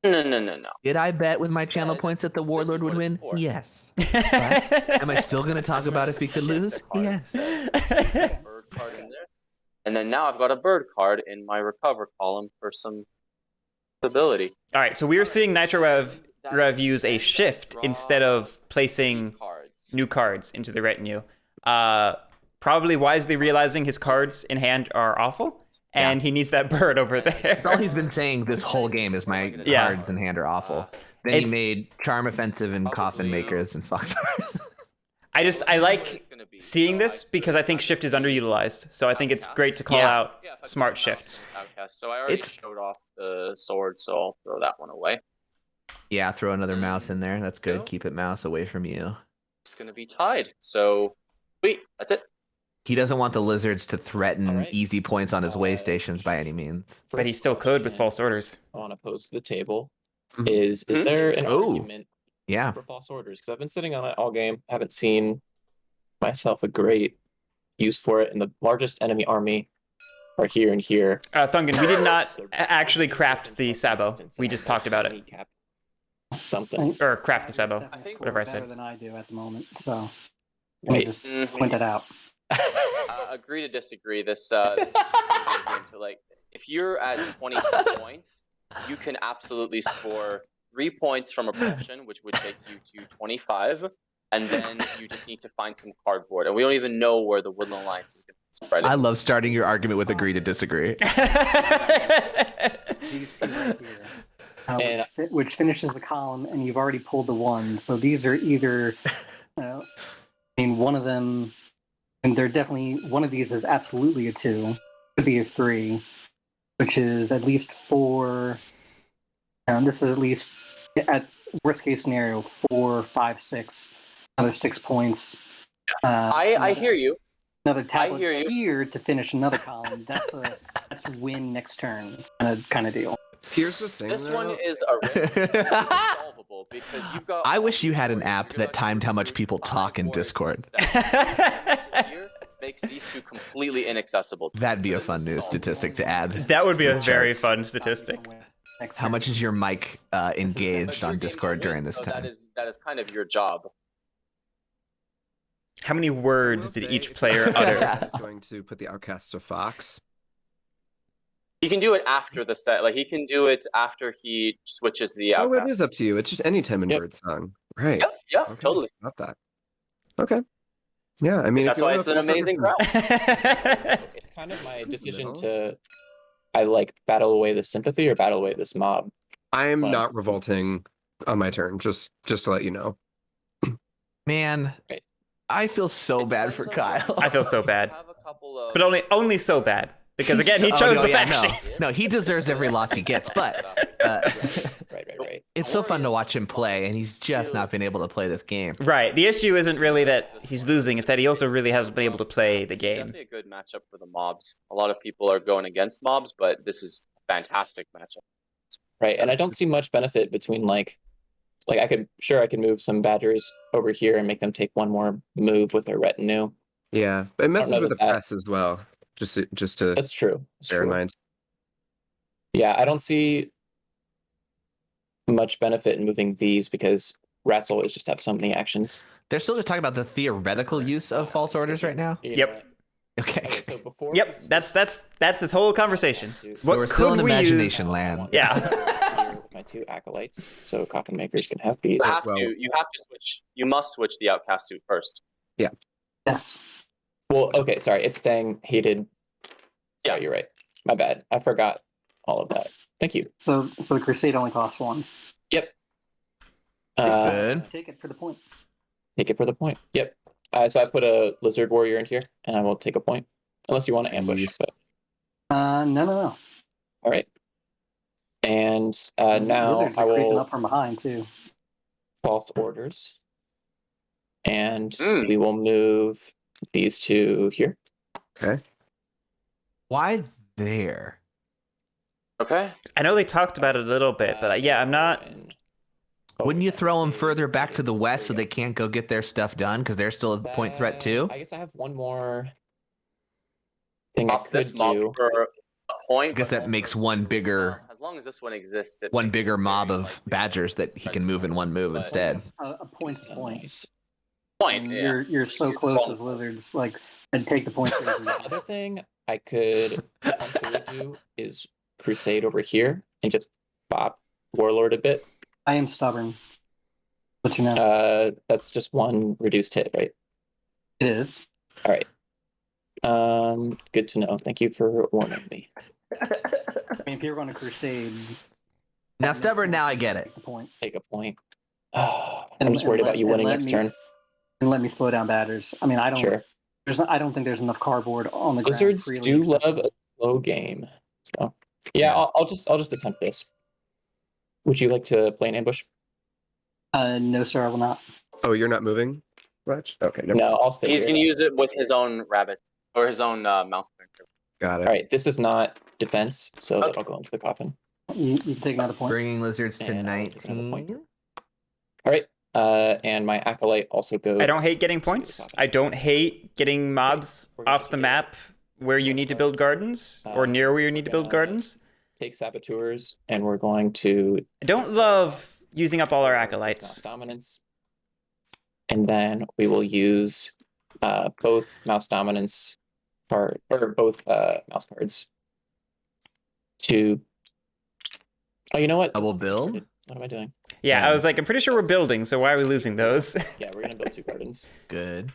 No. Did I bet with my channel points that the Warlord would win? Yes. Am I still going to talk about if he could lose? Yes. Bird card in there. And then now I've got a bird card in my recover column for some stability. All right, so we were seeing NITROREV use a shift instead of placing new cards into the retinue. Probably wisely realizing his cards in hand are awful, and he needs that bird over there. That's all he's been saying this whole game is my cards in hand are awful. Then he made Charm Offensive and Coffin Makers and Fox. I like seeing this because I think shift is underutilized. So I think it's great to call out smart shifts. So I already showed off the sword, so I'll throw that one away. Yeah, throw another mouse in there. That's good. Keep it mouse away from you. It's going to be tied. So, sweet. That's it. He doesn't want the lizards to threaten easy points on his way stations by any means. But he still could with false orders. I want to pose to the table. Is there an argument for false orders? Because I've been sitting on it all game. Haven't seen myself a great use for it. And the largest enemy army are here and here. Thungan, we did not actually craft the Sabo. We just talked about it. Something. Or craft the Sabo, whatever I said. Better than I do at the moment, so let me just point that out. Agree to disagree. This is just a game to, like, if you're at 22 points, you can absolutely score 3 points from oppression, which would take you to 25, and then you just need to find some cardboard. And we don't even know where the Woodland Alliance is going to spread. I love starting your argument with agree to disagree. These two right here, which finishes the column, and you've already pulled the one. So these are either, one of them. And they're definitely, one of these is absolutely a 2. Could be a 3, which is at least 4. And this is at least, at worst case scenario, 4, 5, 6. Another 6 points. I hear you. Another tablet here to finish another column. That's a win next turn kind of deal. Here's the thing. This one is a risk. It's solvable because you've got. I wish you had an app that timed how much people talk in Discord. Makes these two completely inaccessible. That'd be a fun new statistic to add. That would be a very fun statistic. How much is your mic engaged on Discord during this time? That is kind of your job. How many words did each player utter? He's going to put the outcast to Fox. He can do it after the set. Like, he can do it after he switches the outcast. Oh, it is up to you. It's just any time in Birdsong. Right. Yep, okay. Totally. Love that. Okay. Yeah, I mean, that's why it's an amazing crowd. It's kind of my decision to, I like battle away the sympathy or battle away this mob. I'm not revolting on my turn, just to let you know. Man, I feel so bad for Kyle. I feel so bad. But only so bad. Because again, he chose the faction. No, he deserves every loss he gets, but right. It's so fun to watch him play, and he's just not been able to play this game. Right. The issue isn't really that he's losing, it's that he also really hasn't been able to play the game. It's definitely a good matchup for the mobs. A lot of people are going against mobs, but this is a fantastic matchup. Right, and I don't see much benefit between like I could move some badgers over here and make them take one more move with their retinue. Yeah, it messes with the press as well. Just to that's true. Bear in mind. Yeah, I don't see much benefit in moving these because rats always just have so many actions. They're still just talking about the theoretical use of false orders right now. Yep. Okay. So before that's this whole conversation. What we're still in imagination land. Yeah. With my 2 acolytes, so coffin makers can have these. You have to switch. You must switch the outcast suit first. Yeah. Yes. Well, okay, sorry, it's staying hated. Yeah, you're right. My bad. I forgot all of that. Thank you. So the crusade only costs 1. Yep. Good. Take it for the point. Take it for the point. Yep. So I put a lizard warrior in here, and I will take a point, unless you want to ambush. But... No. All right. And now lizards I are creeping will up from behind too. False orders, and we will move these 2 here. Okay. Why there? Okay. I know they talked about it a little bit, but yeah, I'm not. Wouldn't you throw them further back to the west so they can't go get their stuff done because they're still a point threat too? I guess I have one more thing I could this mob do. For a point. I guess that makes one bigger. As long as this one exists, one bigger mob of badgers that he can move in one move instead. A point's a point. Nice. Point. And Yeah. you're so close with lizards. Like I'd take the points. The other thing I could potentially do is Crusade over here and just bop Warlord a bit. I am stubborn. But you know, That's just one reduced hit, right? it is. All right. Good to know. Thank you for warning me. I mean, if you're going to crusade, Now, stubborn, now I get it. take the point. Take a point. I'm just worried about you winning next turn. And let me slow down batters. I mean, I don't. Sure. I don't think there's enough cardboard on the Lizards ground. do love a slow game. So yeah, I'll just attempt this. Would you like to play an ambush? No, sir, I will not. Oh, you're not moving, Fletch? Okay, never No, mind. I'll stay He's here. gonna use it with his own rabbit or his own mouse pointer. Got it. All right, this is not defense, so Okay. that'll go into the coffin. You can take another point. Bringing lizards to And I'll take another point. 19. All right, and my acolyte also goes. I don't hate getting points. I don't hate getting mobs off the map where you need to build gardens or near where you need to build gardens. Take saboteurs, and we're going to. I don't love using up all our Mouse acolytes. dominance, and then we will use both mouse dominance or both mouse cards to. Oh, you know what? Double build? What am I doing? Yeah, I was like, I'm pretty sure we're building, so why are we losing those? Yeah, we're gonna build 2 gardens. Good.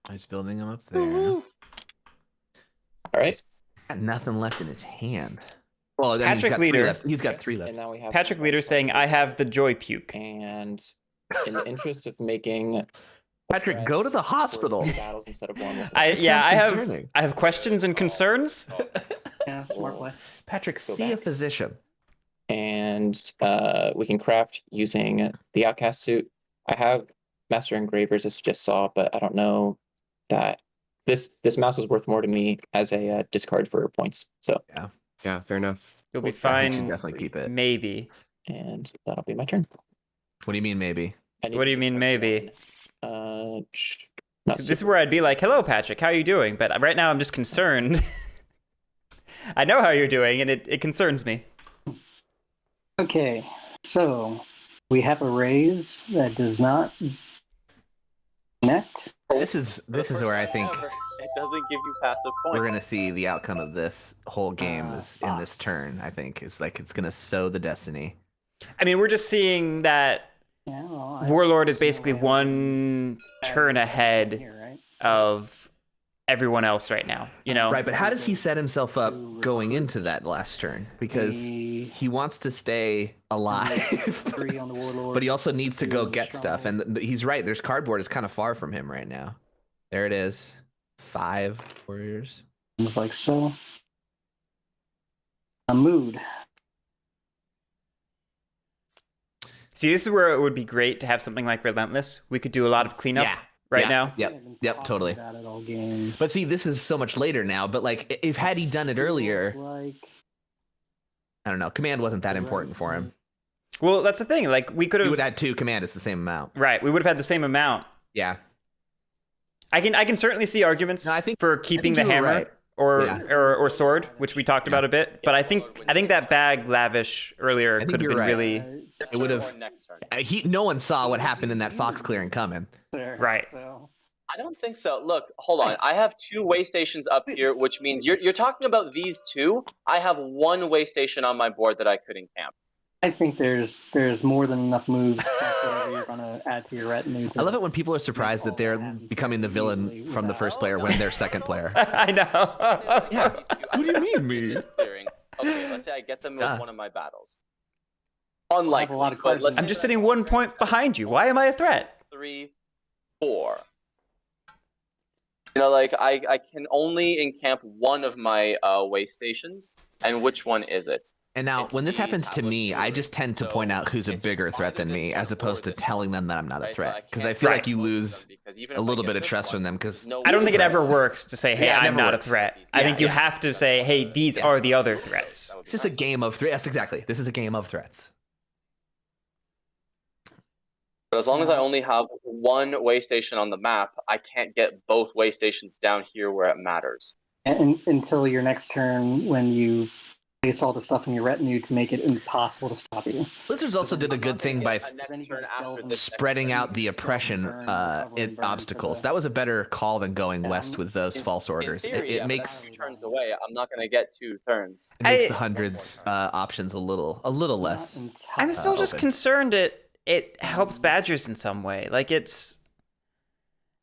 I was building them up there. All right, Got nothing left in his hand. Well, I mean, Patrick Leader. He's got 3 left. and now we have Patrick Leader saying, I have the joy puke. And in the interest of making Patrick, go to the hospital. battles instead of one. It sounds concerning. I have questions and concerns. Yeah, smart play. Patrick, Go see a back. physician. And we can craft using the outcast suit. I have master engravers, as you just saw, but I don't know that this mouse is worth more to me as a discard for points. So, Yeah, fair enough. You'll be I think fine. should definitely keep it. Maybe. and that'll be my turn. What do you mean, maybe? I need What to do you mean, discard maybe? one. This is where I'd be like, hello, Patrick, how are you doing? But right now I'm just concerned. I know how you're doing, and it concerns me. Okay, so we have a raise that does not connect. This is where I think It doesn't give you passive points. we're gonna see the outcome of this whole game is in this Fox. turn. I think it's like it's gonna sow the destiny. I mean, we're just seeing that Yeah, well, Warlord is basically one turn ahead here, right? of everyone else right now, you know? Right, but how does he set himself up going into that last turn? Because The he wants to stay alive, 3 on the Warlord. but he also needs to go Feeling get stuff. strong. And he's right. There's cardboard is kind of far from him right now. There it is. 5 warriors. Just like so. A mood. See, this is where it would be great to have something like Relentless. We could do a lot of cleanup right Yeah. now. Yep. We haven't Yep. talked Totally. about it all game. But see, this is so much later now. But like, if had he done it earlier, Like I don't know. Command wasn't that important for him. Well, that's the thing. Like, we could He would have... add 2 command. It's the same amount. Right, we would have had the same amount. Yeah. I can certainly see arguments No, I think- for keeping the you were hammer right. or, Yeah. or sword, which we talked about a bit. But I think that bag lavish earlier think could have you're been right. really This It would turn have- or next turn. No one saw what happened in that fox clearing coming. Right. So I don't think so. Look, hold on. I have 2 way stations up here, which means you're talking about these 2. I have 1 way station on my board that I could encamp. I think there's more than enough moves. Plus whatever you're gonna add to your retinue. I love it when people are surprised that they're becoming the villain from the first player when they're second player. I know. Yeah. What do you mean, me? This clearing. Okay, let's say I get them with Duh. one of my battles. I have Unlikely, a lot of but cards let's in I'm say just that I sitting go 1 for point behind you. Why am I a threat? 3, 4. You know, like I can only encamp one of my way stations, and which one is it? And now, It's when this the happens to tablet me, I steward. just tend to So point out who's a it's bigger threat than either me, this as one or opposed to this telling them that I'm not a Right, so threat. Because I can't feel Right. like you both of lose them, because even a if I little get bit of this trust one, from them. Because there's no I don't think it reason ever to- works to say, hey, Yeah, it I'm never not works. a threat. I think you have to say, hey, these Yeah. are the other threats. That would be it's just a nice. game of threats. That's exactly. This is a game of threats. But as long as I only have 1 way station on the map, I can't get both way stations down here where it matters. And until your next turn, when you place all the stuff in your retinue to make it impossible to stop you. Blizzards also did a good thing by Then spreading out the oppression obstacles. That was a better call than going west with those false orders. In theory, It but makes that's 2 turns away. I'm not going to get 2 turns. the hundreds options a little less. I'm still just open. concerned it helps Badgers in some way. Like it's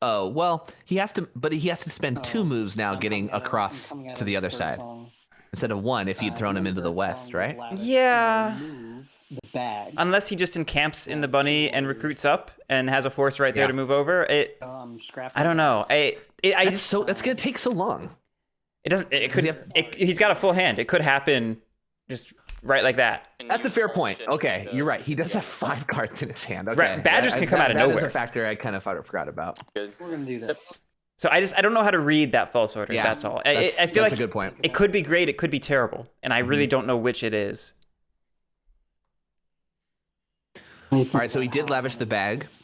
Oh well, he has to spend 2 moves now getting across to the other side instead of 1 if he'd thrown him into the west, right? Yeah. The bag. Unless he just encamps in the bunny and recruits up and has a force right there Yeah. to move over. I don't know. That's gonna take so long. It doesn't. It could. He's got a full hand. It could happen, just right like that. That's a fair point. Okay, you're right. He does have 5 cards in his hand. Okay. Right, Badgers can come out of That is nowhere. a factor I kind of forgot about. We're gonna do this. So I don't know how to read that false orders. Yeah, That's all. I feel that's like a good point. it could be great. It could be terrible, and I really don't know which it is. All right, so he did lavish the bag. That's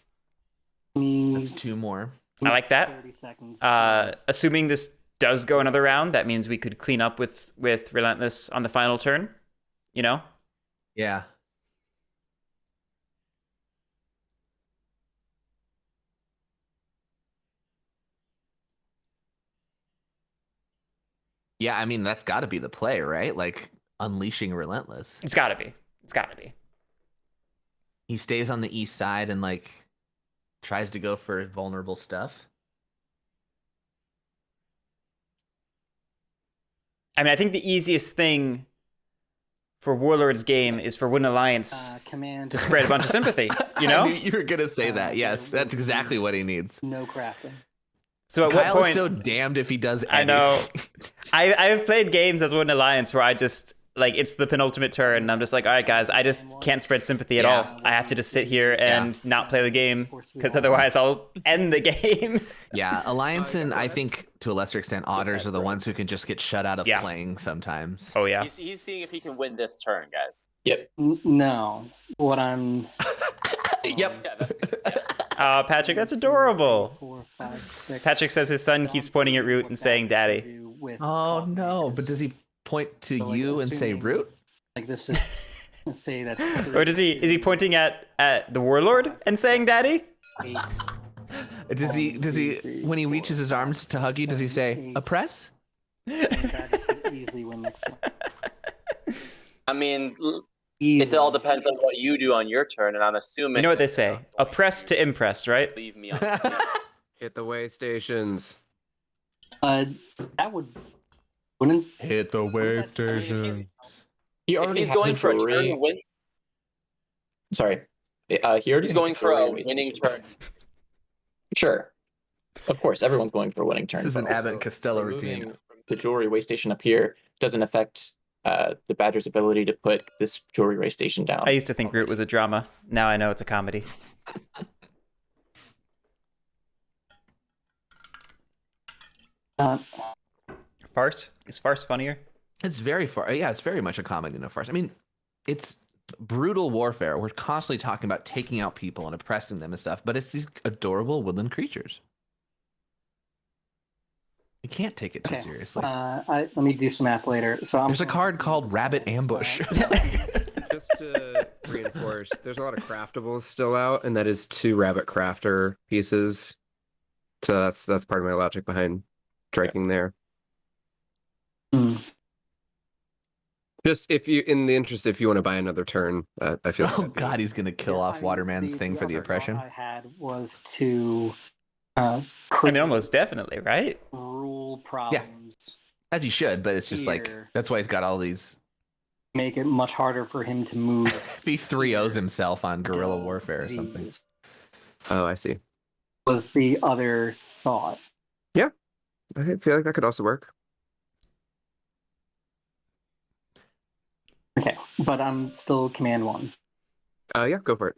Needs 2 more. I like that. 30 seconds. Assuming this does go another round, that means we could clean up with Relentless on the final turn. You know. Yeah. Yeah, I mean that's got to be the play, right? Like unleashing Relentless. It's got to be. It's got to be. He stays on the east side and like tries to go for vulnerable stuff. I mean, I think the easiest thing for Warlord's game is for Wooden Alliance Command to spread a bunch of sympathy. You know. I knew you were gonna say that. Yes, that's exactly what he needs. no crafting. So at Kyle what point? is so damned if he does anything. I know. I've played games as Wooden Alliance where I just like it's the penultimate turn and I'm just like, all right guys, I just can't spread sympathy at Yeah. all. I have to just sit here and not play the game because otherwise I'll end the game. Yeah, Alliance and I think to a lesser extent Otters are the ones who can just get shut out of Yeah. playing sometimes. Oh yeah. He's seeing if he can win this turn, guys. Yep. No, what I'm. Yep. Yeah, that's, Patrick, that's adorable. 4, 5, 6. Patrick says his son keeps pointing at Root and saying daddy. Oh no, but does he point to So, like, you and say assuming- root? Like this is. Let's say that's. Or is he pointing at the Warlord and saying daddy? 8. Does he when he reaches his arms to hug you, does he say oppress? Easily win next turn. I mean, it Easily. all depends on what you do on your turn, and I'm assuming. You know what they say? Oppress to impress, right? Leave me on the list. Hit the way stations. That wouldn't. Hit the way station. He If already he's has going a for a jewelry. turn win, Sorry. He already he's has going for a jewelry winning station. turn. Sure. Of course, everyone's going for a winning turn. This is an but Abbott and also Costello removing routine. The jewelry way station up here doesn't affect the Badger's ability to put this jewelry way station down. I used to think Root was a drama. Now I know it's a comedy. Farce? Is farce funnier? It's very far. Yeah, it's very much a comedy and a farce. I mean, it's brutal warfare. We're constantly talking about taking out people and oppressing them and stuff, but it's these adorable woodland creatures. You can't take it too Okay. seriously. Let me do some math later. So There's a card called Rabbit Ambush. Just to reinforce, there's a lot of craftables still out, and that is 2 rabbit crafter pieces. So that's part of my logic behind striking there. Hmm. Just if you, in the interest, if you want to buy another turn, I feel. Oh like God, he's gonna kill off Waterman's thing for the other thought oppression. I had was to I mean, almost definitely, right? rule problems, As he should, but it's just like Here. that's why he's got all these. make it much harder for him to move. If he 3-0s himself on guerrilla warfare or something. These Oh, I see. was the other thought. I feel like that could also work. Okay, but I'm still command 1. Yeah, go for it.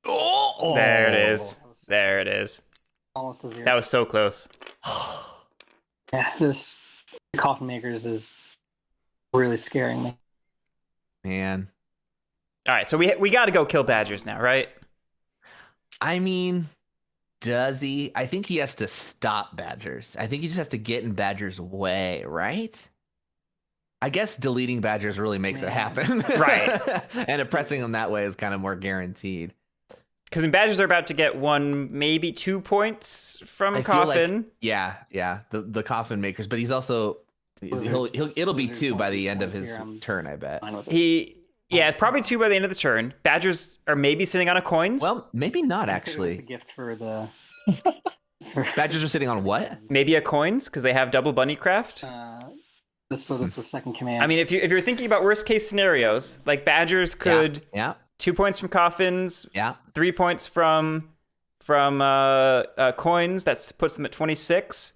Oh, There it is. There it is. Almost a 0. That was so close. Yeah, this coffin makers is really scaring me. Man, All right, so we got to go kill Badgers now, right? I mean, Does he? I think he has to stop Badgers. I think he just has to get in Badgers' way, right? I guess deleting Badgers really makes it happen. Right. And oppressing them that way is kind of more guaranteed. Because Badgers are about to get 1, maybe 2 points from I feel like- Coffin. yeah, the coffin makers, but he's also it'll be Wizards 2 want by the these end of points his here, I'm turn, I bet. Fine with it. Yeah, probably 2 by the end of the turn. Badgers are maybe sitting on a coins. Well, maybe not Consider this a actually. gift for the. Badgers are sitting on what? maybe a coins because they have double bunny craft. This was second command. I mean, if you're thinking about worst case scenarios, like Badgers could Yeah, 2 points from coffins, yeah. 3 points from coins. That puts them at 26.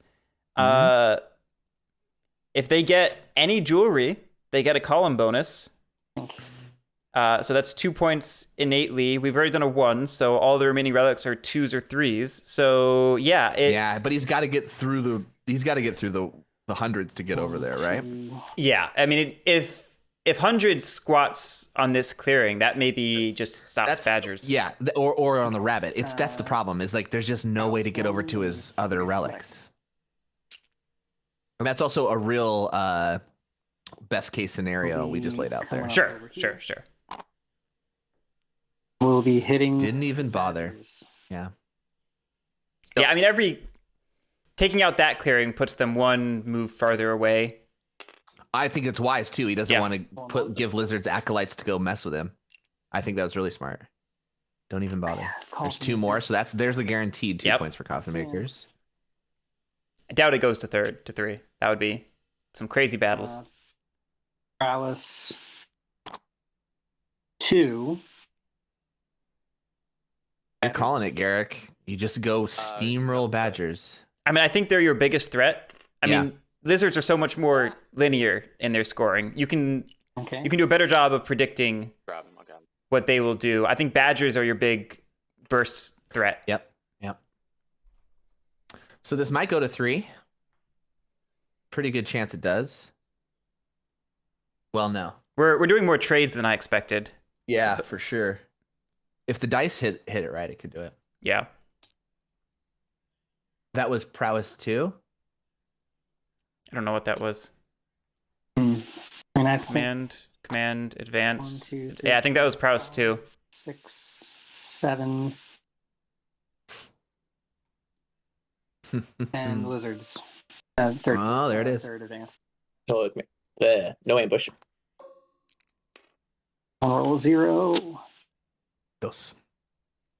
If they get any jewelry, they get a column bonus. So that's 2 points innately. We've already done a 1, so all the remaining relics are 2s or 3s. So yeah, Yeah, but he's got to get through the hundreds to get over there, right? yeah. I mean, if 100 squats on this clearing, that maybe just stops Badgers. Yeah, or on the rabbit. That's the problem. Is like there's just no way to get over to his other relics. And that's also a real best case scenario we just laid out there. Sure. We'll be hitting. Didn't even bother. Badgers. Yeah. Yeah, I mean, taking out that clearing puts them 1 move farther away. I think it's wise too. He doesn't Yeah. want to give lizards acolytes to go mess with him. I think that was really smart. Don't even bother. There's 2 more, so there's the guaranteed 2 points for coffin makers. I doubt it goes to 3. That would be some crazy battles. Prowess 2. You're calling it, Guerric. You just go steamroll Badgers. I mean, I think they're your biggest threat. I Yeah. mean, lizards are so much more linear in their scoring. You can Okay. do a better job of predicting Grab him. I'll grab him. what they will do. I think Badgers are your big burst threat. Yep. So this might go to 3. Pretty good chance it does. Well, no. We're doing more trades than I expected. Yeah, for sure. If the dice hit it right, it could do it. Yeah. That was prowess 2. I don't know what that was. And I think Command, advance. 1, 2, 3, Yeah, I think that was prowess 2. 6, 7, and lizards. Third. Oh, there it is. Third advance. No ambush. On roll 0. Dos.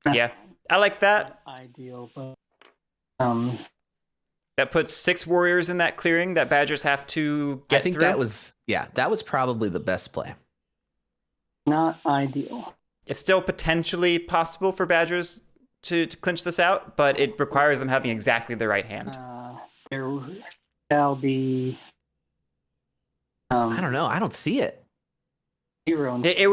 That's Yeah. I like that. not ideal, but That puts 6 warriors in that clearing that Badgers have to get I think through. that was probably the best play. not ideal. It's still potentially possible for Badgers to clinch this out, but it requires them having exactly the right hand. There shall be. I don't know. I don't see it. 0 and It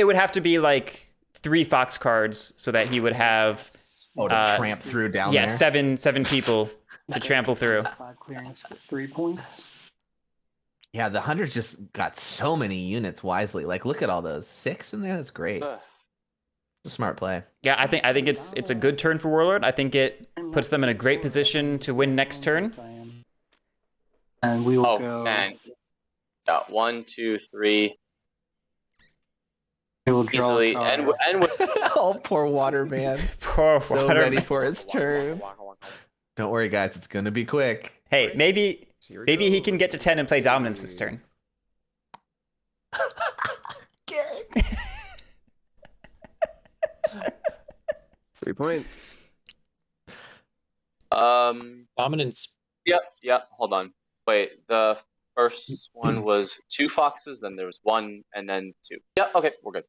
would have to be like 3 fox cards so that he would have Oh, to tramp through down yeah there. 7 people to trample through. 5 clearings for 3 points. Yeah, the hunters just got so many units wisely. Like, look at all those 6 in there. That's great. Ugh. It's a smart play. Yeah, I think it's a good turn for Warlord. I think it puts them in a great position to win next turn. And we will Oh go. man. Yeah, 1, 2, 3. We will draw Easily. a card. And with Oh, poor Waterman. Poor So Water. ready for his turn. Don't worry, guys. It's going to be quick. Hey, maybe Here we maybe he go. can get to 10 and play dominance this turn. 3 points. Dominance. Yep. Hold on. Wait. The first one was 2 foxes. Then there was 1, and then 2. Yep. Okay. We're good.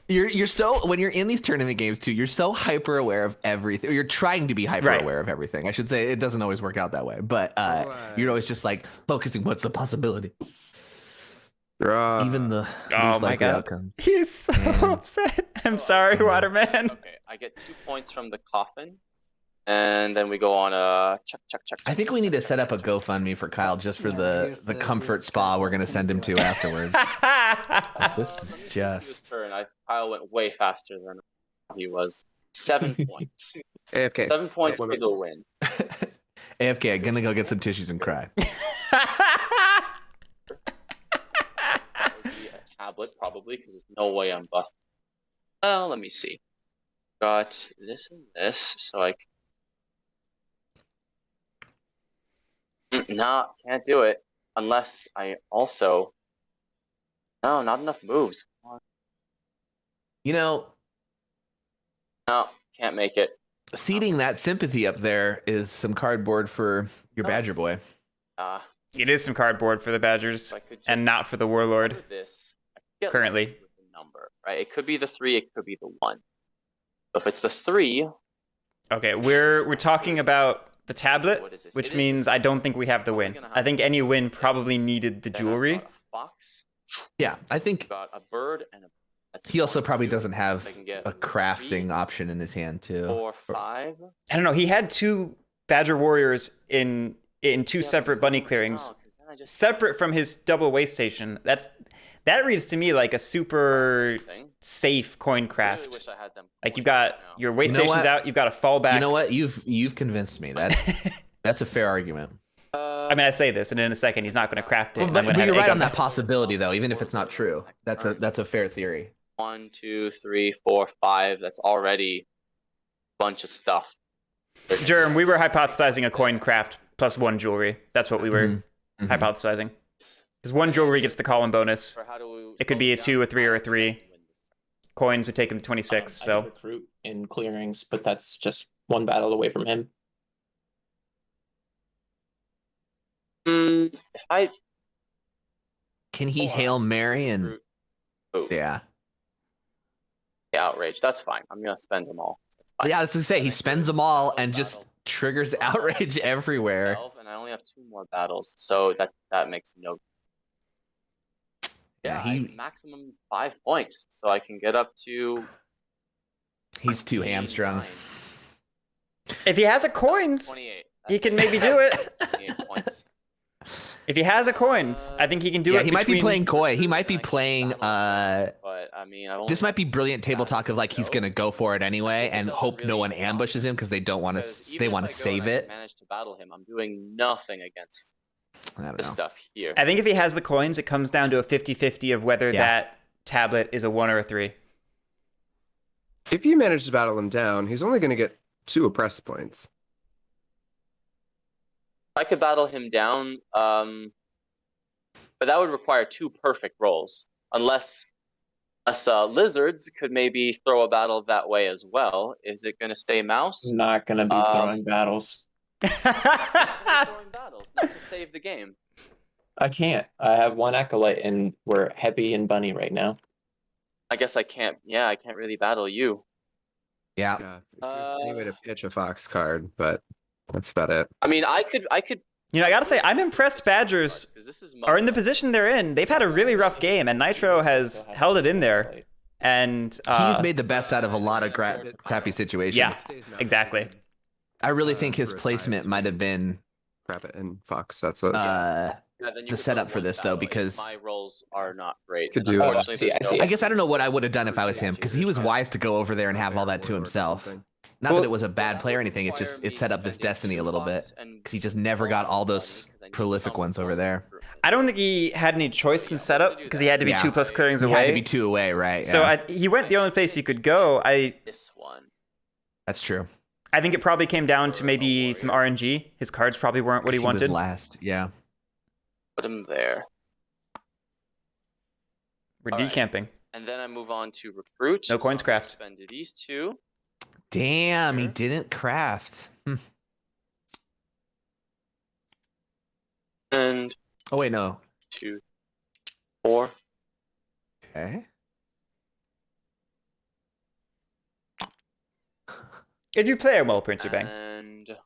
You're so when you're in these tournament games too, you're so hyper aware of everything. Or you're trying to be hyper aware of everything. I should say it doesn't always work out that way, but you're always just like focusing. What's the possibility? Draw. Even the Oh least my likely God. outcome. He's so Yeah. upset. I'm sorry, Waterman. Okay. I get 2 points from the coffin. And then we go on a check. I think we need to set up a GoFundMe for Kyle just for the comfort spa we're gonna send him to afterwards. This is This just. turn, Kyle went way faster than he was. 7 points. AFK. 7 points for the win. AFK, gonna go get some tissues and cry. That would be a tablet, probably, because there's no way I'm busting. Well, let me see. Got this and this, so I can... Nah, can't do it. Unless I also... No, not enough moves. Come on. You know, No, can't make it. seating that sympathy up there is some cardboard for your Badger boy. It is some cardboard for the Badgers If I could and just not for the Warlord. do this, I could get currently. lucky with the number, right? It could be the 3, it could be the 1. So if it's the 3, Okay, we're talking about the tablet, what is this? which It is means I don't think we have the probably win. gonna I have think any win probably needed the then I've jewelry. got a fox, Yeah, I think got a bird, and a... That's he also 1, probably 2, doesn't have if I can get a crafting option in his hand too. 4, 5. I don't know. He had 2 Badger Warriors in 2 separate bunny clearings, No, 'cause then I just separate from his double way station. That reads to me like a super thing. safe coin I really craft. wish I had them Like you've coins right got now. your way You know stations what? out, you've got a fallback. You know what? You've convinced me. That's a fair argument. I mean, I say this, and in a second he's not going to craft it. Well, and I'm but gonna have you're right egg on that top. possibility though, even if it's not true. That's a fair theory. 1, 2, 3, 4, 5. That's already a bunch of stuff. Germ, we were hypothesizing a coin craft plus 1 jewelry. That's what we were Mhm. hypothesizing. Because 1 jewelry gets the column bonus. Or how do we It could slow be a down? 2, a 3, or a 3. Win this turn. Coins would take him to 26. I So can recruit in clearings, but that's just 1 battle away from him. If I Can he Or Hail Mary and recruit- oh, yeah. outrage, that's fine. I'm gonna spend them all. Yeah, I was gonna say he spends them all and just triggers outrage everywhere. 12, and I only have 2 more battles, so that makes no. Yeah, I have maximum 5 points, so I can get up to. he's too 29. hamstrung. if he has a coins, 28. he That's can maybe do it. That's 28 points. If he has a coins, I think he can do Yeah, it. he might be between- playing coy. He might be And I can playing battle, but I mean, I've only this might got be 2 brilliant table battles talk of like to he's go, gonna go for it anyway It and doesn't hope no really one stop, ambushes him because they don't want because to even they if want I to go save and I it. manage to battle him, I'm doing nothing against I don't this know. stuff here. I think if he has the coins, it comes down to a 50-50 of whether Yeah. that tablet is a 1 or a 3. If you manage to battle him down, he's only going to get 2 oppress points. I could battle him down, but that would require 2 perfect rolls, unless lizards could maybe throw a battle that way as well. Is it going to stay mouse? Not gonna be throwing battles. Throwing battles, not to save the game. I can't. I have 1 acolyte, and we're heavy and bunny right now. I guess I can't. Yeah, I can't really battle you. Yeah. Yeah, if there's any way to pitch a fox card, but that's about it. I mean, I could. You know, I gotta say, I'm impressed Badgers Because this is are in the position they're in. They've had a really rough game, and Nitro has held it in there. And He's made the best out of a lot of crappy situations. Yeah, exactly. I really think his placement might have been Rabbit and fox. That's what. Yeah, then you the could setup throw for one this, though, battle if because- my rolls are not great. Could And do it. unfortunately, I there's see. no- I guess I don't know what I would have done if I was him because he was wise to go over there and have all that to himself. Not Well- that it was a bad play or anything. It just it set up this destiny a little bit because he just never got all those prolific ones over there. I don't think he had any choice in setup because he had to be Yeah. 2 plus clearings He away. had to be 2 away, right? So yeah. he went the only place he could go. This one. That's true. I think it probably came down to maybe some RNG. His cards probably weren't what he 'Cause wanted. was last, yeah. Put him there. We're All right. decamping. And then I move on to recruit. No coins I'm gonna craft. Spend these 2. Damn, he Sure. didn't craft. And Oh wait, no. 2, 4. Okay. If you play it well, Prince Bang. And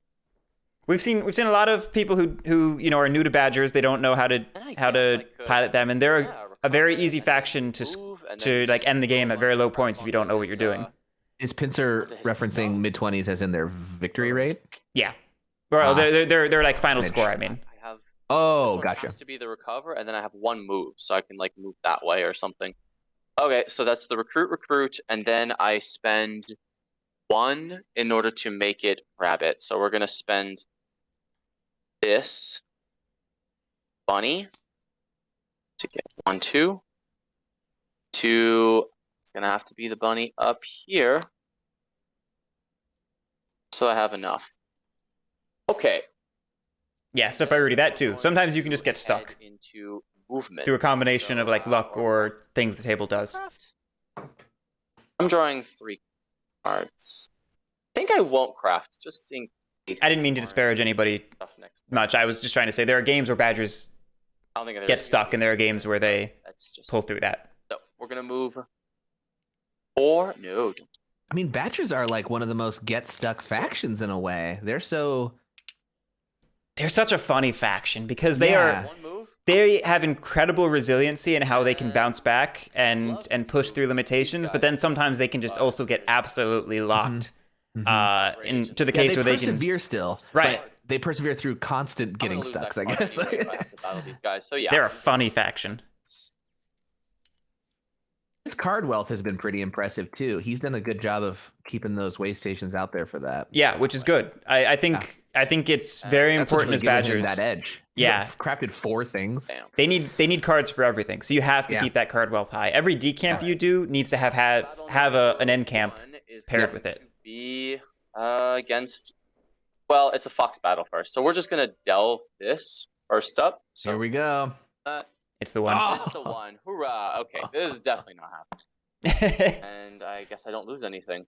We've seen a lot of people who you know are new to Badgers. They don't know how to I how guess I to could- pilot them, and they're yeah, a very recover easy and faction then move, and then to like just end the game throw at very one low crap points if you don't know what onto you're his, doing. Is Pincer What is referencing stuff? mid-20s as in their victory rate? Yeah. Well, Ah. they're like final Smidge. score. I mean, I have Oh, this one gotcha. has to be the recover, and then I have one move, so I can like move that way or something. Okay, so that's the recruit, and then I spend 1 in order to make it rabbit. So we're gonna spend this bunny to get 1, 2. It's gonna have to be the bunny up here. So I have enough. Okay. yeah, stuff priority that too. Sometimes you can just get stuck into movement through a combination of like luck or things the table does. I'm drawing 3 cards. I think I won't craft, just in case. I didn't mean to disparage anybody Stuff next. much. I was just trying to say there are games where badgers I don't think I've get ever stuck, used and there are it. games where they That's just pull through that. So we're gonna move 4. No. I mean, Badgers are like one of the most get-stuck factions in a way. They're so... They're such a funny faction because they Yeah. are One move. they have incredible resiliency in how they can bounce back and push through limitations, but then sometimes they can just also get absolutely locked into the Yeah, case they where they can. persevere still. Right. But they persevere through constant I'm getting gonna lose that stuck, I card guess. anyway if I have to battle these guys. So yeah. They're a funny faction. His card wealth has been pretty impressive too. He's done a good job of keeping those way stations out there for that. Yeah, which is good. I think it's very That's what's important really as given him badgers. that edge. Yeah. He's crafted 4 things. Damn. They need cards for everything, so you have to Yeah. keep that card wealth high. Every decamp you do needs to have an end camp paired with it. Be against. Well, it's a fox battle first, so we're just gonna delve this first up. So Here we go. It's the one. It's the one. Hoorah! Okay, this is definitely not happening, and I guess I don't lose anything.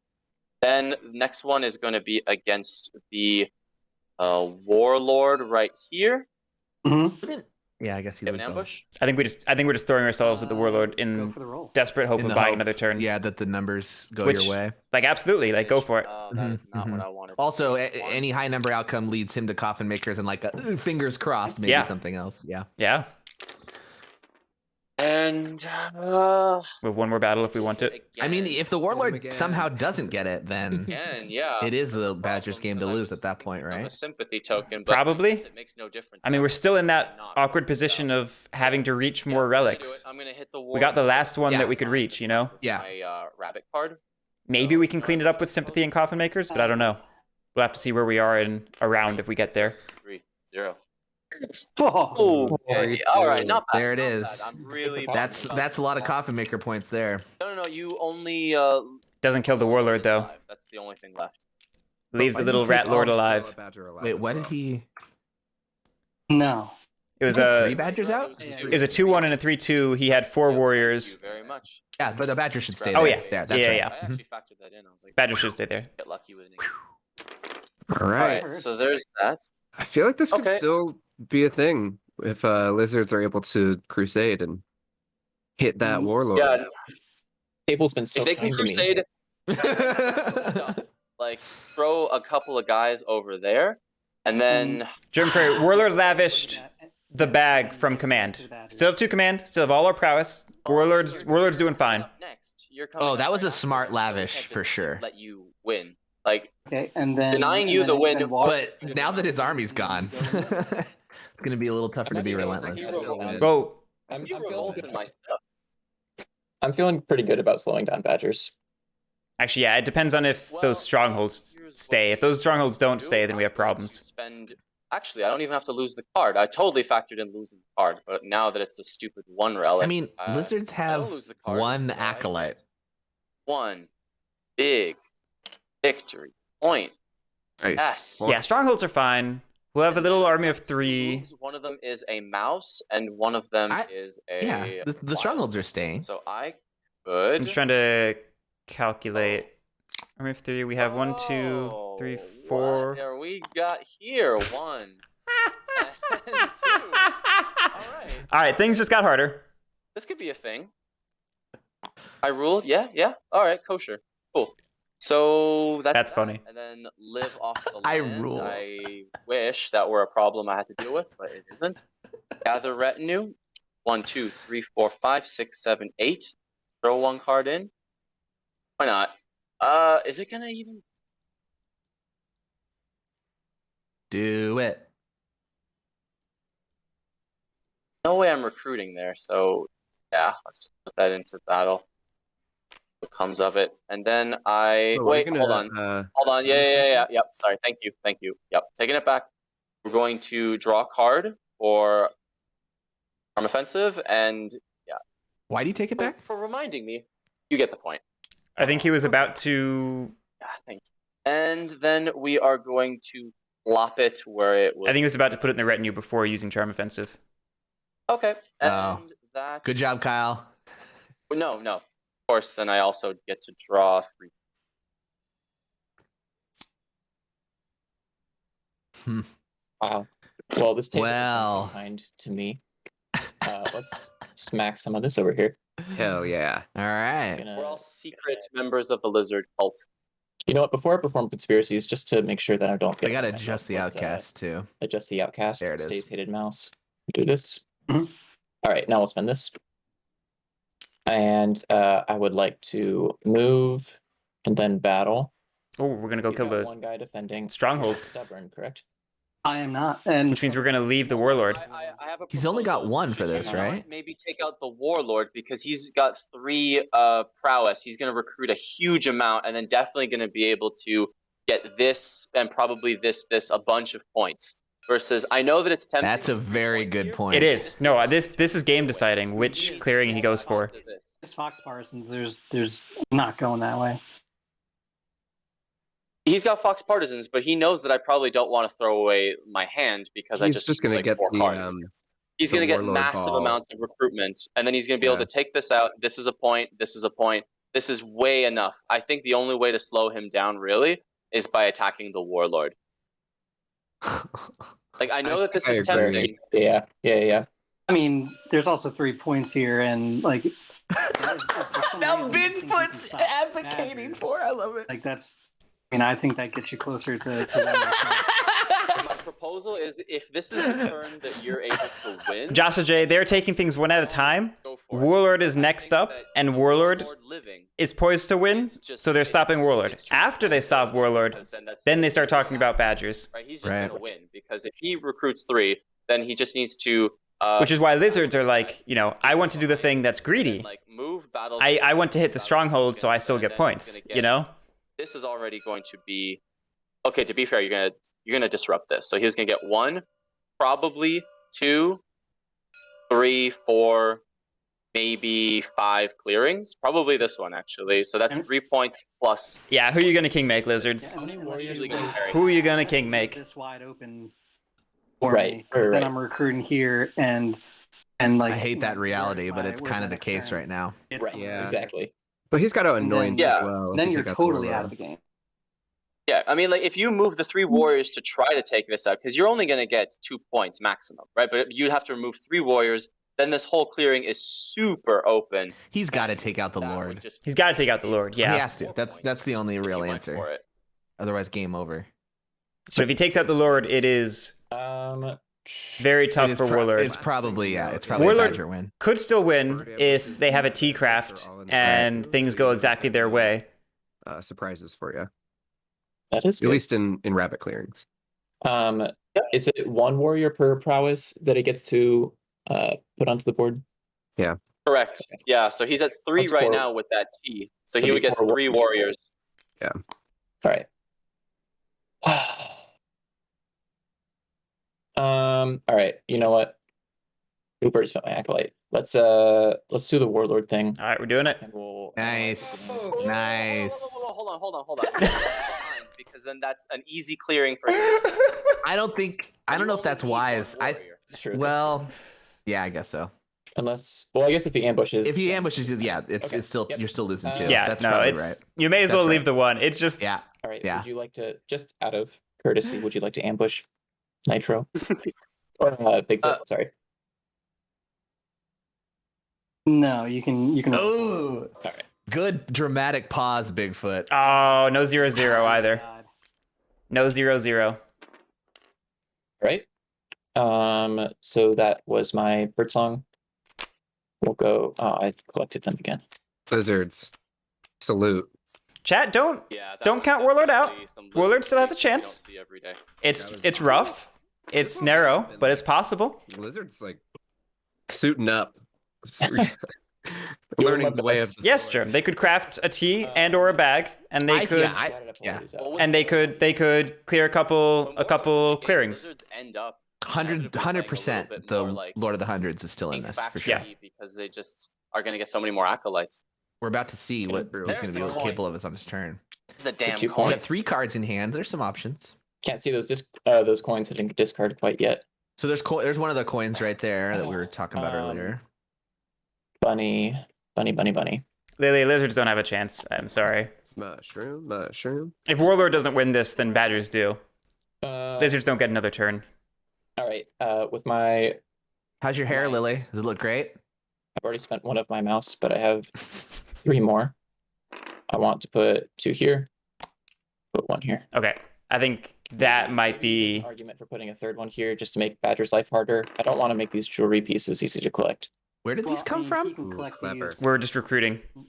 Then the next one is going to be against the warlord right here. Mm-hmm. Yeah, I guess he You have an loses. ambush. I think we're just throwing ourselves at the warlord Go in for the roll. desperate hope In of the buying hope. another turn. Yeah, that the numbers go Which- your way. Like absolutely, like go for it. Oh, that is not what I wanted. to Also, see. any high number outcome leads him to coffin makers and like a, fingers crossed, maybe Yeah. something else. Yeah. Yeah, And we have one more battle if we want it. I mean, if the warlord again. somehow doesn't get it, then again, yeah, it is that's the a Badgers problem, game to because I lose was at that point, thinking of right? A sympathy token, but Probably. I guess it makes no difference. I mean, now we're still in because that I'm not awkward going to position sell. of having to reach Yeah, more I'm gonna do relics. it. I'm gonna hit the We got the last one Yeah. that we could reach, you know? Yeah. My rabbit card. Maybe we can clean it up with sympathy and coffin makers, but I don't know. We'll have to see where we are in a round if we get there. 3, 0. Oh, Okay, all right, not bad. There it not is. bad. I'm really. That's a lot of coffin maker points there. No. You only. Doesn't kill the warlord though. alive. That's the only thing left. Leaves Why the did little he rat take lord all alive. Wait, what did he? no. It was Like 3 a Badgers out? it was a 2-1 and a 3-2. He had 4 warriors. Thank you very much. Yeah, but the Badger should stay Oh, there. yeah. There, that's Yeah, right. yeah. I actually factored that in. I was like, Badger should stay there. get lucky with it. All All right. right, so there's that. I feel like this could Okay. still be a thing if lizards are able to crusade and hit that warlord. Yeah, Table's been so if they can kind to me. crusade, stuff, like throw a couple of guys over there, and then German Prairie, Warlord lavished the bag from command. Still have 2 command, still have all our prowess. Warlord's doing fine. Up next, you're coming Oh, up that was a after, smart so we lavish can't for just sure. Let you win. Like Okay, and then Denying and you then- the and win, then walk- But now that his army's gone, it's gonna be a little tougher to be relentless. Go. I'm you feeling revolts in my stuff. I'm feeling pretty good about slowing down Badgers. Actually, yeah, it depends on if Well, those strongholds here's what stay. If we those strongholds don't do. stay, then we have I'm going to problems. Spend. Actually, I don't even have to lose the card. I totally factored in losing the card, but now that it's a stupid 1 relic, I mean, lizards I don't have lose the card, one so I acolyte. get 1 big victory point. Nice. Yes. Yeah, strongholds are fine. We'll have a little army of 3. Moves. One of them is a mouse, and one of them I- is a. Yeah, the wild. strongholds are staying. So I I'm could. just trying to calculate. Army of 3. We have 1, 2, 3, 4. What are we got here? 1 and 2. All right. All right, things just got harder. This could be a thing. I ruled. Yeah. All right, kosher. Cool. So that's That's funny. And then live off the land. I rule. I wish that were a problem I had to deal with, but it isn't. Gather retinue. 1, 2, 3, 4, 5, 6, 7, 8. Throw 1 card in. Why not? Is it gonna even? Do it. No way I'm recruiting there. So yeah, let's just put that into battle. What comes of it, and then Oh, wait. Hold on. Yeah. Yep. Sorry. Thank you. Yep. Taking it back. We're going to draw a card for arm offensive, and yeah. Why do you take it back? For reminding me. You get the point. I think he was about to. Yeah, thank you. And then we are going to plop it where it was. I think he was about to put it in the retinue before using charm offensive. Okay. And Oh. that. Good job, Kyle. No. Of course, then I also get to draw 3. Wow. Well, this table Well. is kind to me. Let's smack some of this over here. Hell yeah. All right. We're all secret members of the lizard cult. You know what? Before I perform conspiracies, just to make sure that I don't get I gotta ahead of myself, adjust the let's, outcast too. adjust the outcast. There it is. Stays hidden mouse. Do this. Mhm. All right, now we'll spend this. And I would like to move and then battle. Oh, we're gonna go He's kill got the one guy defending strongholds, stubborn, correct? I am not. And which means we're gonna leave the warlord. I have a He's only got proposal. one for Should you this, not right? Maybe take out the warlord because he's got 3 prowess. He's going to recruit a huge amount, and then definitely going to be able to get this and probably this a bunch of points. Versus, I know that it's tempting. That's a with 3 very points good here. point. It is. No, this is game deciding which clearing he goes for. This. This Fox Parsons, there's not going that way. He's got Fox Partisans, but he knows that I probably don't want to throw away my hand because I He's just gonna like get 4 the cards. He's the going to get warlord massive ball. amounts of recruitment, and then he's going to be able Yeah. to take this out. This is a point. This is a point. This is way enough. I think the only way to slow him down really is by attacking the warlord. Like I know that this I is agree. tempting. Yeah. I mean, there's also 3 points here, and like Now Bigfoot's advocating for. I love it. Like that's. I mean, I think that gets you closer to winning. My proposal is if this is the turn that you're able to win. Jossa J, they're taking things one at a time. Go for it. Warlord is I next think up, that and the Warlord living is poised to win, is just- so they're stopping Warlord. it's true. After they stop Warlord, Because then they start talking about Badgers, Right, he's just Right. gonna win because if he recruits 3, then he just needs to. which is why Lizards are like, I want to do the thing that's greedy. Like move battle. I want to hit the stronghold so I still get points, This is already going to be. Okay, to be fair, you're gonna disrupt this. So he's gonna get 1, probably 2, 3, 4, maybe 5 clearings. Probably this one actually. So that's 3 points plus. Yeah, who are you going to king make, Lizards? Yeah, I mean, unless Usually you gonna leave carry. Who are you going to king make? this wide open for Right, me, 'cause right. then I'm recruiting here and like I hate that where's reality, my- but it's where's kind my of the next case turn? right now. It's Right. coming. Yeah. Exactly. But he's got to And annoyance then- as Yeah. well. if Then you you're take out the totally warlord. out of the game. Yeah, I mean, like if you move the 3 warriors to try to take this out, because you're only gonna get 2 points maximum, right? But you have to remove 3 warriors. Then this whole clearing is super open. He's got to take out the That would Lord. just He's got to take out the Lord, He yeah. has to. That's the only if real you went answer. for it. Otherwise, game over. So if he takes out the Lord, it is very tough It is for Warlord. It's probably it's probably Warlord- a Badger win. Could still win if they have a T-craft and things go exactly their way. Surprises for you, That is at good. least in rabbit clearings. Is it 1 warrior per prowess that he gets to put onto the board? Correct. Yeah. So he's at 3 That's right 4. now with that T. So So he would get before 3 warriors. All right. All right. You know what? Cooper spent my acolyte. Let's do the warlord thing. All right, we're doing it. And we'll Nice. Whoa, Nice. Hold on. Because then that's an easy clearing for him. I don't know if that's wise. It's true. Well, yeah, I guess so. Unless, well, I guess if he ambushes. If he then- ambushes, yeah, it's Okay. still Yep. you're still losing too. Yeah, that's no, probably it's right. you may as That's well right. leave the one. It's just Yeah. All right. Yeah. Would you like to, just out of courtesy, would you like to ambush Nitro or Bigfoot? Sorry. No, you can. Oh, All right. good dramatic pause, Bigfoot. Oh, no 0-0 either. God. No 0-0. Right. So that was my bird song. We'll go. Oh, I collected them again. Lizards, salute. Chat, don't Yeah, that don't was count Warlord out. definitely some Warlord lizard still has a space that you don't chance. see every day. It's rough. It's narrow, but it's possible. Blizzard's like suiting up. Doing Learning my the way of best. the Yes, sword. Germ. They could craft a tea and or a bag, and they could yeah. and they could clear a couple clearings. Lizards end up 100% bit the more like Lord of the Hundreds is still in being this for factually sure. Yeah. because they just are going to get so many more acolytes. We're about to see what he's There's going to the be coin. capable of on his turn. It's the damn 2 He's coins. got 3 cards in hand. There's some options. Can't see those coins hitting discard quite yet. So there's one of the coins right there that we were talking about earlier. Bunny. Lily, lizards don't have a chance. I'm sorry. Mushroom. If Warlord doesn't win this, then Badgers do. Uh, Lizards don't get another turn. All right. With my, How's your hair, Nice. Lily? Does it look great? I've already spent one of my mouse, but I have 3 more. I want to put 2 here. Put 1 here. Okay. I think that might Maybe be. there's an argument for putting a 3rd one here just to make Badger's life harder. I don't want to make these jewelry pieces easy to collect. Where did these come He from? can collect clever. these. We're just recruiting. I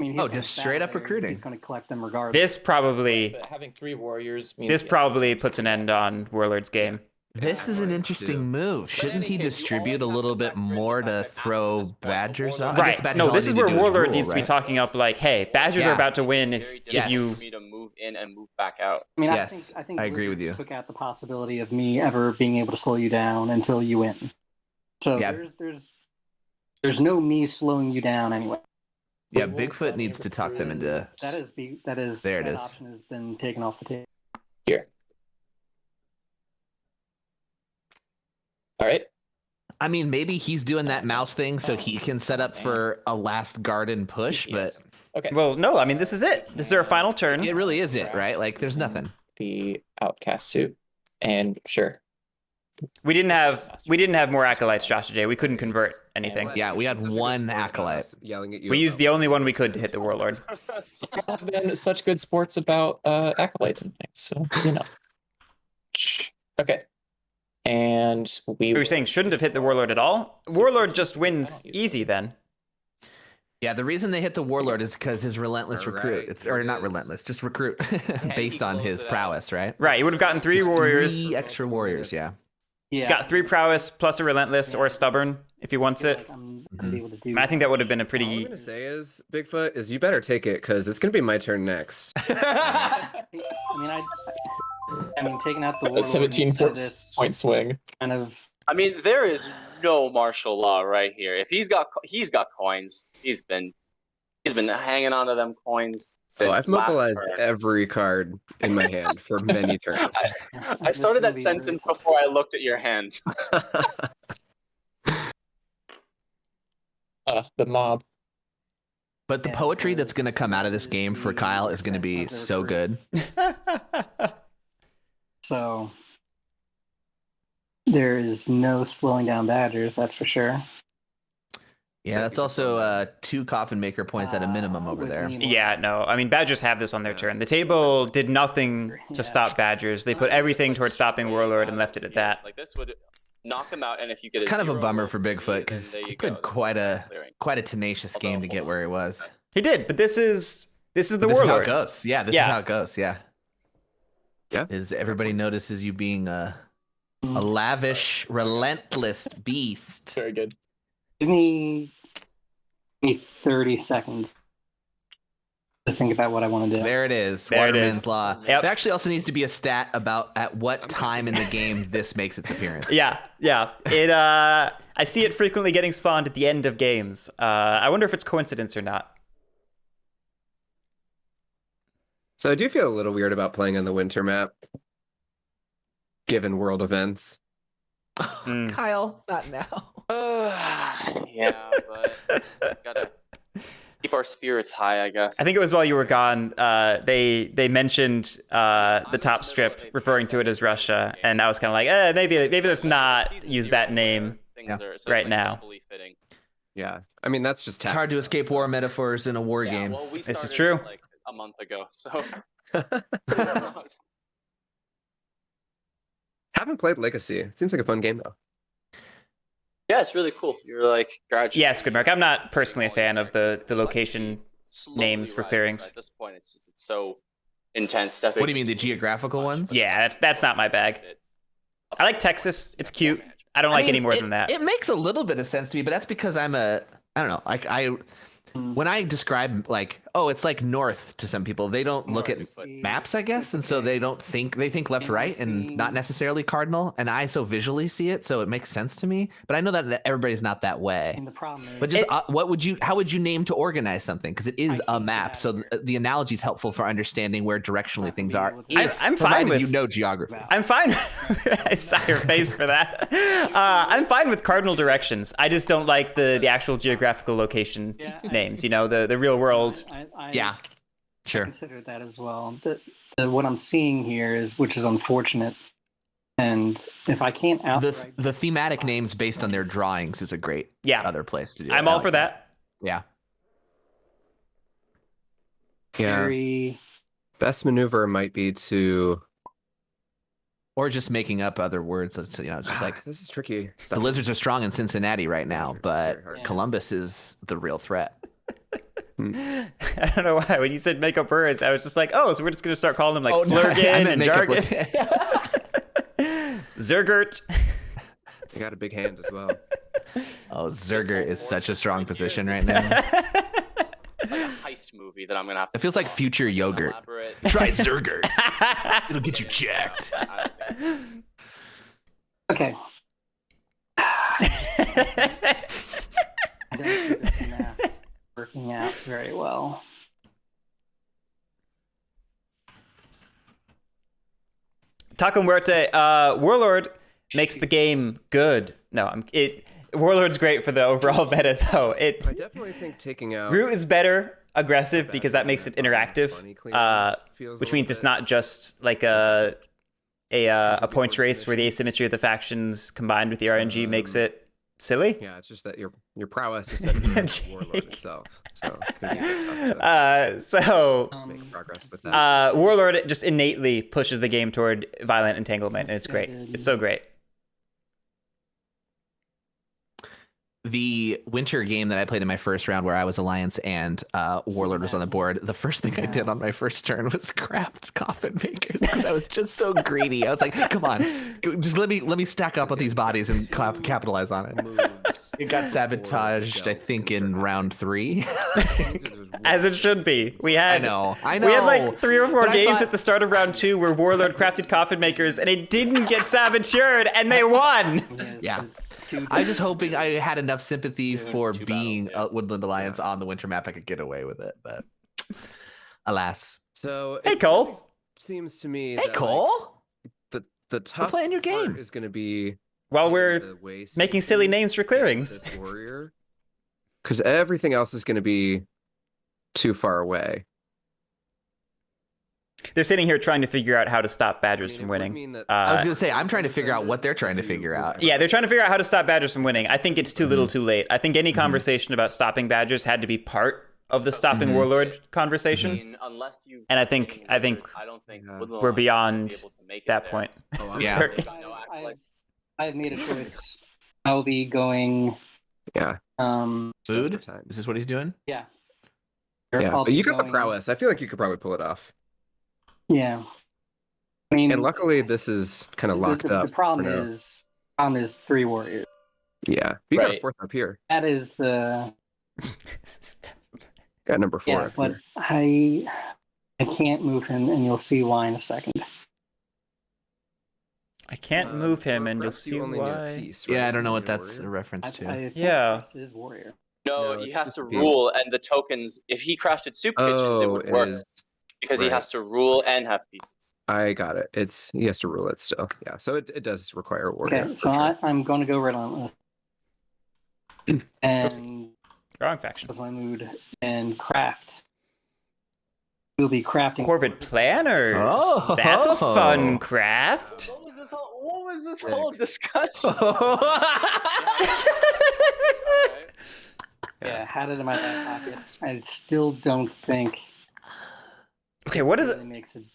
mean, he's Oh, gonna just sat straight up there, recruiting. He's going to collect them regardless. This probably But having 3 warriors means this he has probably to puts an end on Warlord's game. This is an interesting move. Shouldn't he distribute a little bit more to throw Badgers off? I guess Right. Badgers No, all this they is need to where do Warlord rule, needs to be right? talking up like, hey, Badgers are Yeah. about to win Very if difficult you. for me to move in and move back out. I mean, Yes, I think I agree with Wizards you. took out the possibility of me ever being able to slow you down until you win. So Yeah. there's no me slowing you down anyway. Yeah, Bigfoot needs to talk them into. That is There it that is. option has been taken off the table. Here. All right. I mean, maybe he's doing that mouse thing so he can set up for a last garden push, but Yes. Okay. Well, no, I mean this is it. This is our final turn. it really is it, right? Like, there's nothing. The outcast suit, and sure. We didn't have more acolytes, Josh J. We couldn't convert anything. Yeah, we had Such a good one sport about acolyte. us Yelling at you. We used the only one we could to hit the Warlord. Have been such good sports about acolytes and things, so you know. Okay. And we We were saying shouldn't have hit the Warlord at all. Warlord just wins easy then. Yeah, the reason they hit the Warlord is because his relentless recruit. Alright, It's or it not is. relentless, just recruit based he on close his it out? prowess, right? Right, he would have gotten 3 warriors. 3 extra warriors, yeah. Yeah, He's got 3 prowess plus a relentless or a stubborn if he wants I feel it. like I'm gonna be able to do. I think that would have been a All I'm pretty. gonna say is, Bigfoot, is you better take it because it's gonna be my turn next. I mean, taking out the a Warlord 17 instead of this point swing. kind of. I mean, there is no martial law right here. If he's got coins, he's been hanging on to them coins So since I've mobilized last turn. every card in my hand for many turns. I started that sentence before I looked at your hand. The mob. But the Yeah, poetry that's because going to come out of this game for Kyle is going to be 90% of the so recruit. good. So there is no slowing down Badgers, that's for sure. Yeah, that's also 2 coffin maker points at a minimum over With there. me, Yeah, no. I mean, Badgers have this on their turn. The table did nothing to Yeah. stop Badgers. They put everything towards stopping Warlord and left it at that. Like this would knock him out, and if you get It's kind of a 0 bummer roll for me, Bigfoot then because there he you go. played That's quite clearing. a tenacious game to get where he was. He did, but this is the This is how it Warlord. goes. Yeah, this is Yeah. how it goes. Yeah. Yeah. Is everybody notices you being a lavish, relentless beast? Very good. Give me 30 seconds to think about what I want to do. There it is. There it Waterman's is. Law. Yep. There actually also needs to be a stat about at what time in the game this makes its appearance. Yeah. It. I see it frequently getting spawned at the end of games. I wonder if it's coincidence or not. So I do feel a little weird about playing on the winter map, given world events. Mm. Kyle, not now. Yeah, but gotta keep our spirits high, I guess. I think it was while you were gone. They mentioned the top strip, referring to it as Russia, and I was kind of like, maybe let's not use that name. right now. Fitting. Yeah, I mean that's just It's hard to escape war metaphors in a war game. Well, we This is started, true. Like a month ago, so Haven't played Legacy. It seems like a fun game though. yeah, it's really cool. You're like graduating. Yes, good Mark. I'm not personally a fan of the location slowly names for rising, clearings. but at this point, it's so intense. Stepping What do you mean, the into geographical much, ones? but Yeah, that's not my bag. I like Texas. It's cute. I don't I like mean, any more than that. It makes a little bit of sense to me, but that's because I don't know. Like when I describe like, oh, it's like north to some people, they don't look at maps, I guess, and so they think left, right, and not necessarily cardinal. And I so visually see it, so it makes sense to me. But I know that everybody's not that way. And the problem is, But just how would you name to organize something? Because it is a map, so the analogy is helpful for understanding where directionally things are. I'm fine with you know geography. I'm fine. I saw your face for that. I'm fine with cardinal directions. I just don't like the actual geographical location names. You know, the real world. Yeah, sure. I considered that as well. What I'm seeing here is, which is unfortunate, and if I can't The thematic names based on their drawings is a great other place to do it. I'm all for that. Yeah. Yeah. Best maneuver might be to, or just making up other words. That's just like this is tricky. the Lizards are strong in Cincinnati right now, but Columbus is the real threat. I don't know why. When you said make up words, I was just like, oh, so we're just gonna start calling them like Flurgan and Jargon. Zergert. You got a big hand as well. Oh, Zergert is such a strong position right now. Like a heist movie that I'm gonna have to. It feels like future yogurt. Try Zergert. It'll get you jacked. Okay. I don't see this math working out very well. Taco Muerte, Warlord makes the game good. No, Warlord's great for the overall meta, though. I definitely think taking out Root is better aggressive because that makes it interactive, which means it's not just like a points race where the asymmetry of the factions combined with the RNG makes it silly. Yeah, it's just that your prowess is set in Warlord itself. So it's gonna be tough to make progress with that. Warlord just innately pushes the game toward violent entanglement, and it's great. It's so great. The winter game that I played in my first round where I was Alliance and Warlord was on the board, the first thing I did on my first turn was craft coffin makers because I was just so greedy. I was like, come on, just let me stack up with these bodies and capitalize on it. It got sabotaged, I think, in round 3. As it should be. We had I know. We had like 3 or 4 games at the start of round 2 where Warlord crafted coffin makers and it didn't get saboteured and they won. Yeah. I was just hoping I had enough sympathy for being Woodland Alliance on the winter map I could get away with it, but alas. So hey Cole, seems to me. Hey Cole, the tough playing your game is going to be while we're making silly names for clearings. This warrior, because everything else is going to be too far away. They're sitting here trying to figure out how to stop Badgers from winning. I was going to say, I'm trying to figure out what they're trying to figure out. Yeah, they're trying to figure out how to stop Badgers from winning. I think it's too little too late. I think any conversation about stopping Badgers had to be part of the stopping Warlord conversation. And I think we're beyond that point. Yeah. I've made a choice. I'll be going. Yeah. Food? Is this what he's doing? Yeah. Yeah. But you got the prowess. I feel like you could probably pull it off. Yeah. I mean, and luckily this is kind of locked up. The problem is 3 warriors. Yeah. You got a 4th up here. That is the got number 4. Yeah, but I can't move him, and you'll see why in a second. I can't move him, and you'll see why. Piece, right? Yeah, I don't know what that's a reference to. I think this is warrior. No, he has to rule, and the tokens. If he crafted soup kitchens, it would work because he has to rule and have pieces. I got it. He has to rule it still. Yeah, so it does require a warrior. Okay, so I'm going to go relentless. And wrong faction. Was my mood and craft. We'll be crafting Corvid planners. Oh, that's a fun craft. What was this whole discussion? Yeah, had it in my back pocket. I still don't think. Okay, what is it?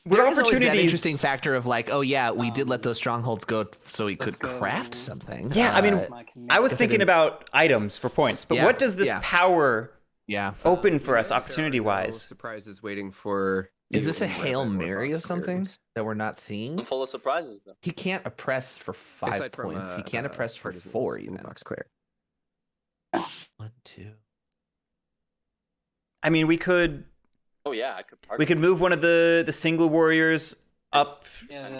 There is always that interesting factor of like, oh yeah, we did let those strongholds go so we could craft something. Yeah, I mean, I was thinking about items for points, but what does this power Yeah. open for us You know that there are no opportunity-wise. surprises waiting for. Is you this a in Hail Rabbit or Mary of Fox something Clearings. that we're not seeing? I'm full of surprises though. He can't oppress for 5 Aside from, points. He can't oppress for Partisans 4 in even. Fox Clear. 1, 2. I mean, we could Oh yeah, I could. we could move one of the single warriors up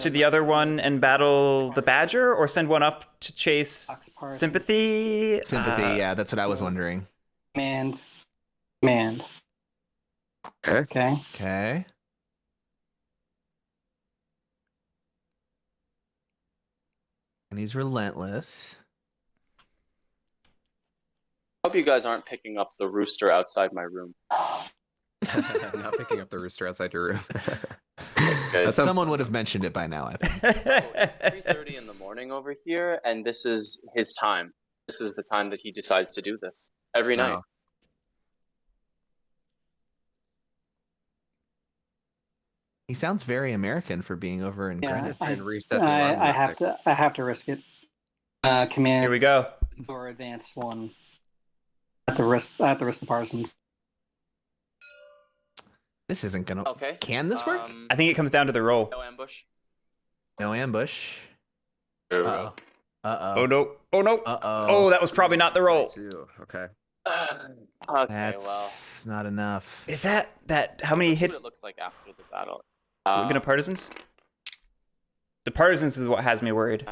to the other one and battle the badger, or send one up to chase Fox Parsons. sympathy. Sympathy, yeah, that's what I was wondering. Command. Okay. Okay. Okay. And he's relentless. Hope you guys aren't picking up the rooster outside my room. Not picking up the rooster outside your room. Good. That sounds Someone fun. would have mentioned it by now, I think. Oh, it's 3:30 in the morning over here, and this is his time. This is the time that he decides to do this every night. Wow. He sounds very American for being over in Yeah, Greenwich. And reset the alarm I have graphic. to. I have to risk it. Command Here we go. or advanced one. At the risk. At the risk of Parsons. This isn't gonna. Okay. Can this work? I think it comes down to the roll. No ambush. No ambush. Uh-oh. Uh-oh. Oh no! Oh no! Uh-oh. Oh, that was probably not the roll. Too. Okay. Okay, That's well. not enough. Is that how many That's hits? what it looks like after the battle. We're gonna partisans. The partisans is what has me worried.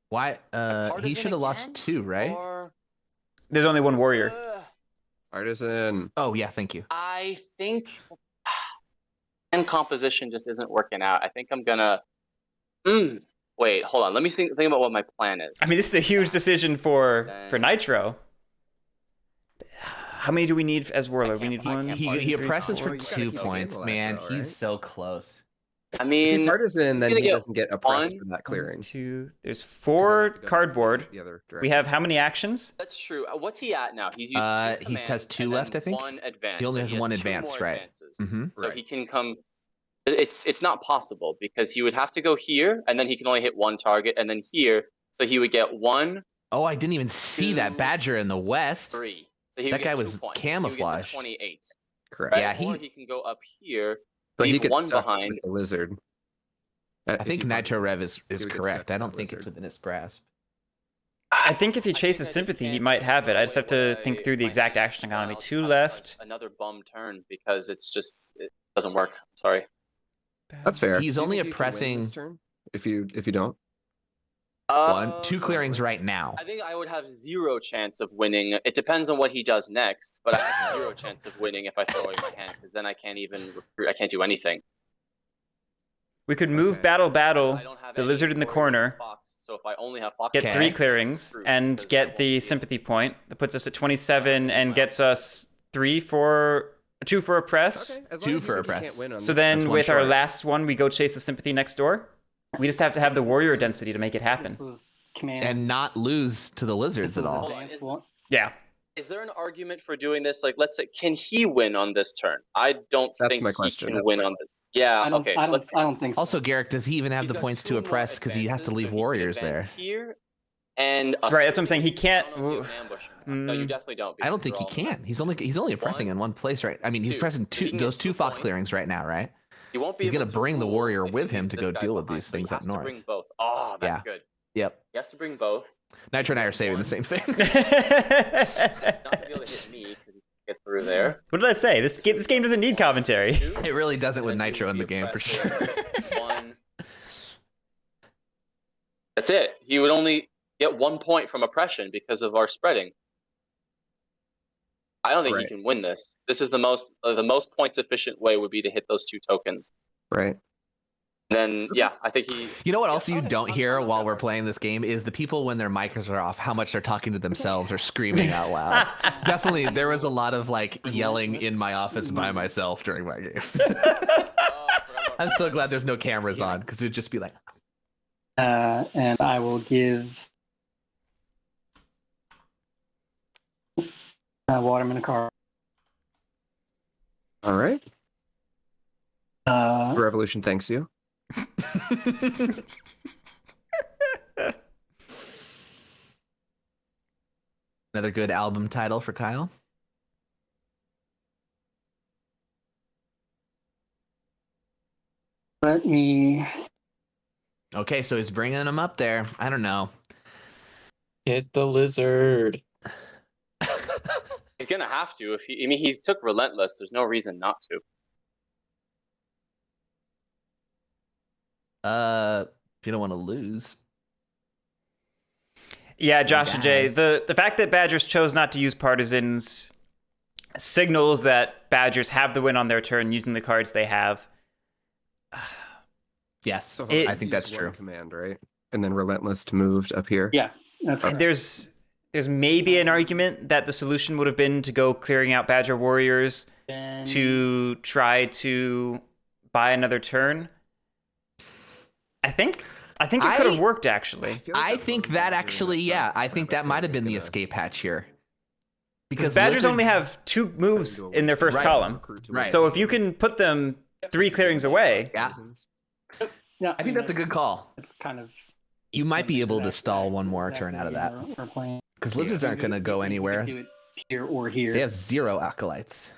Why? He partisan should have lost again? 2, right? Or, There's only one warrior. Partisan. Oh yeah, thank you. I think and composition just isn't working out. I think I'm gonna. Wait, hold on. Let me think about what my plan is. I mean, this is a huge decision for Nitro. How many do we need as warlord? We need I one. can't He Partisan oppresses Well, for you gotta 2 keep points, Gamble man. after all, He's right? so close. I If mean, he's partisan, he's then gonna he get doesn't get oppressed one, for that clearing. 2. There's 'Cause then 4 have to go cardboard. the other We direction. have how many actions? that's true. What's he at now? He's used two He has commands 2 and left, then I think. One advance. He only so has has 1 2 advance, more right? advances. Mm-hmm. So Right. he can come. It's not possible because he would have to go here, and then he can only hit one target, and then here, so he would get 1, Oh, I didn't even see that 2, badger in the west. 3. So he would That get guy 2 was points. He would get to camouflaged. 28. Correct. Right? Yeah, Or he can go up here, But he leave gets one stuck behind. with the lizard. I think NITROREV is correct. I don't think it's with. within his grasp. I think if he I chases think I just sympathy, he can't might have it. throw I just have away to what think through the my exact hand action is, economy. I'll just 2 have left. Another bum turn because it doesn't work. Sorry. That's fair. He's Do you only think you can win oppressing- this turn? If you don't. 2 clearings right now. I think I would have 0 chance of winning. It depends on what he does next, but I have 0 chance of winning if I throw away my hand because then I can't even recruit. I can't do anything. We could move Okay. battle, I don't have the any lizard in the warriors or corner, Fox, so if I only have Fox, get Okay. 3 clearings, True, and because I get won't the be sympathy point. That puts us at 27 and gets us 2 for oppress. Okay. As long 2 as you for think you oppress. can't win on So this- then That's one with our short. last one, we go chase the sympathy next door. We just have to have the warrior density to make it happen. This was command. And not lose to the lizards this at was all. Hold on, advanced is- one. Yeah. Is there an argument for doing this? Like, let's say, can he win on this turn? I don't That's think my he question. can win on this. Yeah. I don't. Okay. I let's. don't think so. Also, Guerric, does he even have He's the got points 2 to more oppress because he has to advances, leave so he can warriors advance there? Here, and Right, that's what I'm saying. He I can't- don't know if you can ambush him. No, you Mm. definitely don't. I don't because think he they're all- can. He's only oppressing in 1 place, right? I mean, he's 2. pressing So he can those get 2 2 fox points. clearings right now, right? He won't be He's able gonna to bring the rule warrior if he with him leaves to this go guy deal with behind, these so he things up has to north. bring both. Oh, that's Yeah. good. Yep. He has to bring both. Nitro and I are saving the 1. same thing. Not gonna be able to hit me because he can get through there. What did I say? This game doesn't need commentary. 2, It really doesn't with and then he Nitro would in be the game for oppressed sure. 1. That's it. He would only get 1 point from oppression because of our spreading. I don't think Right. he can win this. This is the most points efficient way would be to hit those 2 tokens. Right. Then yeah, I think he. You know what Yeah, else you okay, don't I'm hear not while that we're hard. playing this game is the people when their mics are off, how much they're talking to themselves or screaming out loud. Definitely, there was a lot of like yelling in my office by myself during my games. Oh, I forgot about I'm that. so glad there's no cameras on because it would just be like, And I will give Waterman a card. All right. Uh, Revolution thanks you. another good album title for Kyle. Let me. Okay, so he's bringing him up there. I don't know. Hit the lizard. He's gonna have to. If he, I mean, he took relentless. There's no reason not to. If you don't want to lose. Yeah, Josh and Jay, Guys. the fact that Badgers chose not to use partisans signals that Badgers have the win on their turn using the cards they have. Yes, So I think that's use one true. Command, right? And then relentless to move up here. Yeah, that's correct. There's maybe an argument that the solution would have been to go clearing out Badger Warriors Then- to try to buy another turn. I think it could have worked actually. I think that actually, yeah, I think that might have been the escape hatch here. Because Badgers only have 2 moves in their first Right. column. Right. So if you can put them 3 clearings away, Yeah. Yeah, I think that's a good call. It's kind of. You might be able to That's stall one exactly more the turn out of game that. We're playing. Because lizards aren't going to go We could anywhere. do it here or here. They have 0 acolytes.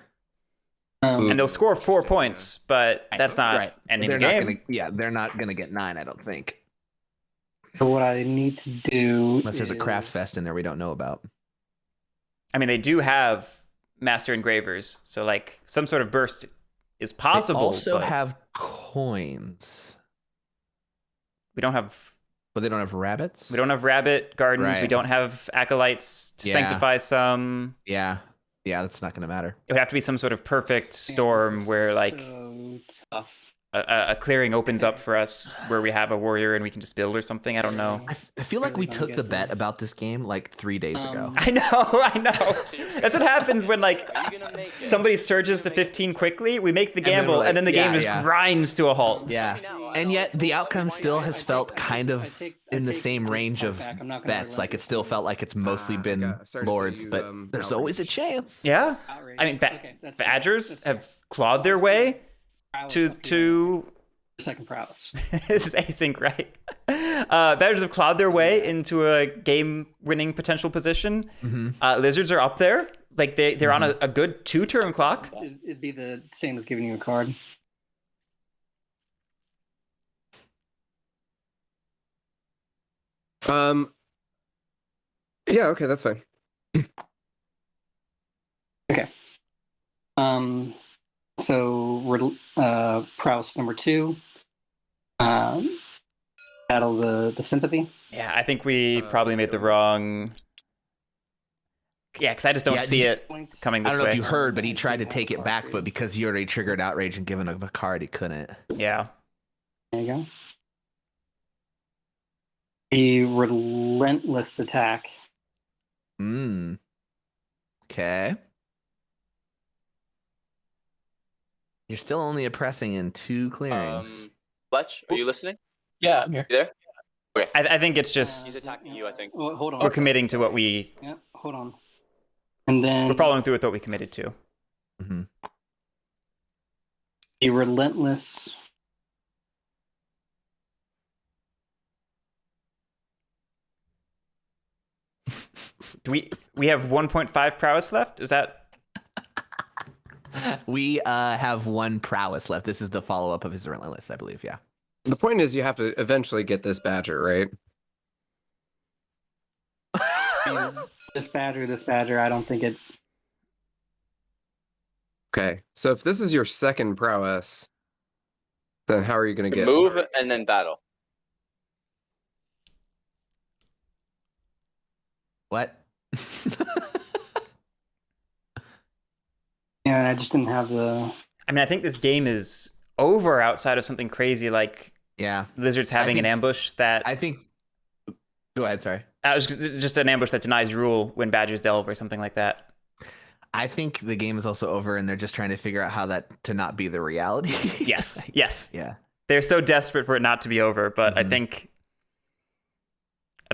and they'll score 4 points, but that's not Right. ending the They're not game. they're not going to get 9, I don't think. So what I need to do Unless there's a craft is- fest in there we don't know about. I mean, they do have Master Engravers, so like some sort of burst is They possible. also but have coins, we don't have but they don't have rabbits. rabbit gardens. We Right. don't have acolytes to Yeah. sanctify some. Yeah, that's not going to matter. It would have to be some sort of perfect Man, storm this is where like so tough. a clearing opens up for us where we have a warrior and we can just build or something. I don't know. I feel like we Really took gonna the get bet them. about this game like 3 days ago. Um, I know. That's what happens when like Are you gonna make it? somebody surges to 15 quickly. We make the And then we're gamble, like, and then the game yeah, just yeah. grinds to a halt. Yeah, and yet the outcome still has felt kind of in the same range of bets. Like it still felt like it's mostly been okay. Sorry to say lords, you, but there's always a outraged. chance. Yeah. Outrage. I mean, Okay, that's fine. Badgers That's fine. have clawed their way Prowess to up to. second prowess. This is async, right? Badgers have clawed their way into a game-winning potential position. Mm-hmm. Lizards are up there. Like they're on a good 2-turn clock. It'd be the same as giving you a card. Yeah, okay, that's fine. So we're prowess number 2. Battle the sympathy. Yeah, I think we probably made the yeah. wrong. Yeah, because I just don't Yeah, see it Points. coming I this don't know if way. you heard, but he tried to take it back, but because he already triggered outrage and given a card, he couldn't. Yeah. There you go. The relentless attack. Okay. You're still only oppressing in 2 clearings. Fletch, are you listening? Yeah, I'm here. You there? I think it's just He's attacking you, I think. Oh, hold on. we're committing to what we Yep, hold on. And then we're following through with what we committed to. Mm-hmm. the relentless. Do we have 1.5 prowess left? Is that We have 1 prowess left. This is the follow-up of his relentless, I believe. Yeah. The point is you have to eventually get this badger, right? This badger, I don't think it. Okay, so if this is your second prowess, then how are you going to get... Move and then battle. What? Yeah, I just didn't have the. I mean, I think this game is over outside of something crazy like Yeah. lizards having think- an ambush that I think. Go ahead. Sorry. was just an ambush that denies rule when badgers delve or something like that. I think the game is also over, and they're just trying to figure out how that to not be the reality. Yes. Yes. Yeah. They're so desperate for it not to be over, but Mhm. I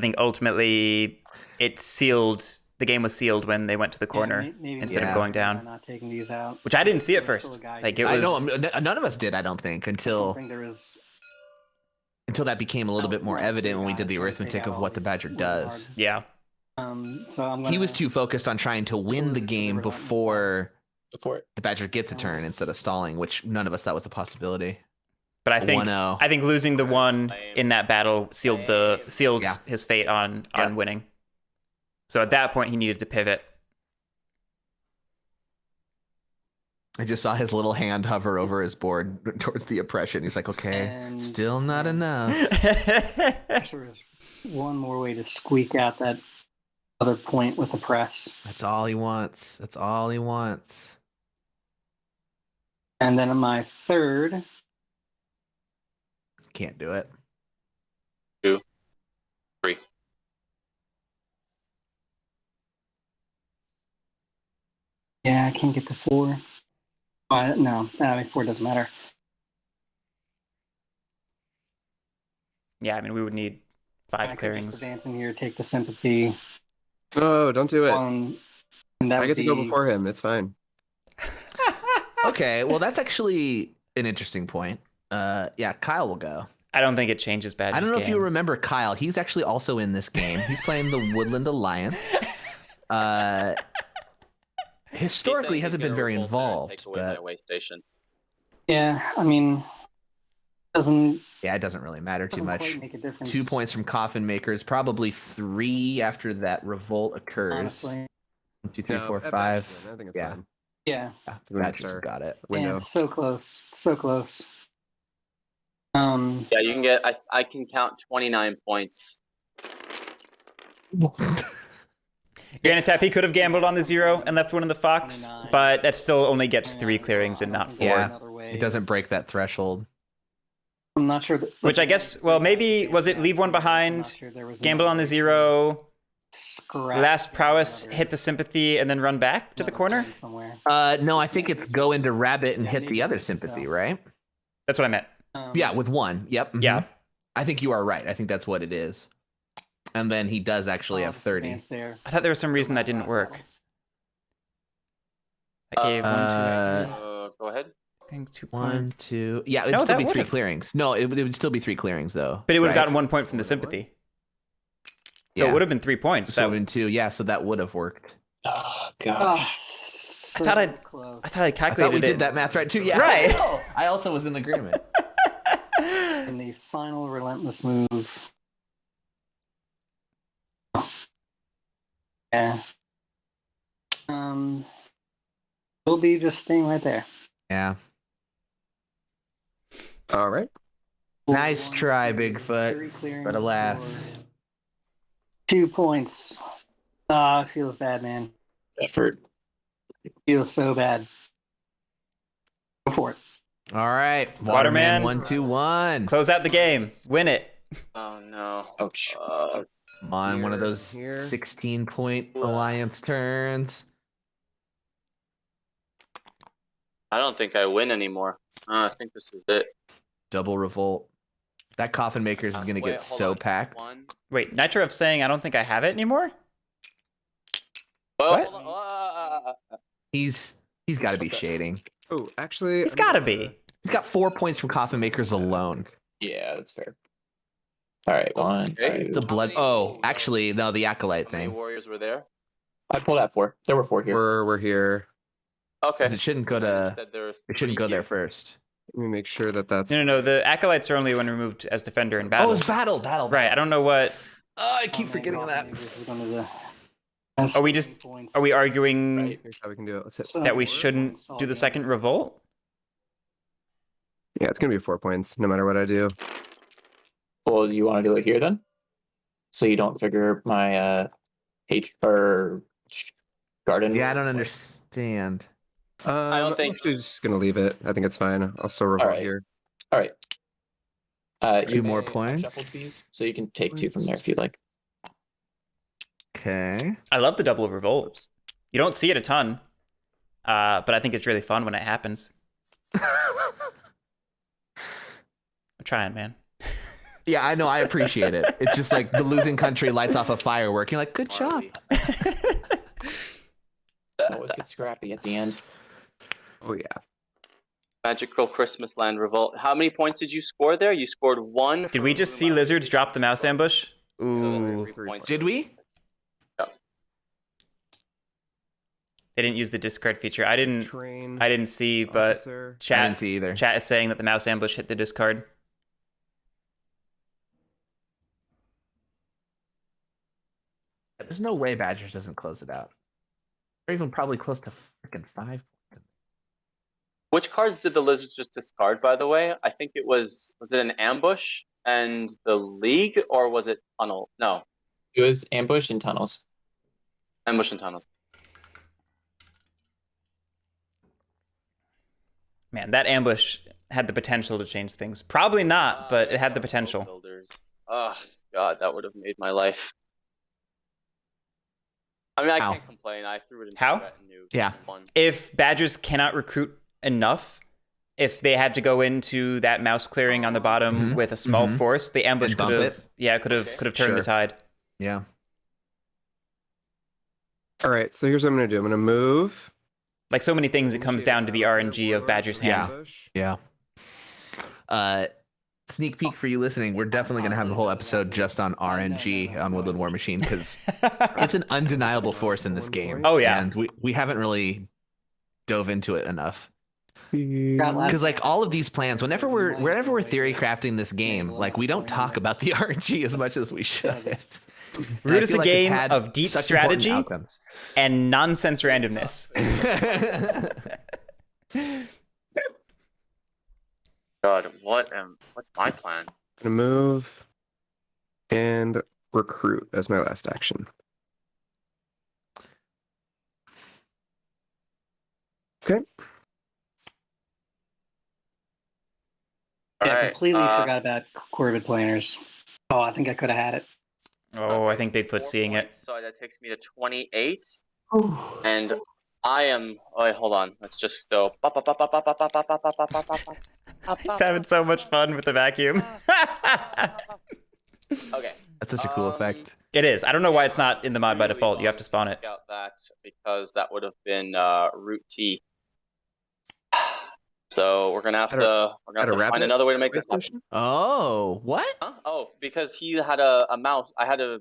think ultimately it sealed. The game was sealed when they went to the corner instead Yeah. of going down, Not taking these out. which I didn't see at There's still first. a guy Like who- it I was. know none of us did. I don't think I still until think there is. that became a little bit more Right, evident when we guys did the trying to take arithmetic out of all what the these badger really does. hard- Yeah. So I'm gonna. He was too focused on trying to win the Or game relentless before Before it. the badger gets a turn instead of stalling, which none of us thought was a possibility. But I think 1-0. I think losing the one in that battle sealed Yeah. his fate on Yeah. winning. So at that point, he needed to pivot. I just saw his little hand hover over his board towards the oppression. He's like, okay, And- still not enough. Actually, there's one more way to squeak out that other point with the press. That's all he wants. That's all he wants. And then my third, Can't do it. 2, 3. yeah, I can't get to 4. No, I mean 4 doesn't matter. Yeah, I mean, we would need 5 I could just clearings. advance in here, take the sympathy Oh, don't do it. on, and that I would get to go be- before him. It's fine. Okay, well, that's actually an interesting point. Yeah, Kyle will go. I don't think it changes Badger's I don't know if you game. remember Kyle. He's actually also in this game. He's playing the Woodland Alliance. Historically, He's saying hasn't he's been gonna very revolt there and involved, Take away my but way station. Yeah, I mean, doesn't yeah, it doesn't really matter too doesn't much. quite make a difference. 2 points from Coffin Makers, probably 3 after that revolt occurs. honestly. 1, 2, 3, No, 4, at 5. best, I think it's Yeah. fine. Yeah, Yeah, Window Badger's star. got it. Window. man, so close, so close. Yeah, you can get. I can count 29 points. Granted, Tap, he could have gambled on the 0 and left one in the Fox, 29. but that still only gets 3 clearings and not 4. Yeah. Way. It doesn't break that threshold. I'm not sure. Which I guess, well, maybe, was it leave one I'm not behind, sure there was gamble on the another way to 0, scrap last prowess, another- hit the sympathy, and then run back to the another corner? turn somewhere. No, I think it's go into Rabbit and hit the other sympathy, right? That's what I meant. Yeah, with 1. Yep. mhm. Yeah. I think you are right. I think that's what it is. And then he does actually I'll have just 30. advance there. I thought there was some reason that didn't work. I gave 1, 2, Go ahead. 3, 2 1, points. 2. Yeah, it'd No, still that be 3 would've. clearings. No, it would still be 3 clearings though. But it would have right? gotten 1 point from the sympathy. So Yeah. it would have been 3 points. So That, in 2, yeah, so that would have worked. Oh Ah, gosh. so thought I'd- close. I thought I I calculated thought we it. did that math right too. Yeah. Right. I also was in agreement. In the final relentless move. Yeah. We'll be just staying right there. Yeah. All right. Nice 1, try, 2, Bigfoot, 3 clearings but alas. for 2 points. Ah, it feels bad, man. Effort. It feels so bad. Go for it. All right. Waterman. 1, 2, 1. Close out the game. Win it. Oh no. Ouch. Come on, one of Here, those here. 16-point alliance turns. I don't think I win anymore. I think this is it. Double revolt. That Coffin Makers is going to Wait, get hold so on. packed. 1. Wait, NITROREV saying I don't think I have it anymore? Well, What? hold on. He's got to be shading. Oh, actually, It's gotta be. He's got 4 points from Coffin Makers alone. Yeah, that's fair. All right, 1, Okay. 2. It's a blood. Oh, actually, no, the Acolyte How many thing. warriors were there? I pulled out 4. There were 4 here. We're here. Okay. 'Cause it shouldn't go to. Instead, there were It shouldn't go 3 there here. first. Let me make sure that that's. No. The acolytes are only when removed as defender in battle. Oh, it's battle. Right. I don't know what. Oh, I keep Oh, man, forgetting that. This is one of the Are we just- points. Are we arguing Right, here's how we can do it. Let's hit. So- that we 4 shouldn't points all do the game. second revolt? Yeah, it's gonna be 4 points no matter what I do. Well, do you want to do it here then? So you don't trigger my garden. Yeah, I don't understand. I don't think- I'm actually just gonna leave it. I think it's fine. I'll still revolt Alright. here. All right. 2 more points. Shuffle these, so you can take 2 from there if you'd like. Okay. I love the double revolt. You don't see it a ton, but I think it's really fun when it happens. I'm trying, man. Yeah, I know. I appreciate it. It's just like the losing country lights off a firework. You're like, good job. Always get scrappy at the end. Oh yeah. Magical Christmas Land Revolt. How many points did you score there? You scored 1. Did we just see lizards drop the mouse ambush? Ooh. Points. Did we? Yep. They didn't use the discard feature. I didn't see, but Officer. I chat didn't see either. chat is saying that the mouse ambush hit the discard. There's no way Badgers doesn't close it out. Or even probably close to freaking 5. Which cards did the lizards just discard, by the way? I think it was it an ambush and the league, or was it tunnel? No, It was ambush and tunnels. ambush and tunnels. Man, that ambush had the potential to change things. Probably not, but it had the potential. Builders. Oh god, that would have made my life. I mean, I How? can't complain. I threw it into How? retinue. Yeah. Fun. If Badgers cannot recruit enough, if they had to go into that mouse clearing on the bottom Mhm. with a small Mhm. force, the ambush And could bump have could have turned the Sure. tide. Yeah. All right, so here's what I'm gonna do. I'm gonna move. Like so many things, it comes down to the RNG of Badger's hand. Yeah. Sneak peek for you listening, we're definitely going to have a whole episode just on RNG on Woodland War Machine because it's an undeniable force in this game. Oh, yeah. And we haven't really dove into it enough. Got last- Because like all of these plans, whenever we're theory crafting this game, like we don't talk about the RNG as much as we should. Root is a game of deep strategy and nonsense randomness. God, what's my plan? Gonna move and recruit as my last action. Okay. Yeah, Alright, completely forgot about Corvid planners. Oh, I think I could have had it. Oh, I think Bigfoot's 4 seeing it. points, so that takes me to 28. And I am. Oh, wait, hold on. Let's just go. He's having so much fun with the vacuum. Okay. That's such a cool effect. It is. I don't know why it's not in the mod by default. You have to spawn it. Out that because that would have been root T. So we're gonna have to find another way to make this happen. Oh, what? Huh? Oh, because he had a mouse. I had a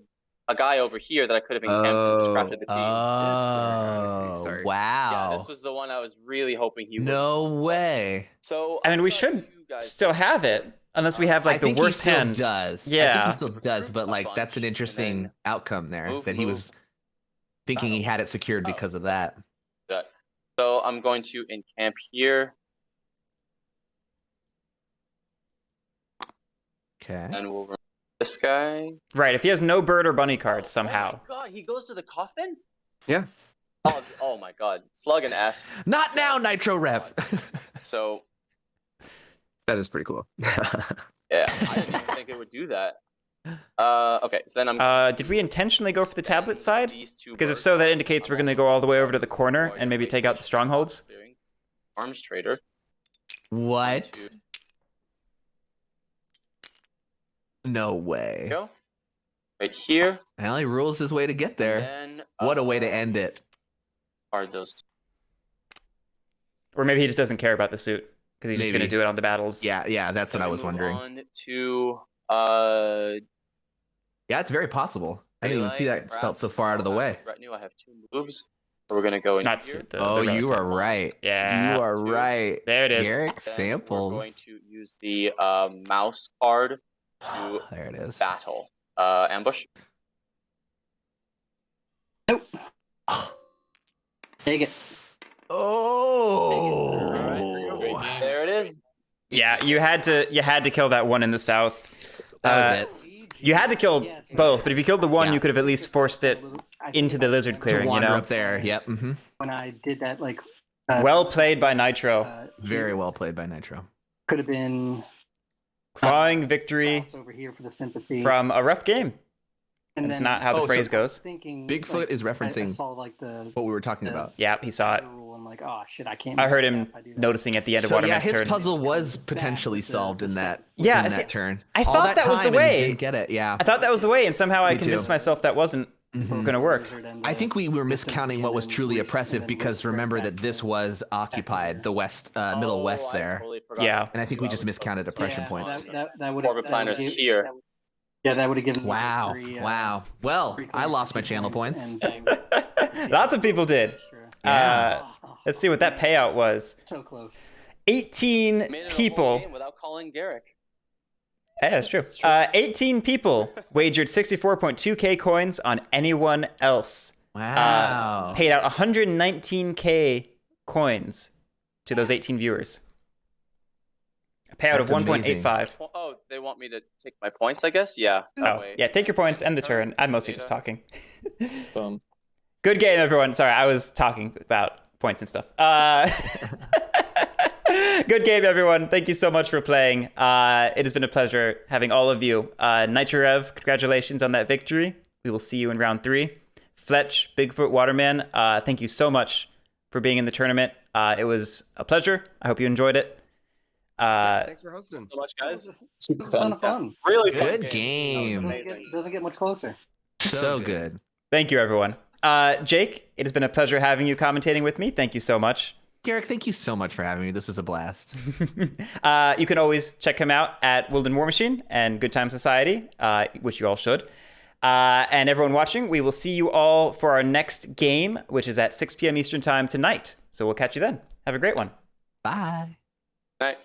guy over here that I could have encamped and just crafted the team. Oh, Sorry. wow. Yeah, this was the one I was really hoping he would. No way. So I mean, we thought should you guys- still have it, unless we have like I the think worst he still hand. does. I Yeah. think he still does, but A like that's an bunch, interesting and then outcome there move, that he move. was thinking he had it secured because of that. So I'm going to encamp here, Okay. and we'll run this guy. Right. If he has no bird or bunny cards somehow. Oh my god, he goes to the coffin? Yeah. Oh my god. Slug and S. Not now, NITROREV. So That is pretty cool. yeah, I didn't even think it would do that. Okay, so then I'm Did we intentionally go for the tablet side? these two Because if birds. so, that indicates we're going to go all the way over to the corner Oh, and maybe you're take out the strongholds. Arms trader. What? No way. Go. Right here. Well, he rules his way to get there. And then, What a way to end it. Are those? Or maybe he just doesn't care about the suit because he's just going to Maybe. do it on the battles. Yeah, that's what Then I we was move wondering. On to Yeah, it's very possible. I didn't even see that Daylight, felt so far out of the way. Retinue. I have 2 moves. So we're gonna go in Not here. suit. The Oh, relic you type. are right. Yeah. You are Two. right. There it is. Guerric Then samples. We're going to use the mouse card to There it is. battle. Ambush. Nope. Take it. Oh. There it is. Yeah, you had to kill that one in the south. That was it. You had to kill both, but if you killed the one, Yeah. you could have at least forced it into the lizard To clearing, you wander know? up there. Yep. Hmm. When I did that, like Well played by Nitro. Very well played by Nitro. Could have been Clawing victory mouse over here for the sympathy. from a rough game. and That's then not how the Oh, so- phrase goes. thinking Bigfoot like, is I referencing saw like the what we were talking the- about. Yeah, he saw it. rule. I'm like, oh shit, I can't. I do heard that him if I do that. noticing at the end of So yeah, Waterman's his turn. puzzle was Back potentially with the- solved in the that Yeah, in see, that turn. I All thought that was the time and he way. didn't get it. Yeah. I thought that was the way, and somehow I Me too. convinced myself that wasn't Mhm. going to work. I think we were miscounting what was truly oppressive because remember that this was occupied, the west, middle west I there. totally forgot. Yeah. And I think we just miscounted oppression Yeah, points. That would Orbit planners here. Yeah, that would have given me Wow. three, Wow. Well, three I lost my clear channel points points. and, Lots of people did. extra. Yeah. Let's see what that payout was. So close. 18 Made it a whole people. game without calling Guerric. Yeah, that's true. 18 people wagered 64.2k coins on anyone else. Wow. Paid out 119k coins to those 18 viewers. A payout That's of 1.85. Oh, they want me to take my points, I guess? Yeah. that Oh, way. yeah, take your points, end the turn. I'm mostly just talking. Boom. Good game, everyone. Sorry, I was talking about points and stuff. Good game, everyone. Thank you so much for playing. It has been a pleasure having all of you. NITROREV, congratulations on that victory. We will see you in round 3. FLETCH, BIGFOOTE, WATERMAN, thank you so much for being in the tournament. It was a pleasure. I hope you enjoyed it. Thanks for hosting. So much, guys. Super It was a ton fun. of fun. Really fun Good game. game. Doesn't get much closer. So good. Thank you, everyone. Jake, it has been a pleasure having you commentating with me. Thank you so much. Garrick, thank you so much for having me. This was a blast. You can always check him out at Wilden War Machine and Good Time Society, which you all should. And everyone watching, we will see you all for our next game, which is at 6 p.m. Eastern Time tonight. So we'll catch you then. Have a great one. Bye. Night.